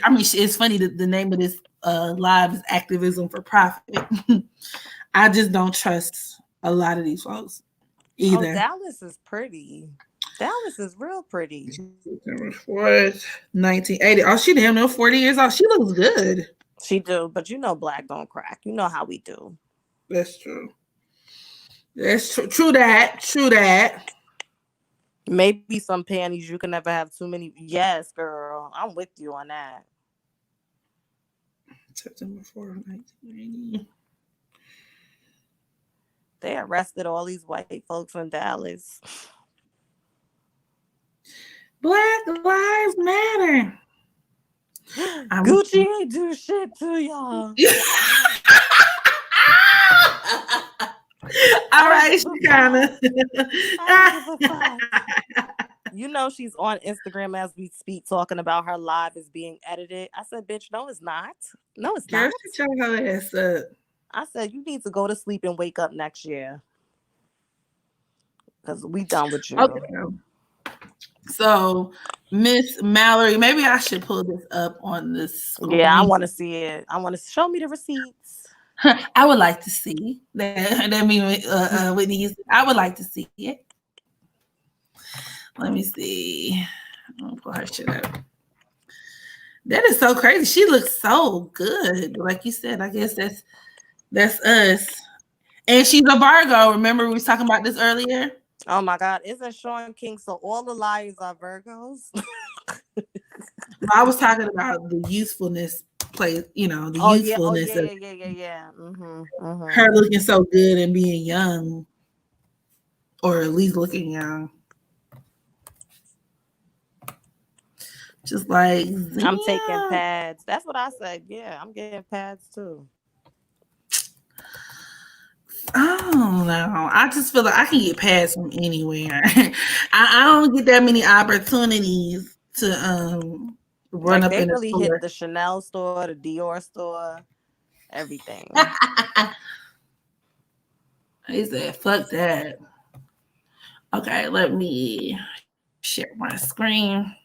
S1: I mean, it's funny that the name of this live is Activism For Profit. I just don't trust a lot of these folks either.
S2: Oh, Dallas is pretty. Dallas is real pretty.
S1: September 4th, 1980. Oh, she damn near 40 years old. She looks good.
S2: She do, but you know Black don't crack. You know how we do.
S1: That's true. That's true that. True that.
S2: Maybe some panties. You can never have too many. Yes, girl. I'm with you on that.
S1: September 4th, 1980.
S2: They arrested all these white folks in Dallas.
S1: Black Lives Matter.
S2: Gucci ain't do shit to y'all.
S1: All right, she kind of.
S2: I don't give a fuck. You know she's on Instagram as we speak talking about her live is being edited. I said, bitch, no, it's not. No, it's
S1: Girl,
S2: not.
S1: she tell her ass up.
S2: I said, you need to go to sleep and wake up next year. Because we done with you.
S1: Okay. So, Miss Mallory, maybe I should pull this up on this screen.
S2: Yeah, I want to see it. I want to show me the receipts.
S1: I would like to see that. That means Whitney. I would like to see it. Let me see. I'm gonna pull her shit up. That is so crazy. She looks so good. Like you said, I guess that's us. And she's a Virgo. Remember we was talking about this earlier?
S2: Oh my God. Isn't Shawn King? So all the liars are Virgos?
S1: I was talking about the usefulness play, the usefulness of
S2: Yeah.
S1: her looking so good and being young. Or at least looking young. Just like
S2: I'm taking pads. That's what I said. Yeah, I'm getting pads too.
S1: I don't know. I just feel like I can get pads from anywhere. I don't get that many opportunities to run up
S2: they
S1: in a
S2: really
S1: store.
S2: hit the Chanel store, the Dior store, everything.
S1: He said, "Fuck that." Okay, let me share my screen.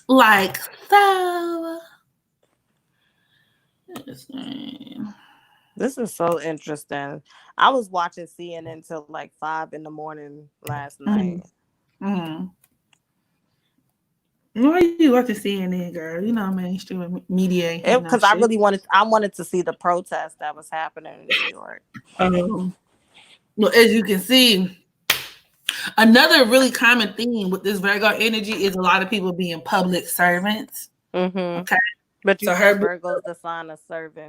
S1: Like so.
S2: This is so interesting. I was watching CNN till like 5 a.m. last night.
S1: Mm-hmm. Why you watching CNN, girl? You know mainstream media ain't hitting
S2: Because I really wanted to see the protest that was happening in New York.
S1: Well, as you can see, another really common theme with this Virgo energy is a lot of people being public servants.
S2: Mm-hmm.
S1: Okay.
S2: But you said Virgo's the sign of service,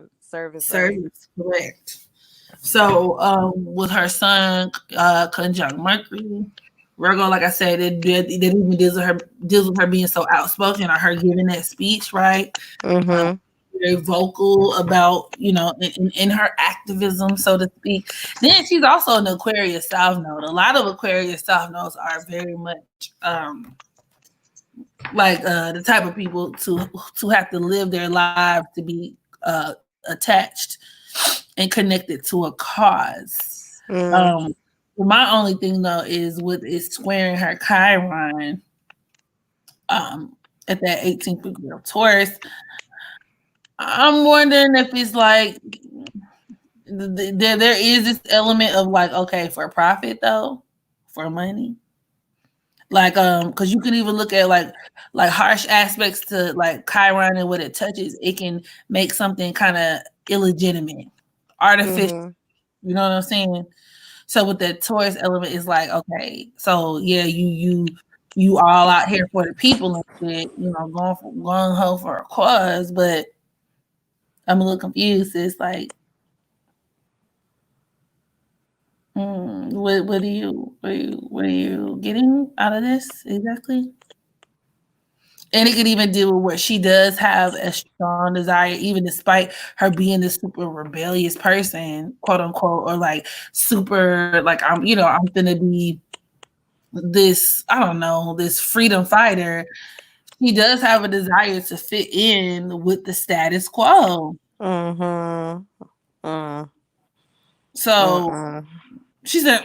S1: correct. So with her sun conjunct Mercury, Virgo, like I said, it even deals with her being so outspoken or her giving that speech, right?
S2: Mm-hmm.
S1: Very vocal about, in her activism, so to speak. Then she's also an Aquarius South Node. A lot of Aquarius South Nodes are very much like the type of people to have to live their lives to be attached and connected to a cause. My only thing though is squaring her Chiron at that 18th degree of Taurus. I'm wondering if it's like there is this element of like, okay, for profit though, for money. Like because you can even look at like harsh aspects to like Chiron and what it touches, it can make something kind of illegitimate, artificial. You know what I'm saying? So with the Taurus element, it's like, okay, so yeah, you all out here for the people and shit, going home for a cause, but I'm a little confused. It's like, what are you getting out of this exactly? And it could even deal with where she does have a strong desire, even despite her being this super rebellious person, quote unquote, or like super, like I'm gonna be this, I don't know, this freedom fighter. She does have a desire to fit in with the status quo. So she said,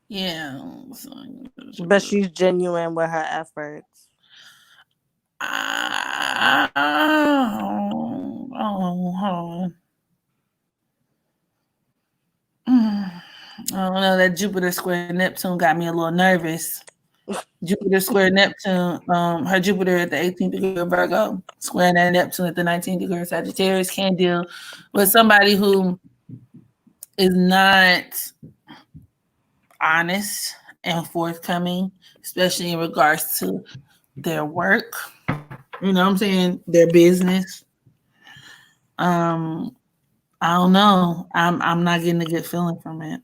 S1: yeah.
S2: But she's genuine with her efforts.
S1: I don't know. That Jupiter square Neptune got me a little nervous. Jupiter square Neptune. Her Jupiter at the 18th degree of Virgo, squaring that Neptune at the 19th degree of Sagittarius, can deal with somebody who is not honest and forthcoming, especially in regards to their work. You know what I'm saying? Their business. I don't know. I'm not getting a good feeling from it.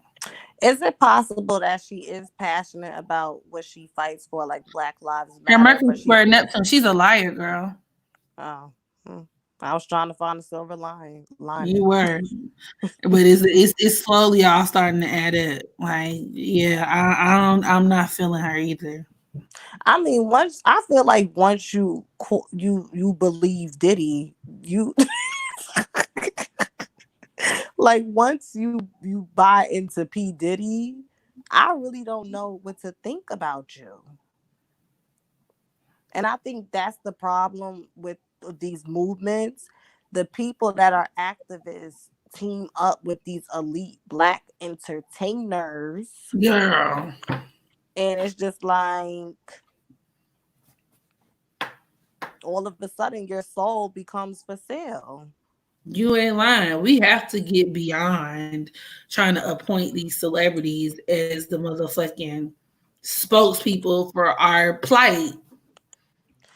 S2: Is it possible that she is passionate about what she fights for, like Black Lives
S1: Her
S2: Matter?
S1: Mercury square Neptune. She's a liar, girl.
S2: Oh, I was trying to find a silver lining.
S1: You were, but it's slowly all starting to add up. Like, yeah, I'm not feeling her either.
S2: I mean, I feel like once you believe Diddy, you like once you buy into P Diddy, I really don't know what to think about you. And I think that's the problem with these movements. The people that are activists team up with these elite Black entertainers.
S1: Girl.
S2: And it's just like all of a sudden your soul becomes for sale.
S1: You ain't lying. We have to get beyond trying to appoint these celebrities as the motherfucking spokespeople for our plight.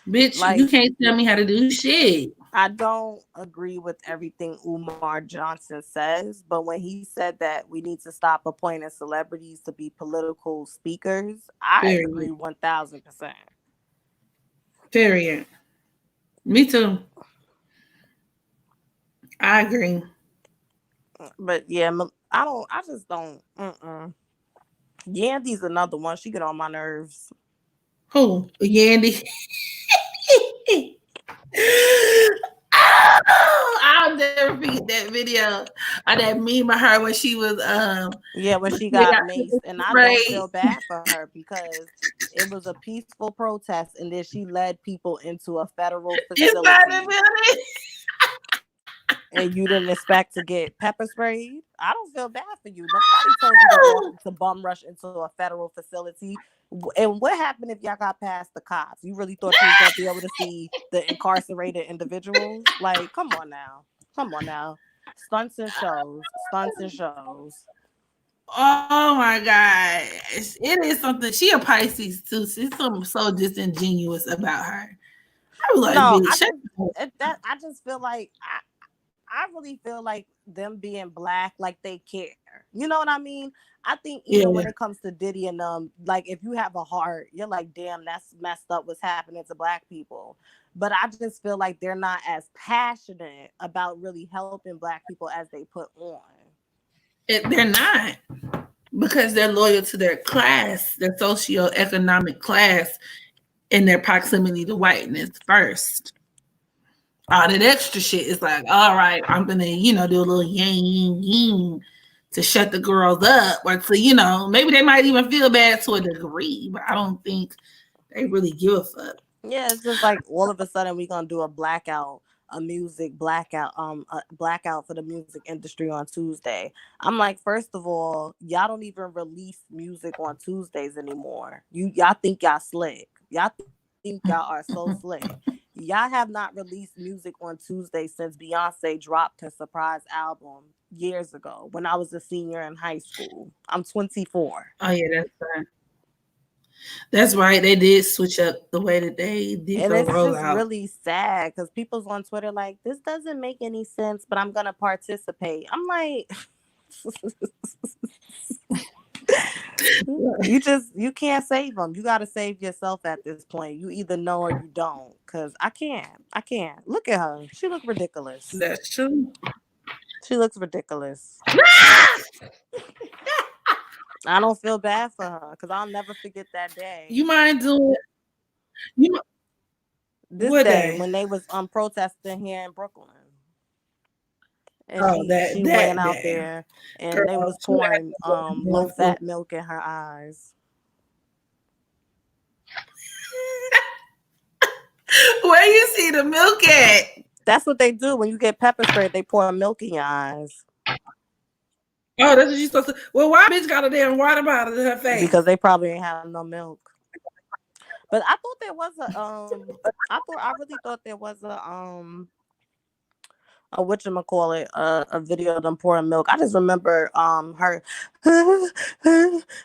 S1: Bitch,
S2: Like,
S1: you can't tell me how to do shit.
S2: I don't agree with everything Umar Johnson says, but when he said that we need to stop appointing celebrities to be political speakers, I agree 1000%.
S1: Period. Me too. I agree.
S2: But yeah, I just don't. Yandy's another one. She get on my nerves.
S1: Who? Yandy? Oh, I'll never forget that video of that meme of her when she was
S2: when she got maced, and I don't feel bad for her because it was a peaceful protest, and then she led people into a federal facility. And you didn't expect to get pepper sprayed? I don't feel bad for you. Nobody told you to bum rush into a federal facility. And what happened if y'all got past the cops? You really thought you was going to be able to see the incarcerated individuals? Like, come on now. Stunts and shows.
S1: Oh my God. It is something. She a Pisces too. She's something so disingenuous about her. I was like,
S2: no,
S1: bitch,
S2: I just feel like I really feel like them being Black, like they care. You know what I mean? I think even when it comes to Diddy and like if you have a heart, you're like, damn, that's messed up what's happening to Black people. But I just feel like they're not as passionate about really helping Black people as they put on.
S1: They're not, because they're loyal to their class, their socioeconomic class, and their proximity to whiteness first. All that extra shit is like, all right, I'm gonna, do a little yang to shut the girls up, or to, maybe they might even feel bad to a degree, but I don't think they really give a fuck.
S2: Yeah, it's just like all of a sudden we're gonna do a blackout for the music industry on Tuesday. I'm like, first of all, y'all don't even release music on Tuesdays anymore. Y'all think y'all slick. Y'all think y'all are so slick. Y'all have not released music on Tuesday since Beyonce dropped her surprise album years ago when I was a senior in high school. I'm 24.
S1: Oh yeah, that's right. That's right. They did switch up the way that they did
S2: and
S1: the
S2: it's
S1: rollout.
S2: just really sad because people's on Twitter like, this doesn't make any sense, but I'm gonna participate. I'm like, you can't save them. You got to save yourself at this point. You either know or you don't. Because I can't. Look at her. She looks ridiculous.
S1: That's true.
S2: She looks ridiculous. I don't feel bad for her because I'll never forget that day.
S1: You mind doing
S2: this day when they was protesting here in Brooklyn. And she ran out there and girl, they was pouring low fat milk in her eyes.
S1: Where you see the milk at?
S2: That's what they do when you get pepper sprayed. They pour milk in your eyes.
S1: Oh, that's what you supposed to. Well, why bitch got a damn water bottle in her face?
S2: Because they probably ain't have no milk. But I thought there was I really thought there was a whatchamacallit, a video of them pouring milk. I just remember her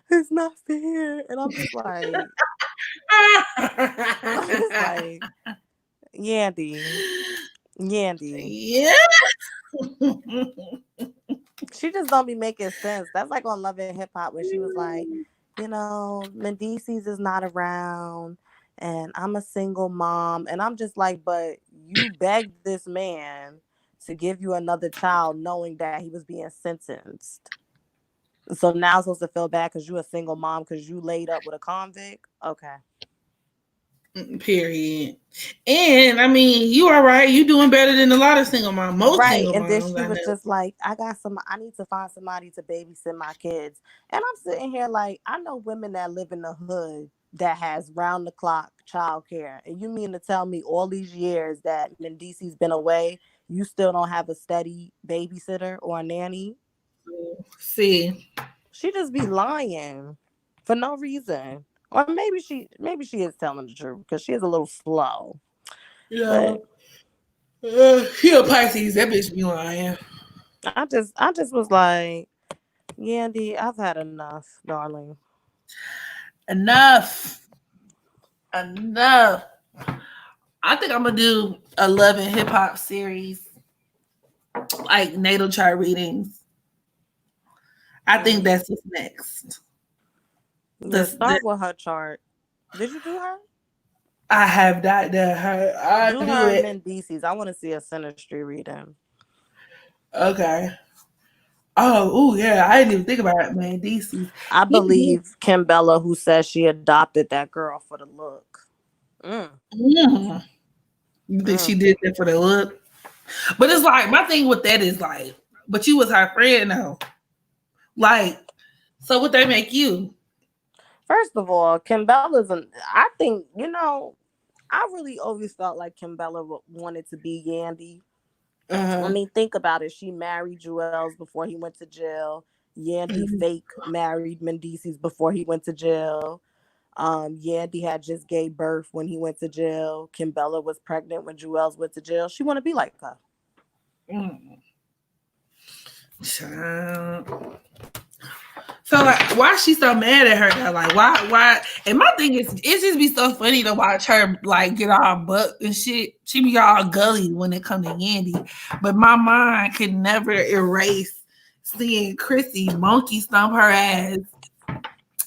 S2: it's not fair. And I'm just like, Yandy. Yandy.
S1: Yeah.
S2: She just don't be making sense. That's like on Love and Hip Hop when she was like, Mendices is not around and I'm a single mom. And I'm just like, but you begged this man to give you another child knowing that he was being sentenced. So now I'm supposed to feel bad because you a single mom because you laid up with a convict? Okay.
S1: Period. And I mean, you are right. You doing better than a lot of single moms. Most
S2: Right.
S1: single
S2: And then
S1: moms
S2: she
S1: I
S2: was
S1: know.
S2: just like, I need to find somebody to babysit my kids. And I'm sitting here like, I know women that live in the hood that has round the clock childcare. And you mean to tell me all these years that Mendici's been away, you still don't have a steady babysitter or a nanny?
S1: See.
S2: She just be lying for no reason. Or maybe she is telling the truth because she is a little slow.
S1: Yeah.
S2: But
S1: She a Pisces. That bitch be lying.
S2: I just was like, Yandy, I've had enough, darling.
S1: Enough. Enough. I think I'm gonna do a love and hip hop series, like natal chart readings. I think
S2: Mm.
S1: that's what's next.
S2: Yeah,
S1: The
S2: start with her chart. Did you do her?
S1: I have not done her. I
S2: Do
S1: do
S2: her
S1: it.
S2: Mendices. I want to see a synastry reading.
S1: Okay. Oh yeah. I didn't even think about it, man. DC's.
S2: I
S1: He did.
S2: believe Kim Bella, who says she adopted that girl for the look. Mm,
S1: Mm. You think she
S2: mm.
S1: did that for the look? But it's like my thing with that is like, but you was her friend though. Like, so what they make you?
S2: First of all, Kim Bella's I think, I really always felt like Kim Bella wanted to be Yandy. I
S1: Uh,
S2: mean, think about it. She married Jewels before he went to jail. Yandy fake married Mendices before he went to jail. Yandy had just gave birth when he went to jail. Kim Bella was pregnant when Jewels went to jail. She want to be like her.
S1: mm, child. So like, why is she so mad at her though? Like, why? And my thing is, it just be so funny to watch her like get all buck and shit. She be all gully when it come to Yandy, but my mind could never erase seeing Chrissy monkey stomp her ass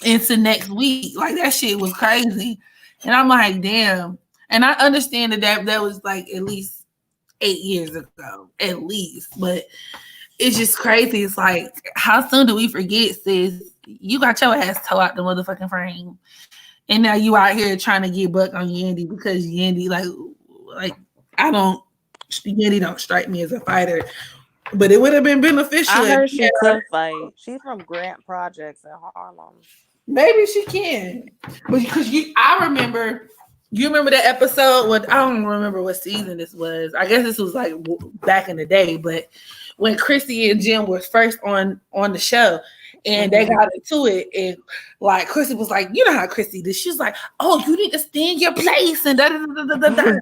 S1: into next week. Like that shit was crazy, and I'm like, damn. And I understand that was like at least 8 years ago, at least, but it's just crazy. It's like, how soon do we forget, sis? You got your ass toe out the motherfucking frame, and now you out here trying to get buck on Yandy because Yandy, like I don't, Yandy don't strike me as a fighter, but it would have been beneficial
S2: I
S1: if
S2: heard
S1: yeah,
S2: she could fight. She's from Grant Projects in Harlem.
S1: maybe she can, but because I remember. You remember that episode when I don't remember what season this was. I guess this was like back in the day, but when Chrissy and Jim were first on the show, and they
S2: Mm-hmm.
S1: got into it, and like Chrissy was like, you know how Chrissy did. She was like, "Oh, you need to stay in your place," and da da da da da da.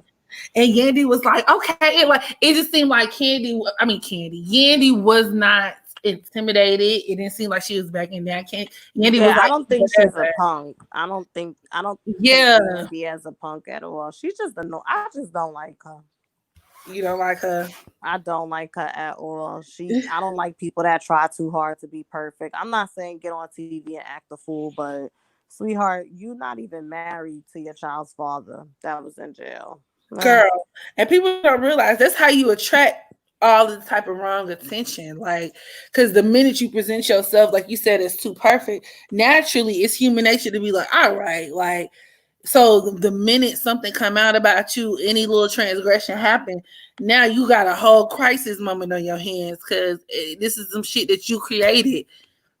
S1: And Yandy was like, "Okay," and like it just seemed like Yandy was not intimidated. It didn't seem like she was backing down. Yandy
S2: Yeah,
S1: was
S2: I
S1: like,
S2: don't think she's a punk. I don't take
S1: "Yeah,
S2: Yandy as a punk at all. She's just I just don't like her.
S1: you don't like her."
S2: I don't like her at all. I don't like people that try too hard to be perfect. I'm not saying get on TV and act a fool, but sweetheart, you're not even married to your child's father that was in jail.
S1: Girl, and people don't realize that's how you attract all the type of wrong attention. Like, because the minute you present yourself, like you said, as too perfect, naturally it's human nature to be like, all right, like, so the minute something come out about you, any little transgression happen, now you got a whole crisis moment on your hands because this is some shit that you created.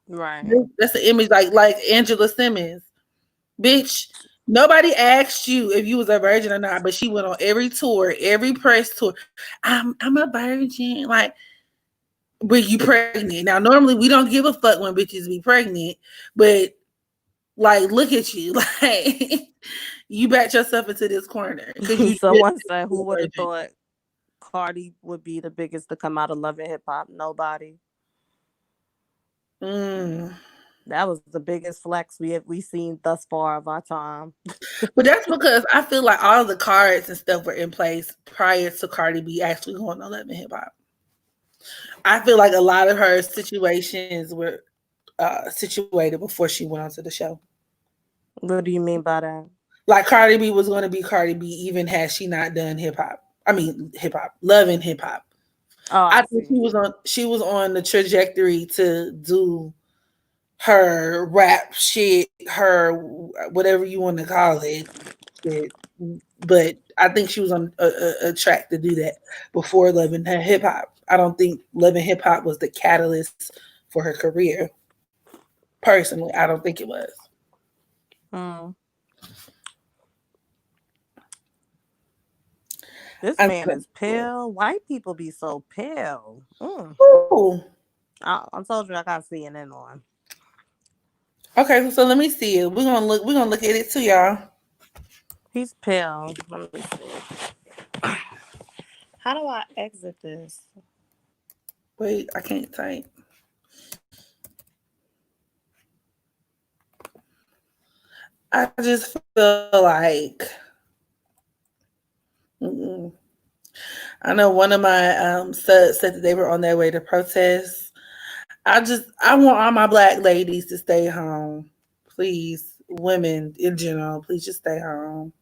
S2: Right.
S1: That's the image, like Angela Simmons. Bitch, nobody asked you if you was a virgin or not, but she went on every tour, every press tour. I'm a virgin. Like, but you pregnant. Now, normally we don't give a fuck when bitches be pregnant, but like, look at you. Like, You backed yourself into this corner because you did
S2: Someone said, who would have thought Cardi would be the biggest to come out of Love and Hip Hop? Nobody. That was the biggest flex we seen thus far of our time.
S1: But that's because I feel like all the cards and stuff were in place prior to Cardi B actually going on Love and Hip Hop. I feel like a lot of her situations were situated before she went onto the show.
S2: What do you mean by that?
S1: Like Cardi B was going to be Cardi B even had she not done hip hop. I mean hip hop, Love and Hip Hop.
S2: Oh,
S1: I think she was on the trajectory to do her rap shit, her whatever you want to call it. But I think she was on a track to do that before Love and Hip Hop. I don't think Love and Hip Hop was the catalyst for her career. Personally, I don't think it was.
S2: This man is pale. White people be so pale. I told you I got CNN on.
S1: Okay, so let me see it. We're gonna look at it too, y'all.
S2: He's pale. Let me see. How do I exit this?
S1: Wait, I can't type. I just feel like I know one of my subs said that they were on their way to protest. I want all my black ladies to stay home. Please, women in general, please just stay home.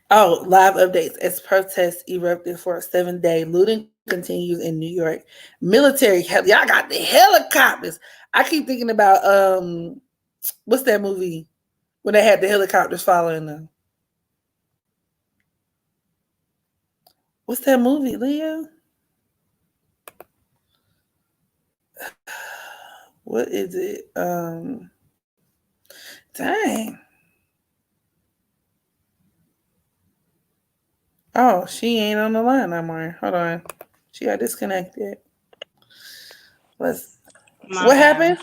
S1: Oh, live updates as protests erupted for a 7-day. Looting continues in New York. Military, y'all got the helicopters. I keep thinking about what's that movie when they had the helicopters following them? What's that movie, Leah? What is it? Dang. Oh, she ain't on the line no more. Hold on. She got disconnected. What happened?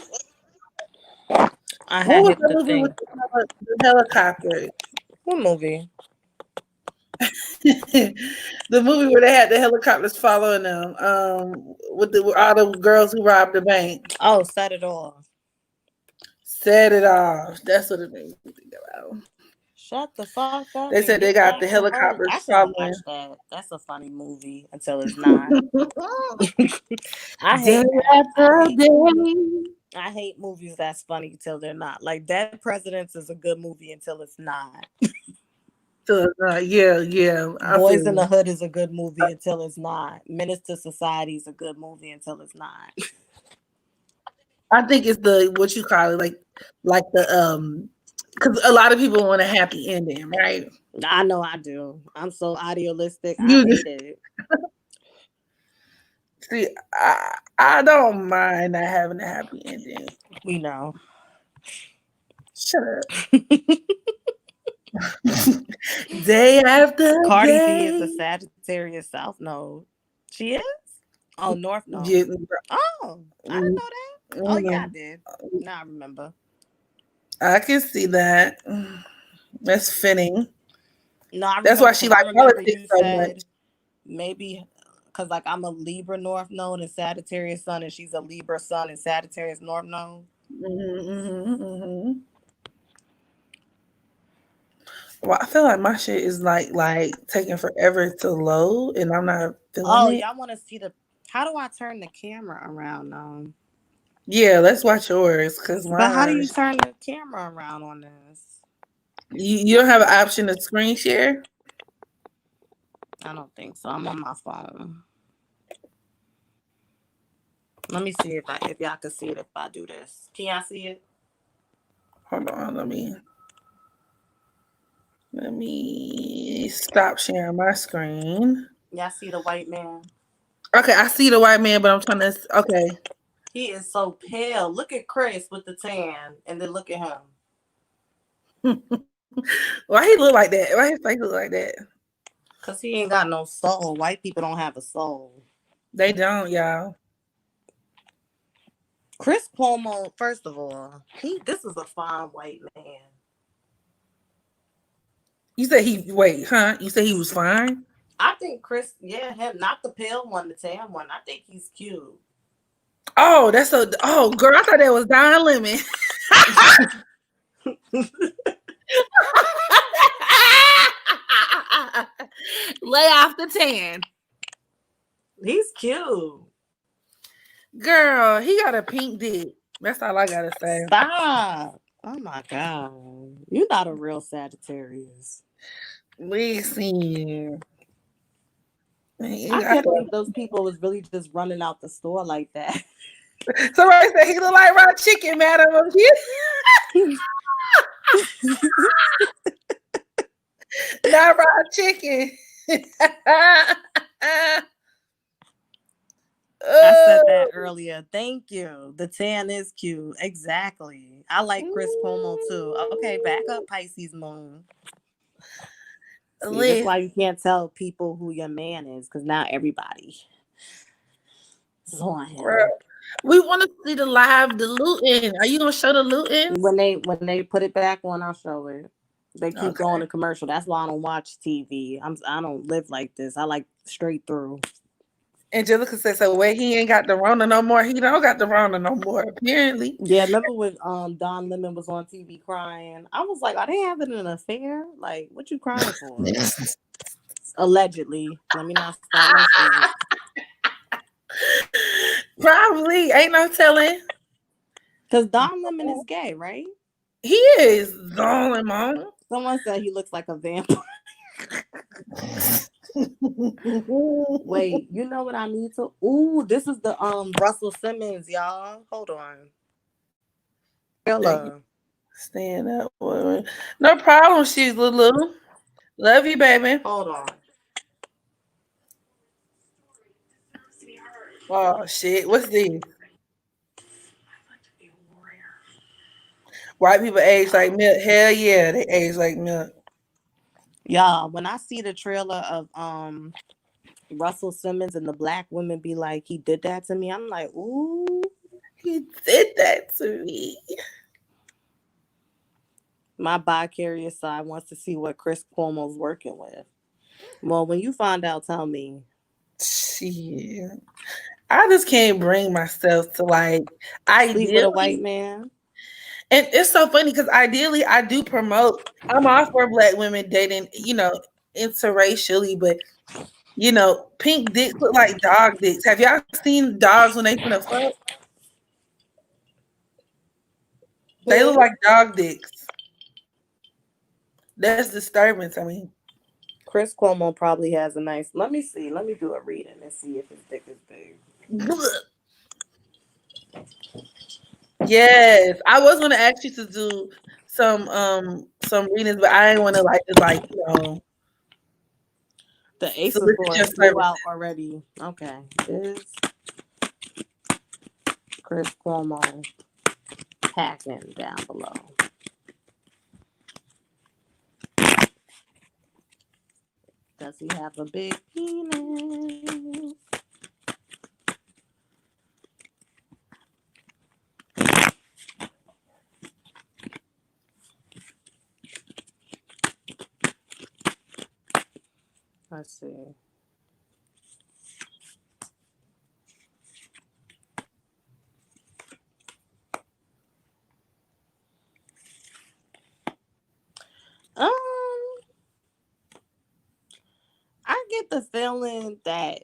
S2: I
S1: what was the movie with the helicopter?
S2: What movie?
S1: The movie where they had the helicopters following them. With all the girls who robbed the bank.
S2: Oh, Set It Off.
S1: Set It Off. That's what it made me think about.
S2: Shut the fuck up.
S1: They said they got the helicopters following.
S2: Watch that. That's a funny movie until it's not. I hate movies that's funny until they're not. Like Dead Presidents is a good movie until it's not.
S1: Yeah.
S2: Boys in the Hood is a good movie until it's not. Menace to Society is a good movie until it's not.
S1: I think it's the what you call it, like the because a lot of people want a happy ending, right?
S2: I know I do. I'm so idealistic. I hate it.
S1: See, I don't mind not having a happy ending.
S2: We know.
S1: Shut up. Day after
S2: Cardi
S1: day.
S2: B is a Sagittarius South Node. She is? Oh, North Node. Yeah. Oh, I didn't know that. Oh, yeah, I did. Now I remember.
S1: I can see that. That's fitting.
S2: No,
S1: that's why she like politics so much.
S2: Maybe because like I'm a Libra North Node and Sagittarius Sun, and she's a Libra Sun and Sagittarius North Node.
S1: Well, I feel like my shit is like taking forever to load, and I'm not feeling it.
S2: Y'all want to see the? How do I turn the camera around now?
S1: Yeah, let's watch yours.
S2: But how do you turn the camera around on this?
S1: You don't have an option to screen share?
S2: I don't think so. I'm on my phone. Let me see if y'all can see it if I do this. Can y'all see it?
S1: Hold on, let me stop sharing my screen.
S2: Y'all see the white man?
S1: Okay, I see the white man, but I'm trying to. Okay.
S2: He is so pale. Look at Chris with the tan, and then look at him.
S1: Why he look like that? Why his face look like that?
S2: Because he ain't got no soul. White people don't have a soul.
S1: They don't, y'all.
S2: Chris Cuomo, first of all, this is a fine white man.
S1: You said You said he was fine?
S2: I think Chris, yeah, him, not the pale one, the tan one. I think he's cute.
S1: Oh, oh girl, I thought that was Don Lemon. Lay off the tan.
S2: He's cute.
S1: Girl, he got a pink dick. That's all I gotta say.
S2: Stop. Oh my God. You're not a real Sagittarius.
S1: Listen.
S2: I can't believe those people was really just running out the store like that.
S1: Somebody said he look like raw chicken, madam. Not raw chicken.
S2: I said that earlier. Thank you. The tan is cute. Exactly. I like Chris Cuomo too. Okay, back up, Pisces moon. See, that's why you can't tell people who your man is, because now everybody is on him.
S1: We want to see the looting. Are you gonna show the looting?
S2: When they put it back on, I'll show it. They keep going to commercial. That's why I don't watch TV. I don't live like this. I like straight through.
S1: Angelica said, so wait, he ain't got the Rona no more. He don't got the Rona no more, apparently.
S2: Yeah, remember when Don Lemon was on TV crying? I was like, are they having an affair? Like, what you crying for? Allegedly. Let me not start listening.
S1: Probably. Ain't no telling.
S2: Because Don Lemon is gay, right?
S1: He is. Don Lemon.
S2: Someone said he looks like a vampire. Wait, you know what I need to? Ooh, this is the Russell Simmons, y'all. Hold on. Hello.
S1: Stand up. No problem, she's Lulu. Love you, baby.
S2: Hold on.
S1: Oh shit. What's this? White people age like milk. Hell yeah, they age like milk.
S2: Y'all, when I see the trailer of Russell Simmons and the black women be like, he did that to me, I'm like, ooh.
S1: He did that to me.
S2: My bi-curious side wants to see what Chris Cuomo's working with. Well, when you find out, tell me.
S1: Shit. I just can't bring myself to like
S2: sleep with a white man.
S1: And it's so funny because ideally I do promote, I'm all for black women dating, interracially, but pink dicks look like dog dicks. Have y'all seen dogs when they finna fuck? They look like dog dicks. That's disturbing to me.
S2: Chris Cuomo probably has a nice. Let me see. Let me do a reading and see if his dick is big.
S1: Yes, I was gonna ask you to do some readings, but I didn't want to
S2: The Ace of Swords flew out already. Okay, is Chris Cuomo packing down below? Does he have a big penis? Let's see. I get the feeling that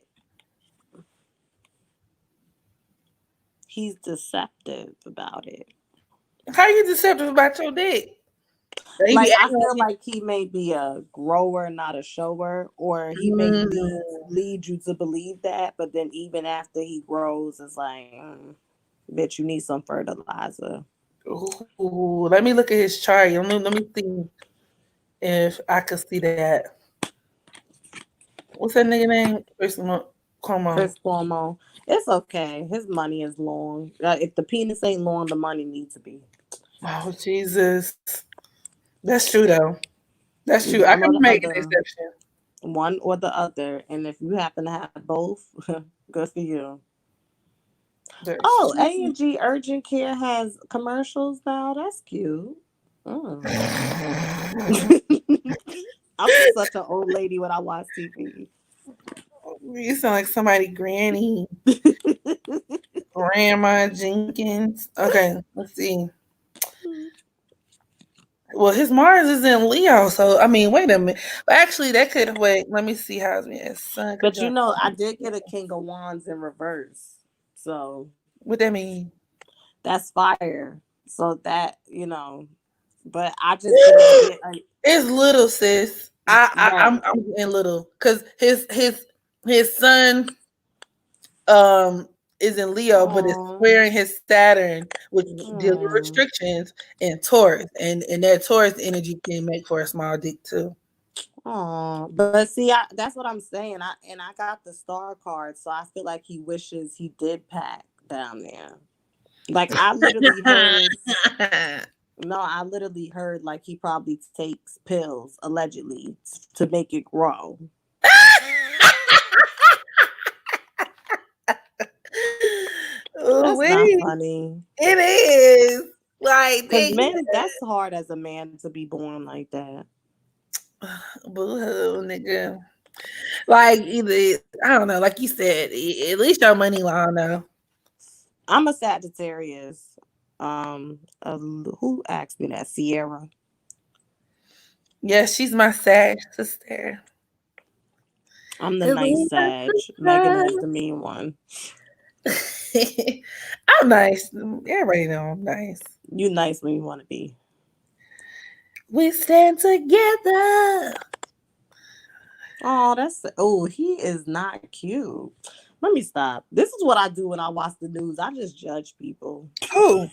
S2: he's deceptive about it.
S1: How are you deceptive about your dick?
S2: Like, I feel like he may be a grower, not a shower, or he may lead you to believe that, but then even after he grows, it's like, bitch, you need some fertilizer.
S1: Ooh, let me look at his chart. Let me see if I could see that. What's that nigga name? Chris
S2: Cuomo. It's okay. His money is long. If the penis ain't long, the money needs to be.
S1: Oh, Jesus. That's true, though. That's true. I can make an exception.
S2: One or the other. And if you happen to have both, good for you. A&G Urgent Care has commercials now. That's cute. I'm such an old lady when I watch TV.
S1: You sound like somebody granny, grandma Jenkins. Okay, let's see. Well, his Mars is in Leo, so I mean, wait a minute. But actually, that could wait. Let me see how his sun
S2: But you
S1: conjunct.
S2: know, I did get a King of Wands in reverse. So
S1: What that mean?
S2: that's fire. So that, but I just didn't get
S1: It's little, sis.
S2: right.
S1: I'm getting little because his son is in Leo, but it's
S2: Oh,
S1: squaring his Saturn, which deals with restrictions in Taurus, and that Taurus energy can make for a small dick too.
S2: oh, but see, that's what I'm saying. I got the star card, so I feel like he wishes he did pack down there. Like I literally heard, no, I literally heard like he probably takes pills allegedly to make it grow.
S1: Oh,
S2: That's not
S1: wait,
S2: funny.
S1: it is like
S2: Cause
S1: they
S2: men, that's hard as a man to be born like that.
S1: boo hoo, nigga. Like either I don't know, like you said, at least your money long though.
S2: I'm a Sagittarius. Who asked me that? Sierra.
S1: Yeah, she's my sad sister.
S2: I'm the
S1: At
S2: nice
S1: least
S2: Sag. Megan is the mean one.
S1: I'm nice. Everybody know I'm nice.
S2: You nice when you want to be.
S1: We stand together.
S2: He is not cute. Let me stop. This is what I do when I watch the news. I just judge people.
S1: Who?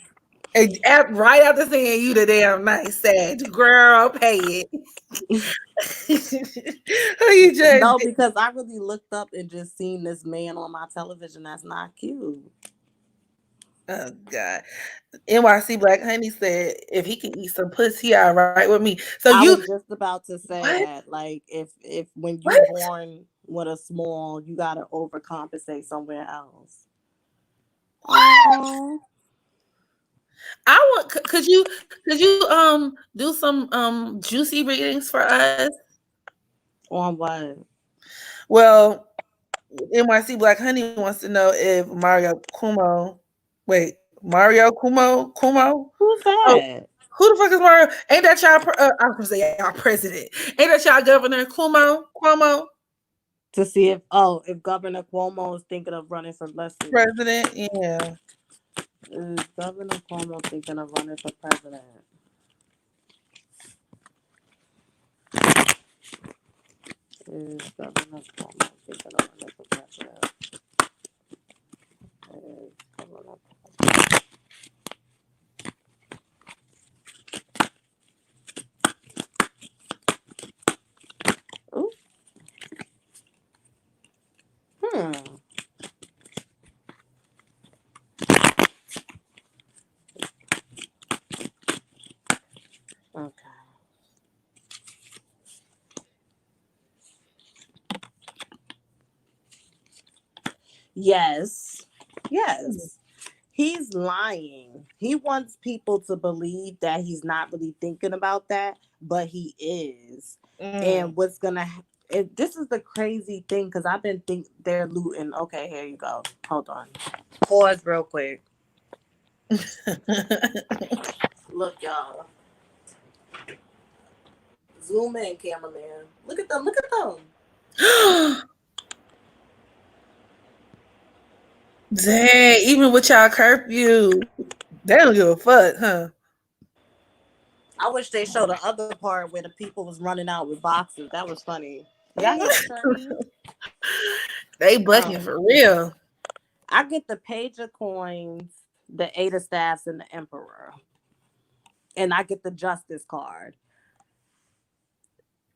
S1: And right after saying you the damn nice sad girl, pay it. Who you
S2: No,
S1: judging?
S2: because I really looked up and just seen this man on my television that's not cute.
S1: Oh God. NYC Black Honey said if he can eat some pussy, he all right with me. So
S2: I
S1: you
S2: was just about to say
S1: what?
S2: that, like, if when you
S1: What?
S2: born with a small, you gotta overcompensate somewhere else.
S1: What?
S2: Oh,
S1: I want could you do some juicy readings for us?
S2: on what?
S1: Well, NYC Black Honey wants to know if Mario Kumo.
S2: Who's
S1: Oh,
S2: that?
S1: who the fuck is Mario? Ain't that y'all? I was gonna say y'all president. Ain't that y'all governor Cuomo
S2: If Governor Cuomo is thinking of running for president.
S1: president? Yeah.
S2: Is Governor Cuomo thinking of running for president? Is Governor Cuomo thinking of running for president? Is Governor Ooh. Hmm. Okay. Yes. Yes. He's lying. He wants people to believe that he's not really thinking about that, but he is.
S1: Mm.
S2: And what's gonna this is the crazy thing because I've been think they're looting. Okay, here you go. Hold on. Pause real quick. Look, y'all. Zoom in, cameraman. Look at them. Look at them.
S1: Dang, even with y'all curfew, they don't give a fuck, huh?
S2: I wish they showed the other part where the people was running out with boxes. That was funny. Y'all hear the train?
S1: They bucking
S2: Um,
S1: for real.
S2: I get the page of coins, the eight of staffs, and the emperor, and I get the justice card.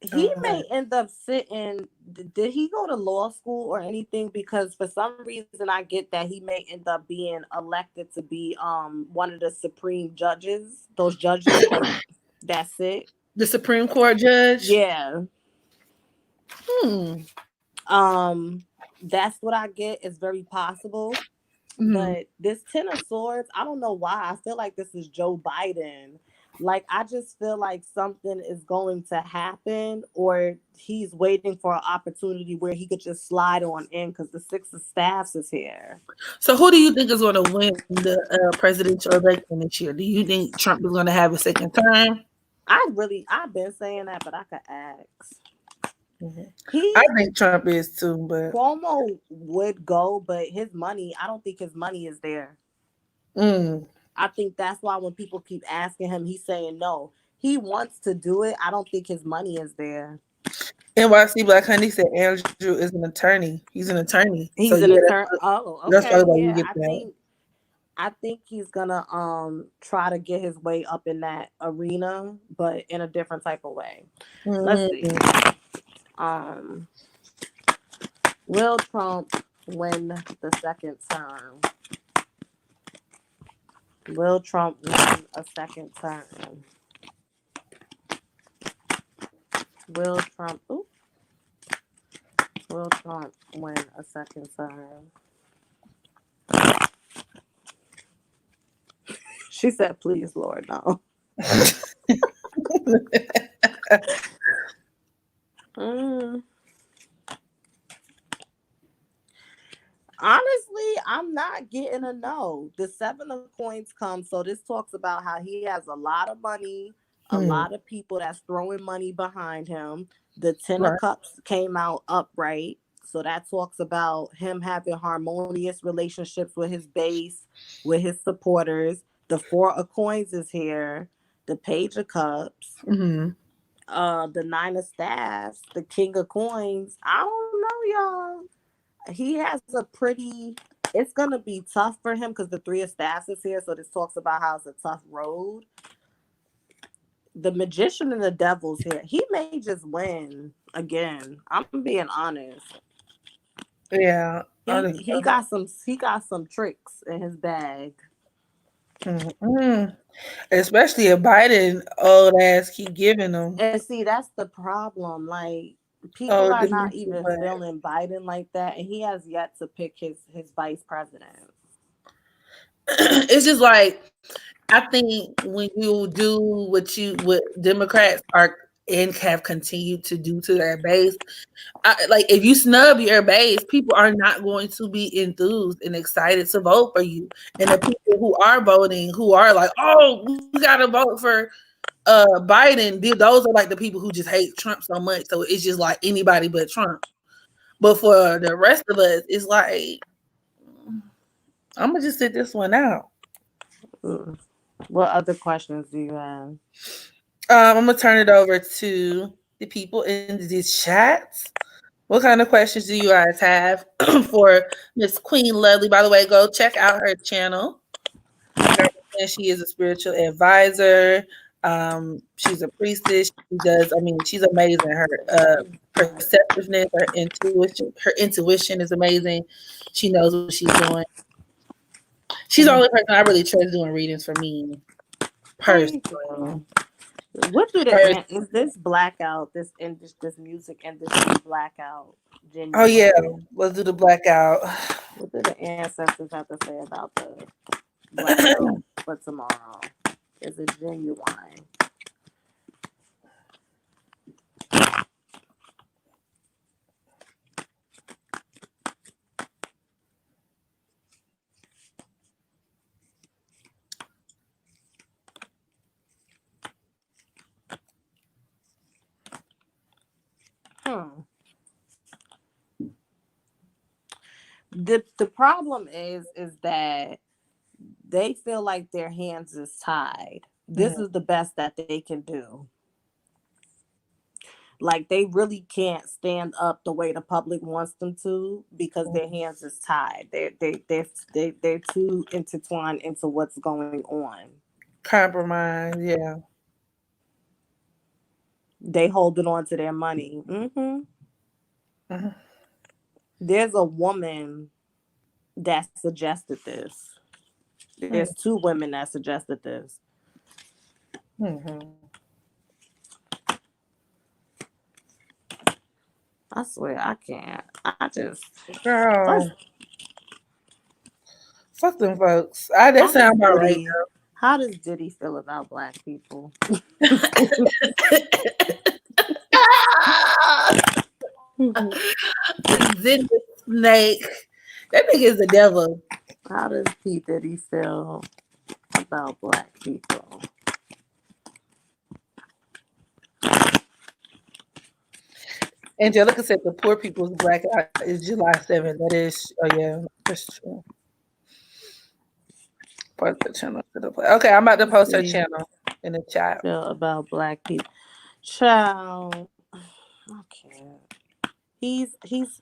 S2: He
S1: Uh,
S2: may end up sitting. Did he go to law school or anything? Because for some reason, I get that he may end up being elected to be one of the supreme judges. Those judges that's it.
S1: the Supreme Court judge.
S2: Yeah.
S1: Hmm.
S2: Um, that's what I get. It's very possible.
S1: Mhm.
S2: But this Ten of Swords, I don't know why. I feel like this is Joe Biden. Like, I just feel like something is going to happen, or he's waiting for an opportunity where he could just slide on in because the Six of Staffs is here.
S1: So who do you think is going to win the presidential election this year? Do you think Trump is going to have a second term?
S2: I've been saying that, but I could ask.
S1: I
S2: He
S1: think Trump is too, but
S2: Cuomo would go, but his money, I don't think his money is there.
S1: mm.
S2: I think that's why when people keep asking him, he's saying no. He wants to do it. I don't think his money is there.
S1: NYC Black Honey said Andrew is an attorney. He's an attorney. So
S2: He's
S1: yeah,
S2: an attorney. Oh,
S1: that's probably
S2: okay,
S1: why you
S2: yeah.
S1: get
S2: I
S1: that.
S2: think I think he's gonna try to get his way up in that arena, but in a different type of way. Let's see.
S1: Mm.
S2: Um, will Trump win the second term? Will Trump win a second term? Will Trump? Ooh, will Trump win a second term? She said, "Please, Lord, no." Mm. Honestly, I'm not getting a no. The Seven of Coins comes, so this talks about how he has a lot of money, a lot of people that's throwing money behind him. The Ten of
S1: Right.
S2: Cups came out upright, so that talks about him having harmonious relationships with his base, with his supporters. The Four of Coins is here. The Page of Cups.
S1: Mm-hmm.
S2: The Nine of Staffs. The King of Coins. I don't know, y'all. He has a pretty, it's gonna be tough for him because the Three of Staffs is here, so this talks about how it's a tough road. The Magician and the Devil's here. He may just win again. I'm being honest.
S1: Yeah. I think
S2: He got some tricks in his bag.
S1: mm-hmm. Especially if Biden old ass keep giving them
S2: And see, that's the problem. Like, people
S1: old
S2: are not
S1: dementia.
S2: even
S1: But
S2: feeling Biden like that, and he has yet to pick his vice president.
S1: it's just like I think when you do what Democrats are and have continued to do to their base, like if you snub your base, people are not going to be enthused and excited to vote for you. And the people who are voting, who are like, oh, we gotta vote for Biden, those are like the people who just hate Trump so much. So it's just like anybody but Trump. But for the rest of us, it's like I'm gonna just sit this one out.
S2: Mm. What other questions do you have?
S1: I'm gonna turn it over to the people in these chats. What kind of questions do you guys have for Miss Queen Lovely? By the way, go check out her channel. Like I said, she is a spiritual advisor. She's a priestess. She does. I mean, she's amazing. Her perceptiveness, her intuition is amazing. She knows what she's doing. She's the only person I really trust doing readings for me
S2: Thank
S1: personally.
S2: you. What do the
S1: Pers-
S2: is this blackout, this music industry blackout
S1: oh yeah,
S2: genuine?
S1: let's do the blackout.
S2: What do the ancestors have to say about the blackout for tomorrow? Is it genuine? Hmm. The problem is that they feel like their hands is tied. This is the best that they can do. Like, they really can't stand up the way the public wants them to because their hands is tied. They're too intertwined into what's going on.
S1: Compromise, yeah.
S2: They holding on to their money.
S1: Mhm.
S2: There's a woman that suggested this. There's two women that suggested this.
S1: Mhm.
S2: I swear I can't. I just first
S1: Girl, fuck them folks. That sound about right
S2: honestly,
S1: though.
S2: How does Diddy feel about black people?
S1: Diddy Snake. That nigga is the devil.
S2: How does P. Diddy feel about black people?
S1: Angelica said the poor people's blackout is July 7th. That is, oh yeah, that's true. Post the channel to the play. Okay, I'm about to post her channel in the chat.
S2: Feel about black people. Child. I can't. He's just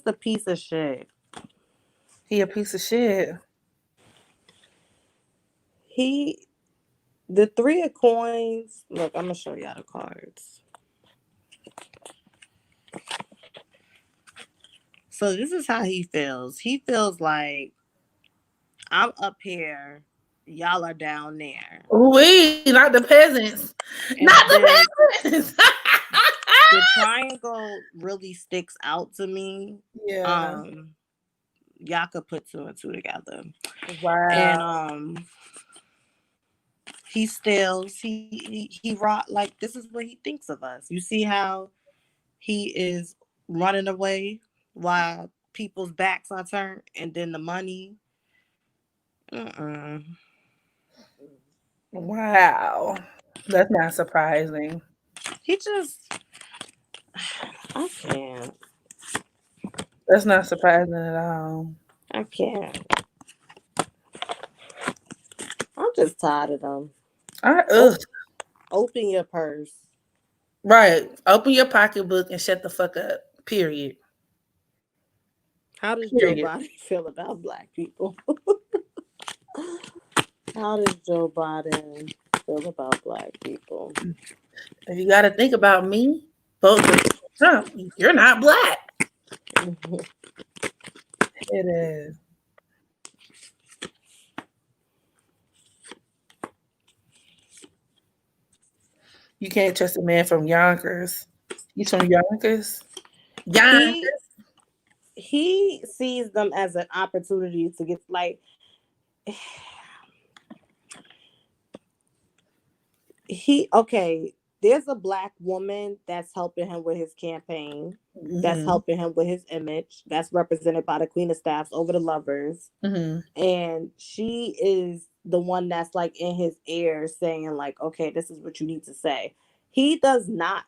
S2: a piece of shit.
S1: He a piece of shit.
S2: The 3 of coins. Look, I'm gonna show y'all the cards. So this is how he feels. He feels like I'm up here, y'all are down there.
S1: We, not the peasants.
S2: And
S1: not the peasants.
S2: The triangle really sticks out to me.
S1: Yeah.
S2: Y'all could put 2 and 2 together.
S1: Wow.
S2: And he steals. He rock, like, this is what he thinks of us. You see how he is running away while people's backs are turned, and then the money.
S1: Wow. That's not surprising.
S2: He just, I can't.
S1: That's not surprising at all.
S2: I can't. I'm just tired of them. Open your purse.
S1: Right. Open your pocketbook and shut the fuck up. Period.
S2: How does Joe Biden feel about black people? How does Joe Biden feel about black people?
S1: If you got to think about me, vote for Trump. You're not black. It is. You can't trust a man from Yonkers. He's from Yonkers.
S2: He sees them as an opportunity to get, like, there's a black woman that's helping him with his campaign, that's helping him with his image, that's represented by the Queen of Staffs over the Lovers, and she is the one that's like in his ear saying, like, okay, this is what you need to say. He does not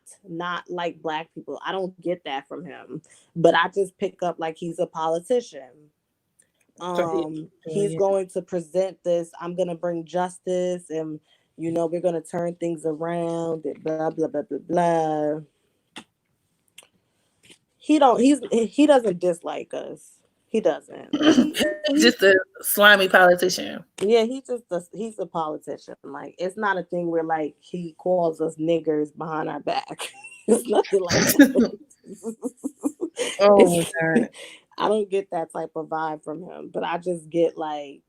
S2: like black people. I don't get that from him, but I just pick up like he's a politician. He's going to present this. I'm going to bring justice, and we're going to turn things around, blah, blah, blah, blah, blah. He doesn't dislike us. He doesn't.
S1: Just a slimy politician.
S2: Yeah, he's a politician. Like, it's not a thing where, like, he calls us niggers behind our back. It's nothing like that.
S1: Oh my God.
S2: I don't get that type of vibe from him, but I just get, like,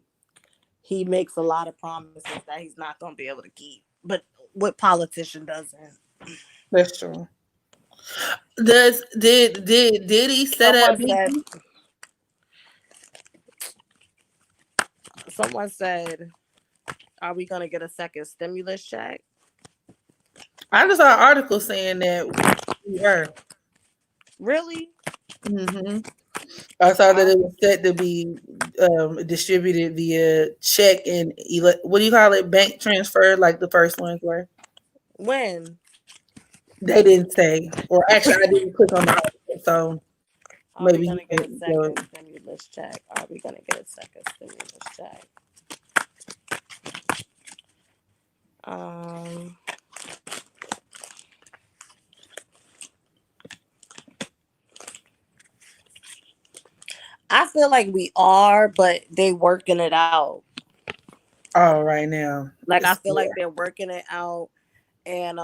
S2: he makes a lot of promises that he's not going to be able to keep. But what politician doesn't?
S1: That's true. Did he set up?
S2: Someone said, "Are we going to get a second stimulus check?"
S1: I just saw an article saying that we were.
S2: Really?
S1: I saw that it was set to be distributed via check and what do you call it? Bank transfer, like the first ones were.
S2: When?
S1: They didn't say, or actually, I didn't click on the article, so maybe
S2: we gonna get a second stimulus check. Are we gonna get a second stimulus check? I feel like we are, but they working it out.
S1: Oh, right now.
S2: Like, I feel like they're working it out, and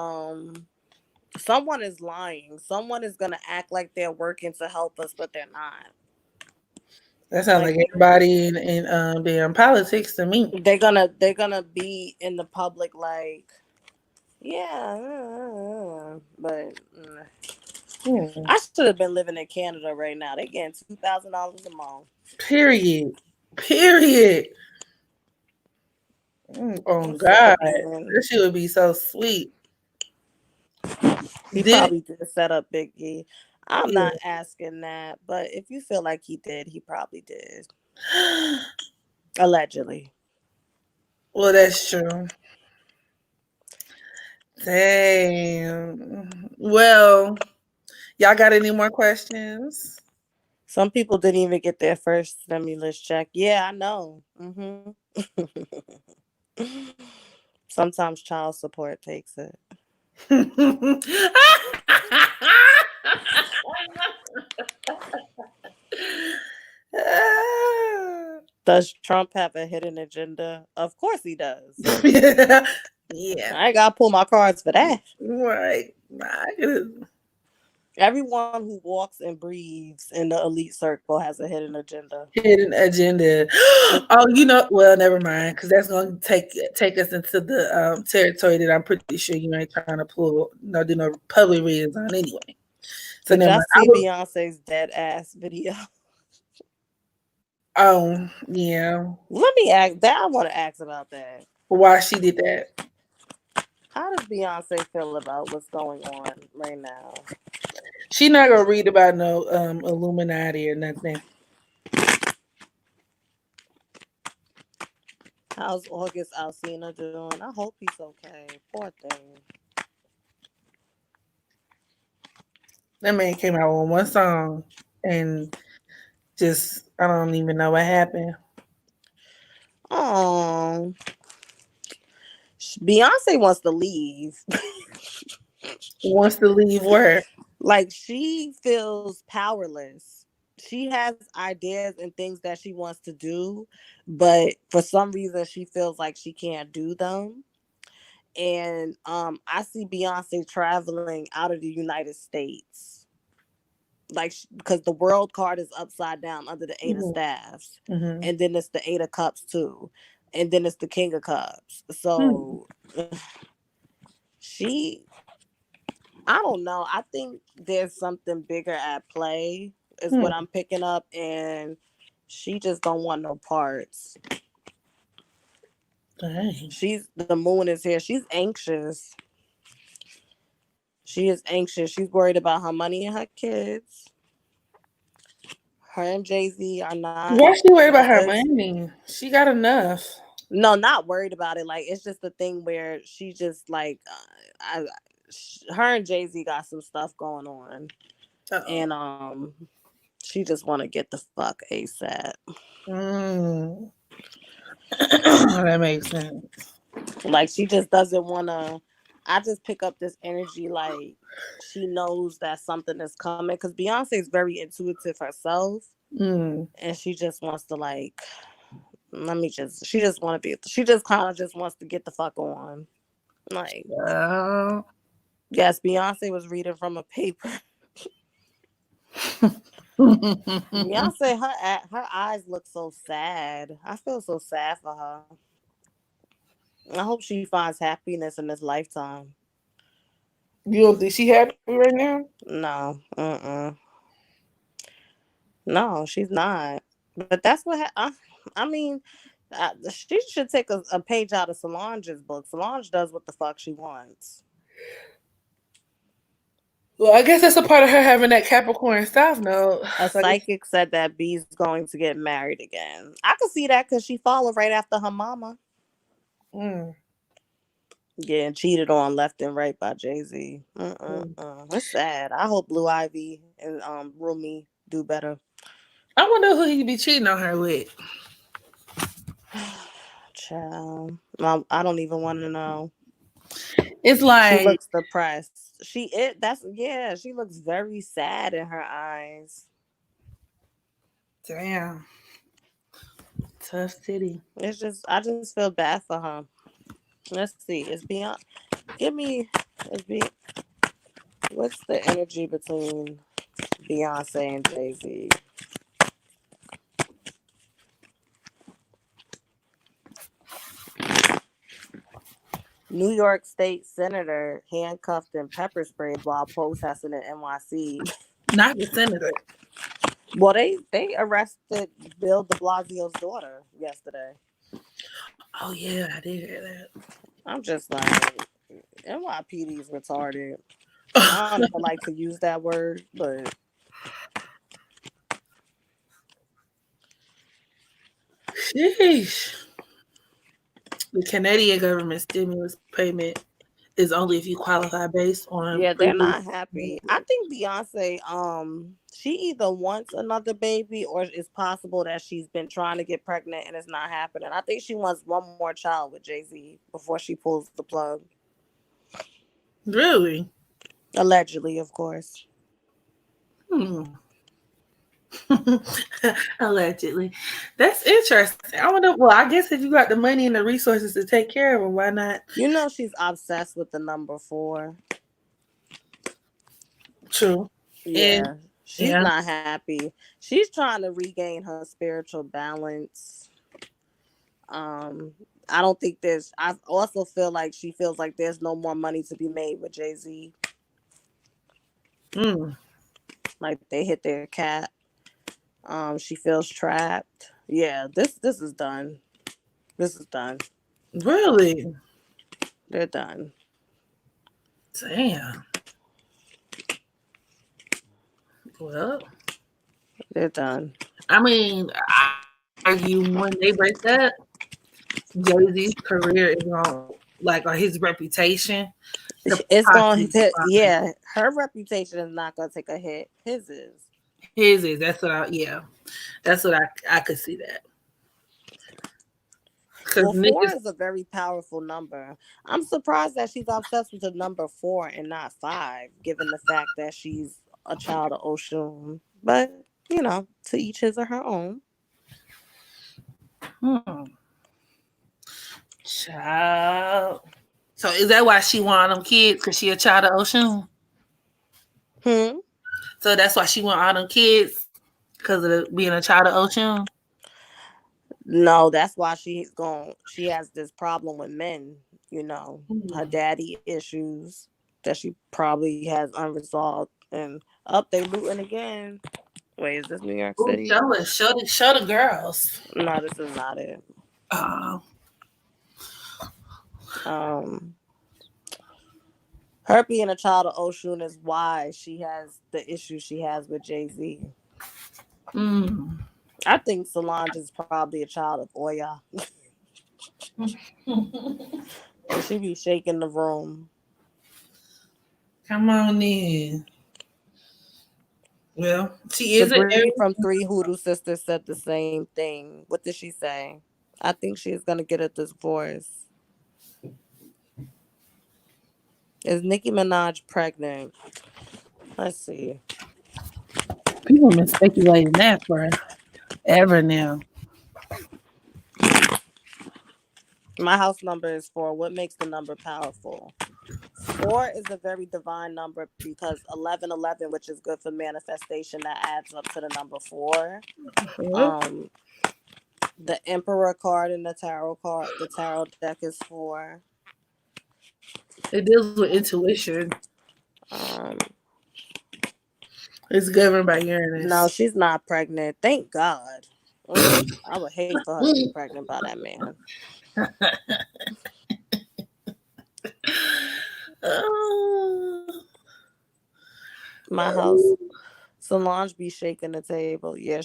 S2: someone is lying. Someone is gonna act like they're working to help us, but they're not.
S1: That sounds like everybody in damn politics to me.
S2: They're gonna be in the public like, yeah, but I should have been living in Canada right now. They're getting $2,000 a month.
S1: Period. Period. Oh
S2: Instead
S1: God,
S2: of being,
S1: that shit would be so sweet.
S2: he
S1: Did
S2: probably did set up Biggie. I'm
S1: yeah.
S2: not asking that, but if you feel like he did, he probably did. Allegedly.
S1: Well, that's true. Damn. Well, y'all got any more questions?
S2: Some people didn't even get their first stimulus check. Yeah, I know. Sometimes child support takes it. Does Trump have a hidden agenda? Of course he does.
S1: Yeah.
S2: I ain't gotta pull my cards for that.
S1: Right.
S2: Everyone who walks and breathes in the elite circle has a hidden agenda.
S1: Hidden agenda. Oh, well, never mind, because that's going to take us into the territory that I'm pretty sure you ain't trying to do no public readings on anyway. So
S2: Did
S1: never
S2: y'all
S1: mind.
S2: see Beyonce's dead ass video?
S1: Oh, yeah.
S2: Let me ask that. I want to ask about that.
S1: Why she did that?
S2: How does Beyonce feel about what's going on right now?
S1: She not gonna read about no Illuminati or nothing.
S2: How's August Alsina doing? I hope he's okay. Poor thing.
S1: That man came out with one song and just I don't even know what happened.
S2: Oh, Beyonce wants to leave.
S1: Wants to leave where?
S2: Like she feels powerless. She has ideas and things that she wants to do, but for some reason she feels like she can't do them. And I see Beyonce traveling out of the United States, like because the world card is upside down under the Eight of Staffs,
S1: Mm-hmm.
S2: and then it's the Eight of Cups too, and then it's the King of Cups. So she, I don't know. I think there's something bigger at play, is what I'm picking up, and she just don't want no parts.
S1: Dang.
S2: The moon is here. She's anxious. She is anxious. She's worried about her money and her kids. Her and Jay-Z are not
S1: Why she worried
S2: in
S1: about her
S2: good.
S1: money? She got enough.
S2: No, not worried about it. Like it's just a thing where she just like, her and Jay-Z got some stuff going on, and she just want to get the fuck ASAP.
S1: That makes sense.
S2: Like she just doesn't want to. I just pick up this energy like she knows that something is coming, because Beyonce is very intuitive herself, and she just wants to like, she just want to be, she just kind of just wants to get the fuck on. Like, yes, Beyonce was reading from a paper. Beyonce, her eyes look so sad. I feel so sad for her. I hope she finds happiness in this lifetime.
S1: You don't think she happy right now?
S2: No, no, she's not. But that's what I mean. She should take a page out of Solange's book. Solange does what the fuck she wants.
S1: Well, I guess that's a part of her having that Capricorn South Node.
S2: A psychic said that B's going to get married again. I could see that because she followed right after her mama. Getting cheated on left and right by Jay-Z. It's sad. I hope Blue Ivy and Rumi do better.
S1: I wonder who he be cheating on her with.
S2: Child, I don't even want to know.
S1: It's like
S2: she looks depressed. She looks very sad in her eyes.
S1: Damn. Tough city.
S2: It's just, I just feel bad for her. Let's see. It's beyond. What's the energy between Beyonce and Jay-Z? New York State Senator handcuffed and pepper sprayed while protesting in NYC.
S1: Not the senator.
S2: Well, they arrested Bill de Blasio's daughter yesterday.
S1: Oh yeah, I did hear that.
S2: I'm just like, NYPD's retarded. I don't even like to use that word, but
S1: Sheesh. The Canadian government stimulus payment is only if you qualify based on
S2: yeah, they're
S1: previous.
S2: not happy. I think Beyonce, she either wants another baby or it's possible that she's been trying to get pregnant and it's not happening. I think she wants one more child with Jay-Z before she pulls the plug.
S1: Really?
S2: Allegedly, of course.
S1: Hmm. Allegedly. That's interesting. I wonder. Well, I guess if you got the money and the resources to take care of them, why not?
S2: You know she's obsessed with the number 4.
S1: True. And
S2: Yeah, she's
S1: yeah.
S2: not happy. She's trying to regain her spiritual balance. Um, I don't think there's. I also feel like she feels like there's no more money to be made with Jay-Z.
S1: Mm.
S2: Like they hit their cap. She feels trapped. Yeah, this is done. This is done.
S1: Really?
S2: They're done.
S1: Damn. Well,
S2: They're done.
S1: I mean, I argue when they break up, Jay-Z's career is on, like, or his reputation could
S2: It's going
S1: possibly
S2: to,
S1: decline.
S2: yeah, her reputation is not going to take a hit. His is.
S1: His is. That's what I. Yeah, that's what I could see that. Cause
S2: Well, 4
S1: niggas.
S2: is a very powerful number. I'm surprised that she's obsessed with the number 4 and not 5, given the fact that she's a child of Oshun. But, to each his or her own.
S1: Hmm. Child. So is that why she want them kids? Cause she a child of Ocean.
S2: Hmm.
S1: So that's why she want all them kids. Cause of being a child of Ocean.
S2: No, that's why she has this problem with men, her
S1: Hmm.
S2: daddy issues that she probably has unresolved. And up, they looting again. Wait, is this New York
S1: Ooh,
S2: City?
S1: show it. Show the girls.
S2: No, this is not it.
S1: Uh,
S2: Um, her being a child of Oshun is why she has the issue she has with Jay-Z.
S1: mm.
S2: I think Solange is probably a child of Oya. She be shaking the room.
S1: Come on in. Well, she isn't.
S2: Sabrina from Three Hoodoo Sisters said the same thing. What did she say? I think she's gonna get a divorce. Is Nicki Minaj pregnant? Let's see.
S1: People been speculating that for ever now.
S2: My house number is 4. What makes the number powerful? 4 is a very divine number because 1111, which is good for manifestation, that adds up to the number 4.
S1: What?
S2: Um, the Emperor card in the tarot deck is 4.
S1: It deals with intuition.
S2: Um,
S1: It's governed by
S2: no,
S1: Uranus.
S2: she's not pregnant. Thank God. I would hate for her to be pregnant by that man.
S1: Oh.
S2: My house, Solange be shaking the table. Yeah,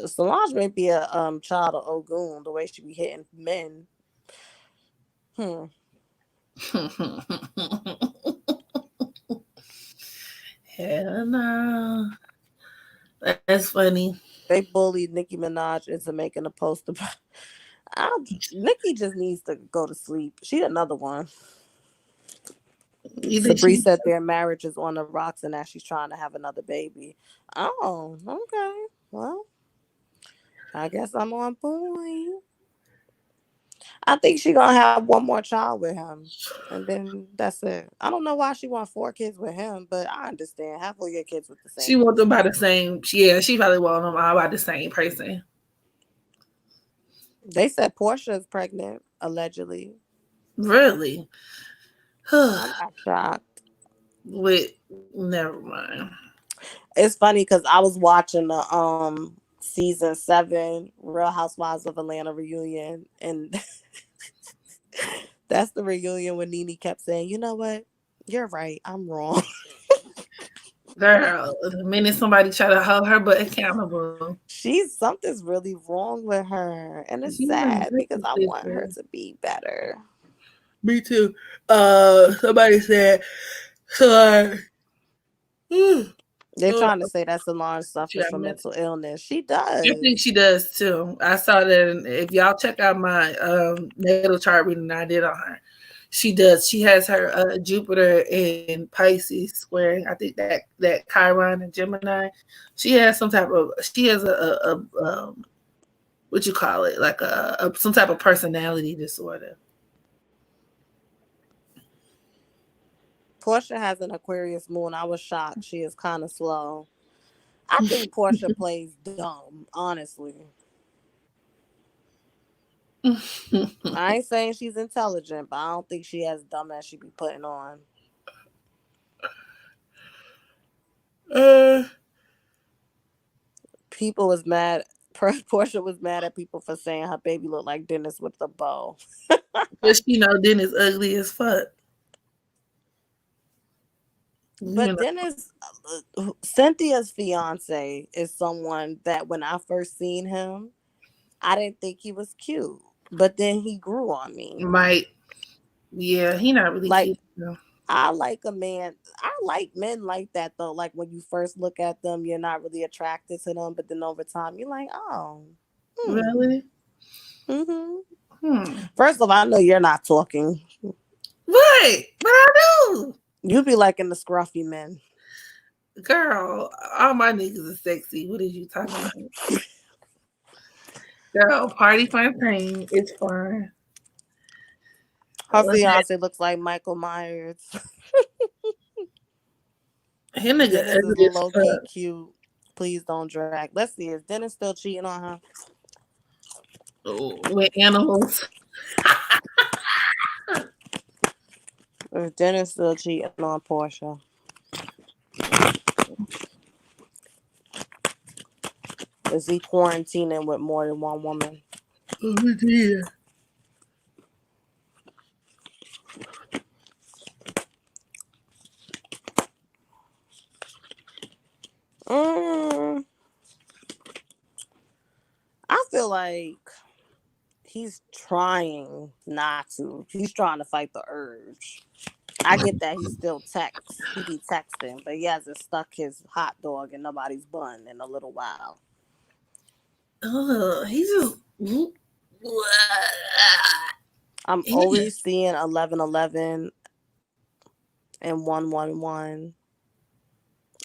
S2: Solange may be a child of Ogun the way she be hitting men.
S1: Hell no. That's funny.
S2: They bullied Nicki Minaj into making a post about. Nicki just needs to go to sleep. She another one.
S1: You think
S2: Sabri
S1: she?
S2: said their marriage is on the rocks and that she's trying to have another baby. Oh, okay. Well, I guess I'm on point. I think she's gonna have one more child with him, and then that's it. I don't know why she wants 4 kids with him, but I understand. Have all your kids with the
S1: She
S2: same
S1: wants them
S2: person.
S1: by the same. Yeah, she probably want them all by the same person.
S2: They said Portia is pregnant, allegedly.
S1: Really?
S2: I'm not shocked.
S1: With never mind.
S2: It's funny because I was watching the season 7 Real Housewives of Atlanta reunion, and that's the reunion when Nene kept saying, "You know what? You're right. I'm wrong."
S1: Girl, the minute somebody try to hold her but accountable.
S2: Something's really wrong with her, and it's
S1: She's a
S2: sad because
S1: wicked
S2: I want her
S1: sister.
S2: to be better.
S1: Me too. Somebody said, so
S2: They're
S1: uh,
S2: trying to say that Solange
S1: she
S2: suffers
S1: got
S2: from
S1: mental.
S2: mental illness. She
S1: I
S2: does.
S1: think she does too. I saw that. If y'all check out my natal chart reading I did on her, she does. She has her Jupiter in Pisces squaring. I think that Chiron and Gemini. She has some type of. She has a what you call it, like a some type of personality disorder.
S2: Portia has an Aquarius moon. I was shocked. She is kind of slow. I think Portia plays dumb, honestly. I ain't saying she's intelligent, but I don't think she as dumb as she be putting on.
S1: uh,
S2: People was mad. Portia was mad at people for saying her baby looked like Dennis with the bow.
S1: but she know Dennis ugly as fuck. You
S2: But
S1: know,
S2: Dennis, Cynthia's fiance is someone that when I first seen him, I didn't think he was cute. But then he grew on me.
S1: might yeah, he not really
S2: Like
S1: cute. No.
S2: I like a man. I like men like that though. Like when you first look at them, you're not really attracted to them, but then over time, you're like, oh, hmm,
S1: Really?
S2: mm-hmm.
S1: Hmm.
S2: First of all, I know you're not talking.
S1: What? But I do.
S2: You be liking the scruffy men.
S1: Girl, all my niggas are sexy. What is you talking about? Girl, party fun thing. It's fun.
S2: Her
S1: Well,
S2: fiance looks like Michael Myers.
S1: him nigga
S2: Dennis is
S1: ugly as
S2: low key
S1: fuck.
S2: cute. Please don't drag. Let's see. Is Dennis still cheating on her?
S1: With animals.
S2: Is Dennis still cheating on Portia? Is he quarantining with more than one woman?
S1: Oh, dear.
S2: Mm, I feel like he's trying not to. He's trying to fight the urge. I get that he still texts. He be texting, but he hasn't stuck his hot dog in nobody's bun in a little while.
S1: He just.
S2: I'm
S1: He
S2: always seeing 1111 and 111.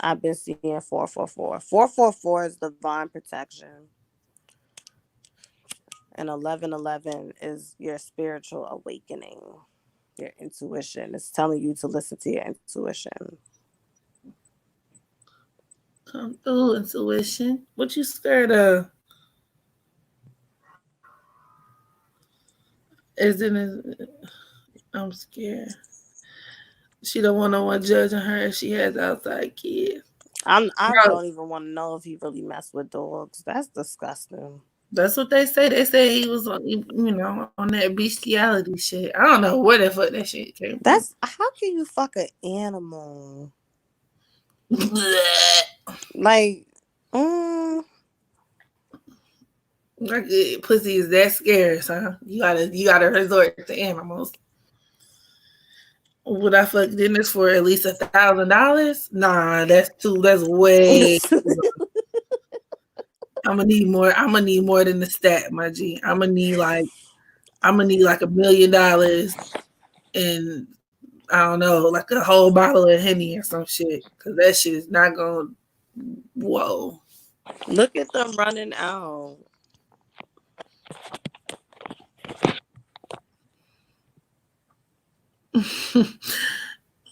S2: I've been seeing 444. 444 is divine protection. And 1111 is your spiritual awakening, your intuition. It's telling you to listen to your intuition.
S1: come through intuition. What you scared of? Isn't it? I'm scared. She don't want no one judging her if she has outside kids.
S2: I
S1: Bro,
S2: don't even want to know if he really messed with dogs. That's disgusting.
S1: that's what they say. They say he was on, on that bestiality shit. I don't know where the fuck that shit came from.
S2: That's how can you fuck an animal? Like, mm,
S1: Like pussy is that scarce, huh? You gotta resort to animals. Would I fuck Dennis for at least $1,000? Nah, that's too. That's way. I'm gonna need more. I'm gonna need more than the stat, my G. I'm gonna need like $1 million and I don't know, like a whole bottle of Henny or some shit. Cause that shit is not gonna. Whoa.
S2: look at them running out.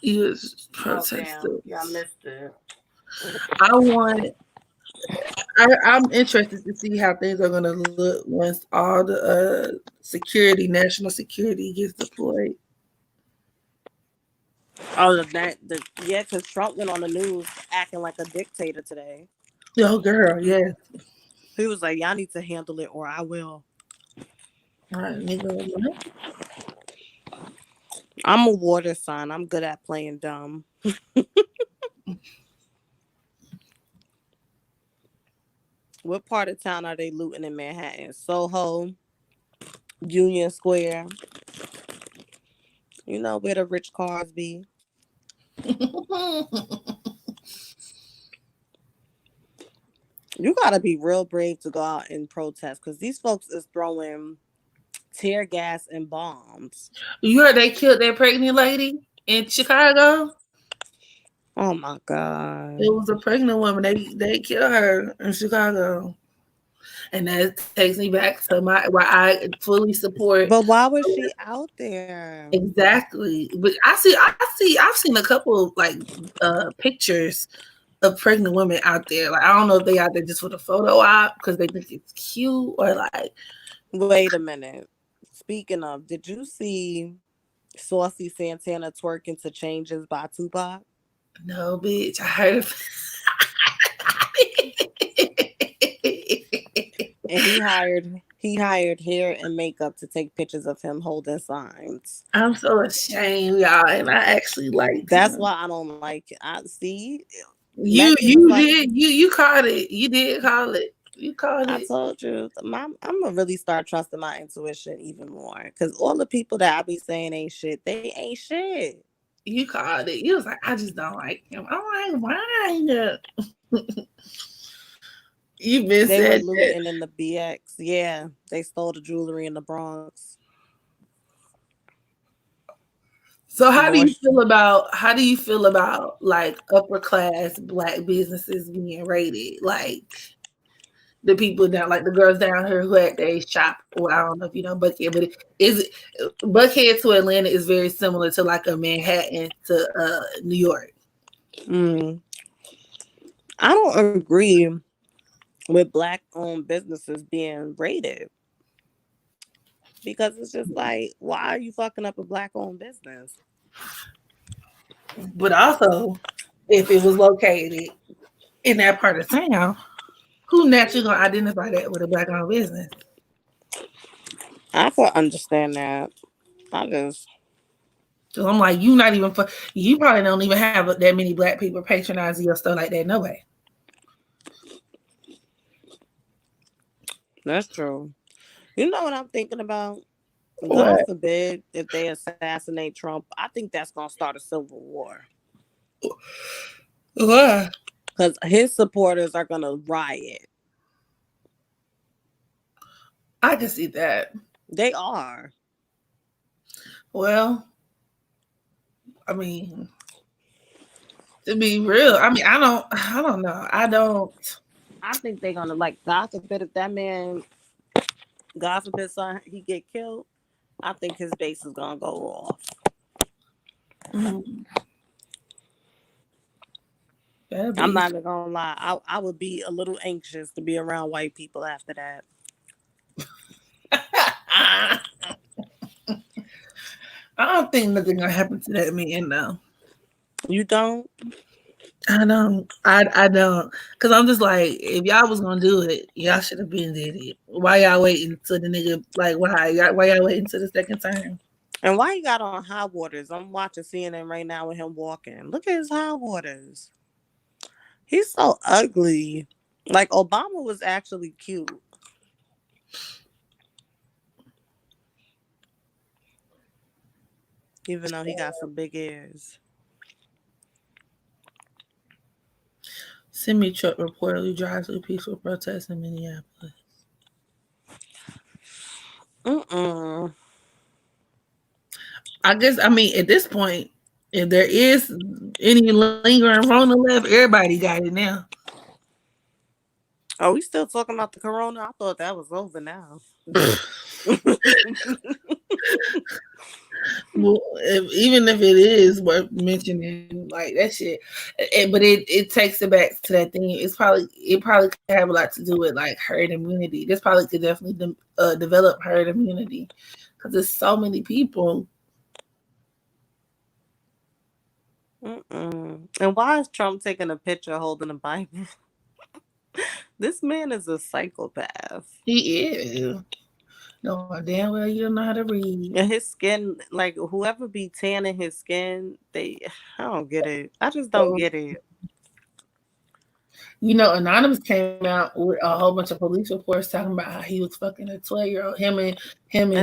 S1: You was
S2: Oh damn,
S1: protested.
S2: yeah, I missed it.
S1: I want. I'm interested to see how things are gonna look once all the security, national security, gets deployed.
S2: Oh, yeah, because Trump went on the news acting like a dictator today.
S1: Yo, girl, yeah.
S2: He was like, y'all need to handle it or I will.
S1: All right, nigga, what?
S2: I'm a water sign. I'm good at playing dumb. What part of town are they looting in Manhattan? Soho, Union Square. You know where the rich cars be. You gotta be real brave to go out and protest because these folks is throwing tear gas and bombs.
S1: You heard they killed that pregnant lady in Chicago?
S2: Oh my God.
S1: It was a pregnant woman. They killed her in Chicago. And that takes me back to why I fully support.
S2: But why was she out there?
S1: Exactly. But I've seen a couple like pictures of pregnant women out there. Like I don't know if they out there just for the photo op because they think it's cute or like.
S2: Wait a minute. Speaking of, did you see Saucy Santana twerking to Changes by Tupac?
S1: No, bitch. I heard of
S2: And he hired hair and makeup to take pictures of him holding signs.
S1: I'm so ashamed, y'all, and I actually liked
S2: That's
S1: him.
S2: why I don't like it. I see.
S1: You you caught it. You did call it. You called
S2: I
S1: it.
S2: told you, I'm gonna really start trusting my intuition even more because all the people that I be saying ain't shit, they ain't shit.
S1: You called it. You was like, I just don't like him. I'm like, why? You been
S2: They were
S1: said that.
S2: looting in the BX. Yeah, they stole the jewelry in the Bronx.
S1: So
S2: More
S1: how do you feel about like upper class black businesses being raided? Like the people down, like the girls down here who had their shop. Well, I don't know if you know Buckhead, but Buckhead to Atlanta is very similar to like a Manhattan to New York.
S2: I don't agree with black owned businesses being raided because it's just like, why are you fucking up a black owned business?
S1: But also, if it was located in that part of town, who naturally gonna identify that with a black owned business?
S2: I could understand that. I just
S1: So I'm like, you probably don't even have that many black people patronizing your store like that. No way.
S2: That's true. You know what I'm thinking about? God
S1: What?
S2: forbid if they assassinate Trump, I think that's gonna start a civil war.
S1: What?
S2: Because his supporters are gonna riot.
S1: I can see that.
S2: They are.
S1: Well, I mean, to be real, I mean, I don't know.
S2: I think they're gonna like God forbid if that man, God forbid son he get killed, I think his base is gonna go off.
S1: Mm,
S2: I'm not even gonna lie. I would be a little anxious to be around white people after that.
S1: I don't think nothing gonna happen to that man though.
S2: You don't?
S1: I don't. I don't. Cause I'm just like, if y'all was gonna do it, y'all should have been did it. Why y'all waiting till the nigga like why y'all waiting till the second time?
S2: And why you got on high waters? I'm watching CNN right now with him walking. Look at his high waters. He's so ugly. Like Obama was actually cute. Even though he got some big ears.
S1: Semi truck reportedly drives through peaceful protests in Minneapolis. I guess I mean at this point, if there is any lingering Rona left, everybody got it now.
S2: Oh, we still talking about the corona? I thought that was over now.
S1: Well, even if it is worth mentioning, like that shit, but it takes it back to that thing. It probably could have a lot to do with like herd immunity. This probably could definitely develop herd immunity because there's so many people.
S3: And why is Trump taking a picture holding a Bible? This man is a psychopath.
S1: He is. No, damn well you don't know how to read.
S3: And his skin, like whoever be tanning his skin, I don't get it. I just don't
S1: So,
S3: get it.
S1: you know, Anonymous came out with a whole bunch of police reports talking about how he was fucking a 12-year-old. Him and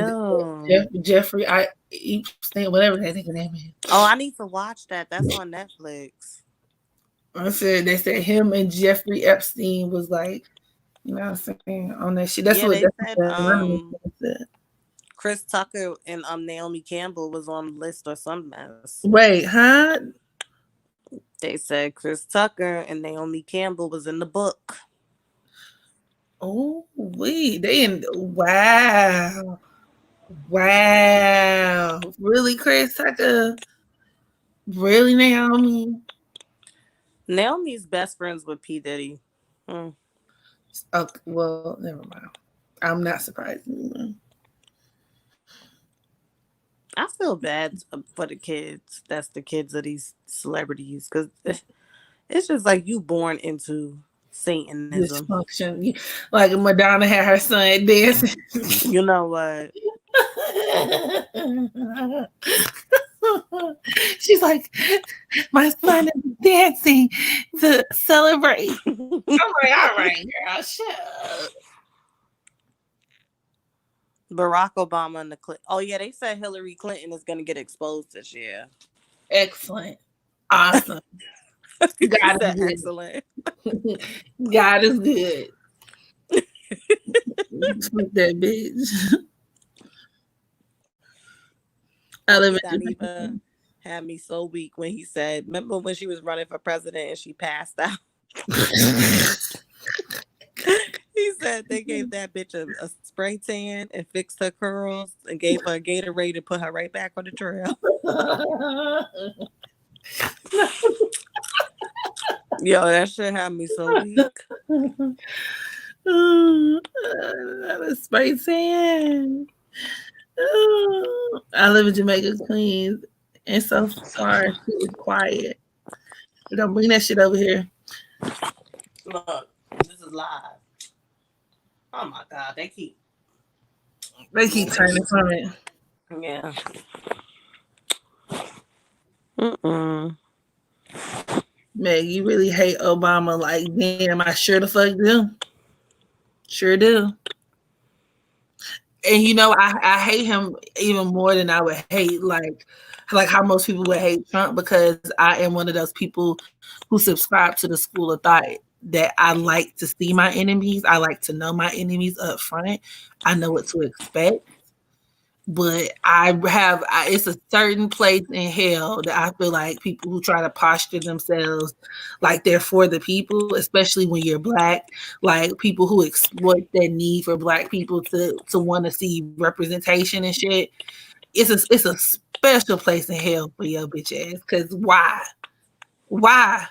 S3: Oh.
S1: Jeffrey Epstein, whatever that nigga name is.
S3: Oh, I need to watch that. That's on Netflix.
S1: They said him and Jeffrey Epstein was like, you know what I'm saying, on that shit.
S3: Yeah, they said
S1: Anonymous said.
S3: Chris Tucker and Naomi Campbell was on the list or some mess.
S1: Wait, huh?
S3: They said Chris Tucker and Naomi Campbell was in the book.
S1: Oh, wow, really, Chris Tucker, really, Naomi?
S3: Naomi's best friends with P. Diddy.
S1: Oh, well, never mind. I'm not surprised anymore.
S3: I feel bad for the kids. That's the kids of these celebrities, because it's just like you born into Satanism.
S1: Dysfunction. Like Madonna had her son dancing.
S3: You know what?
S1: She's like, my son is dancing to celebrate. I'm like, all right, girl, shut up.
S3: Barack Obama and the Clinton. Oh yeah, they said Hillary Clinton is gonna get exposed this year.
S1: Excellent, awesome. God is good.
S3: Excellent.
S1: God is good. That bitch.
S3: Diva had me so weak when he said, remember when she was running for president and she passed out? He said they gave that bitch a spray tan and fixed her curls and gave her a Gatorade and put her right back on the trail. Yo, that shit had me so weak.
S1: A spray tan. I live in Jamaica, Queens, and so far it's quiet. Don't bring that shit over here.
S3: Look, this is live. Oh my God, they keep
S1: turning from it.
S3: Yeah.
S1: Meg, you really hate Obama. Like, damn, I sure the fuck do. Sure do. And you know, I hate him even more than I would hate like how most people would hate Trump, because I am one of those people who subscribe to the school of thought that I like to see my enemies. I like to know my enemies up front. I know what to expect. But it's a certain place in hell that I feel like people who try to posture themselves like they're for the people, especially when you're Black, like people who exploit that need for Black people to want to see representation and shit. It's a special place in hell for your bitch ass. Because why?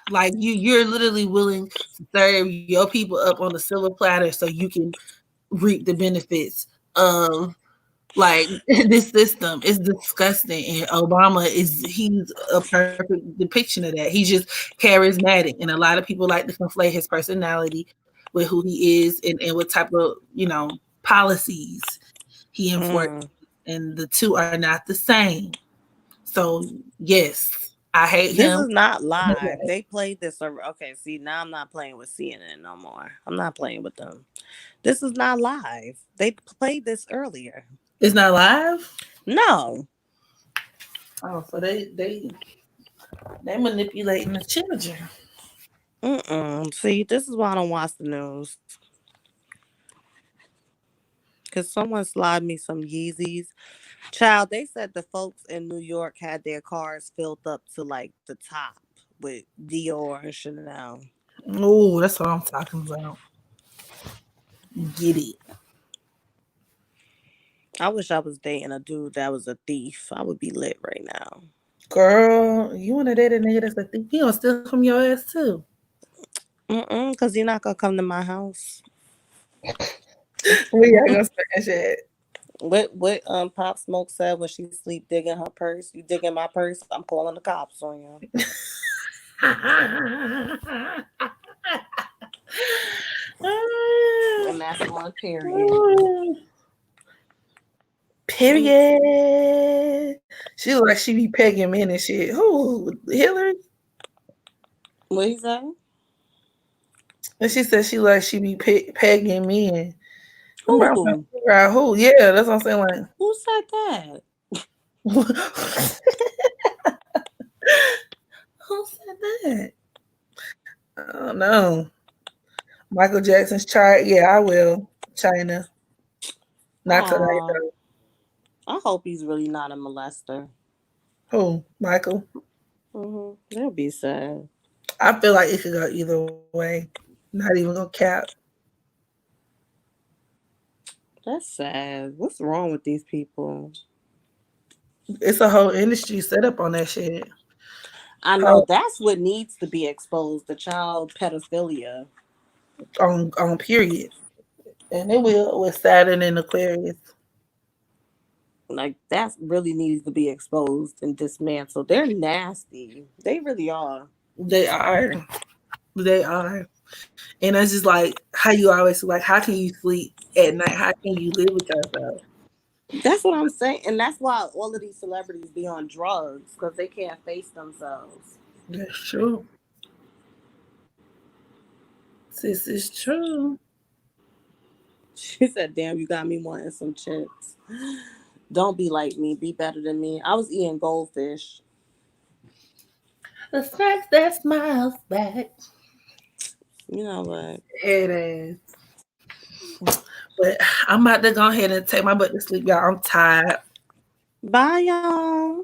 S1: Like you're literally willing to serve your people up on a silver platter so you can reap the benefits of like this system. Is disgusting, and Obama he's a perfect depiction of that. He's just charismatic, and a lot of people like to conflate his personality with who he is and what type of policies he enforces, and the two are not the same. So yes, I hate
S3: this
S1: him.
S3: This is not live. They played this. Okay, see, now I'm not playing with CNN no more. I'm not playing with them. This is not live. They played this earlier.
S1: It's not live?
S3: No.
S1: Oh, so they manipulating the children.
S3: See, this is why I don't watch the news. Because someone slid me some Yeezys. Child, they said the folks in New York had their cars filled up to like the top with Dior and Chanel.
S1: Oh, that's what I'm talking about. Get it.
S3: I wish I was dating a dude that was a thief. I would be lit right now.
S1: Girl, you want to date a nigga that's a thief? He gonna steal from your ass too.
S3: Because he's not gonna come to my house.
S1: Where y'all gonna spend that shit?
S3: What Pop Smoke said when she sleep digging her purse? You digging my purse? I'm calling the cops on you. And that's on period.
S1: Period. She look like she be pegging men and shit. Who? Hillary?
S3: What he say?
S1: And she said she like she be pegging men. I'm trying to
S3: Who?
S1: figure out who. Yeah, that's what I'm saying. Like,
S3: Who said that?
S1: who said that? I don't know. Michael Jackson's chart. Yeah, I will. China. Not tonight
S3: Aw,
S1: though.
S3: I hope he's really not a molester.
S1: Who? Michael.
S3: That'd be sad.
S1: I feel like it could go either way. Not even gonna cap.
S3: That's sad. What's wrong with these people?
S1: It's a whole industry set up on that shit.
S3: I know
S1: Oh,
S3: that's what needs to be exposed, the child pedophilia.
S1: on period. And it will with Saturn and Aquarius.
S3: Like that really needs to be exposed and dismantled. They're nasty. They really are.
S1: They are. They are. And it's just like how you always like, how can you sleep at night? How can you live with yourself?
S3: That's what I'm saying. And that's why all of these celebrities be on drugs, because they can't face themselves.
S1: That's true. This is true.
S3: She said, damn, you got me wanting some chips. Don't be like me. Be better than me. I was eating goldfish.
S1: The snacks that smiles back.
S3: You know what?
S1: It is. But I'm about to go ahead and take my butt to sleep, y'all. I'm tired.
S3: Bye, y'all.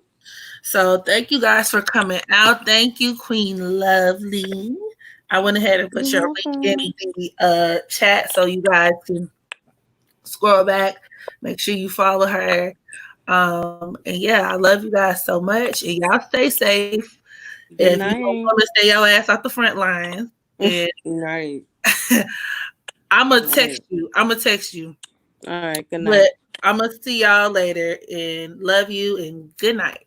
S1: So thank you guys for coming out. Thank you, Queen Lovely. I went ahead and put your link in the chat so you guys can scroll back. Make sure you follow her. And yeah, I love you guys so much. And y'all stay safe. If you don't want to stay your ass off the front lines. And
S3: right.
S1: I'm gonna text you. All
S3: right, good night.
S1: But I'm gonna see y'all later and love you and good night.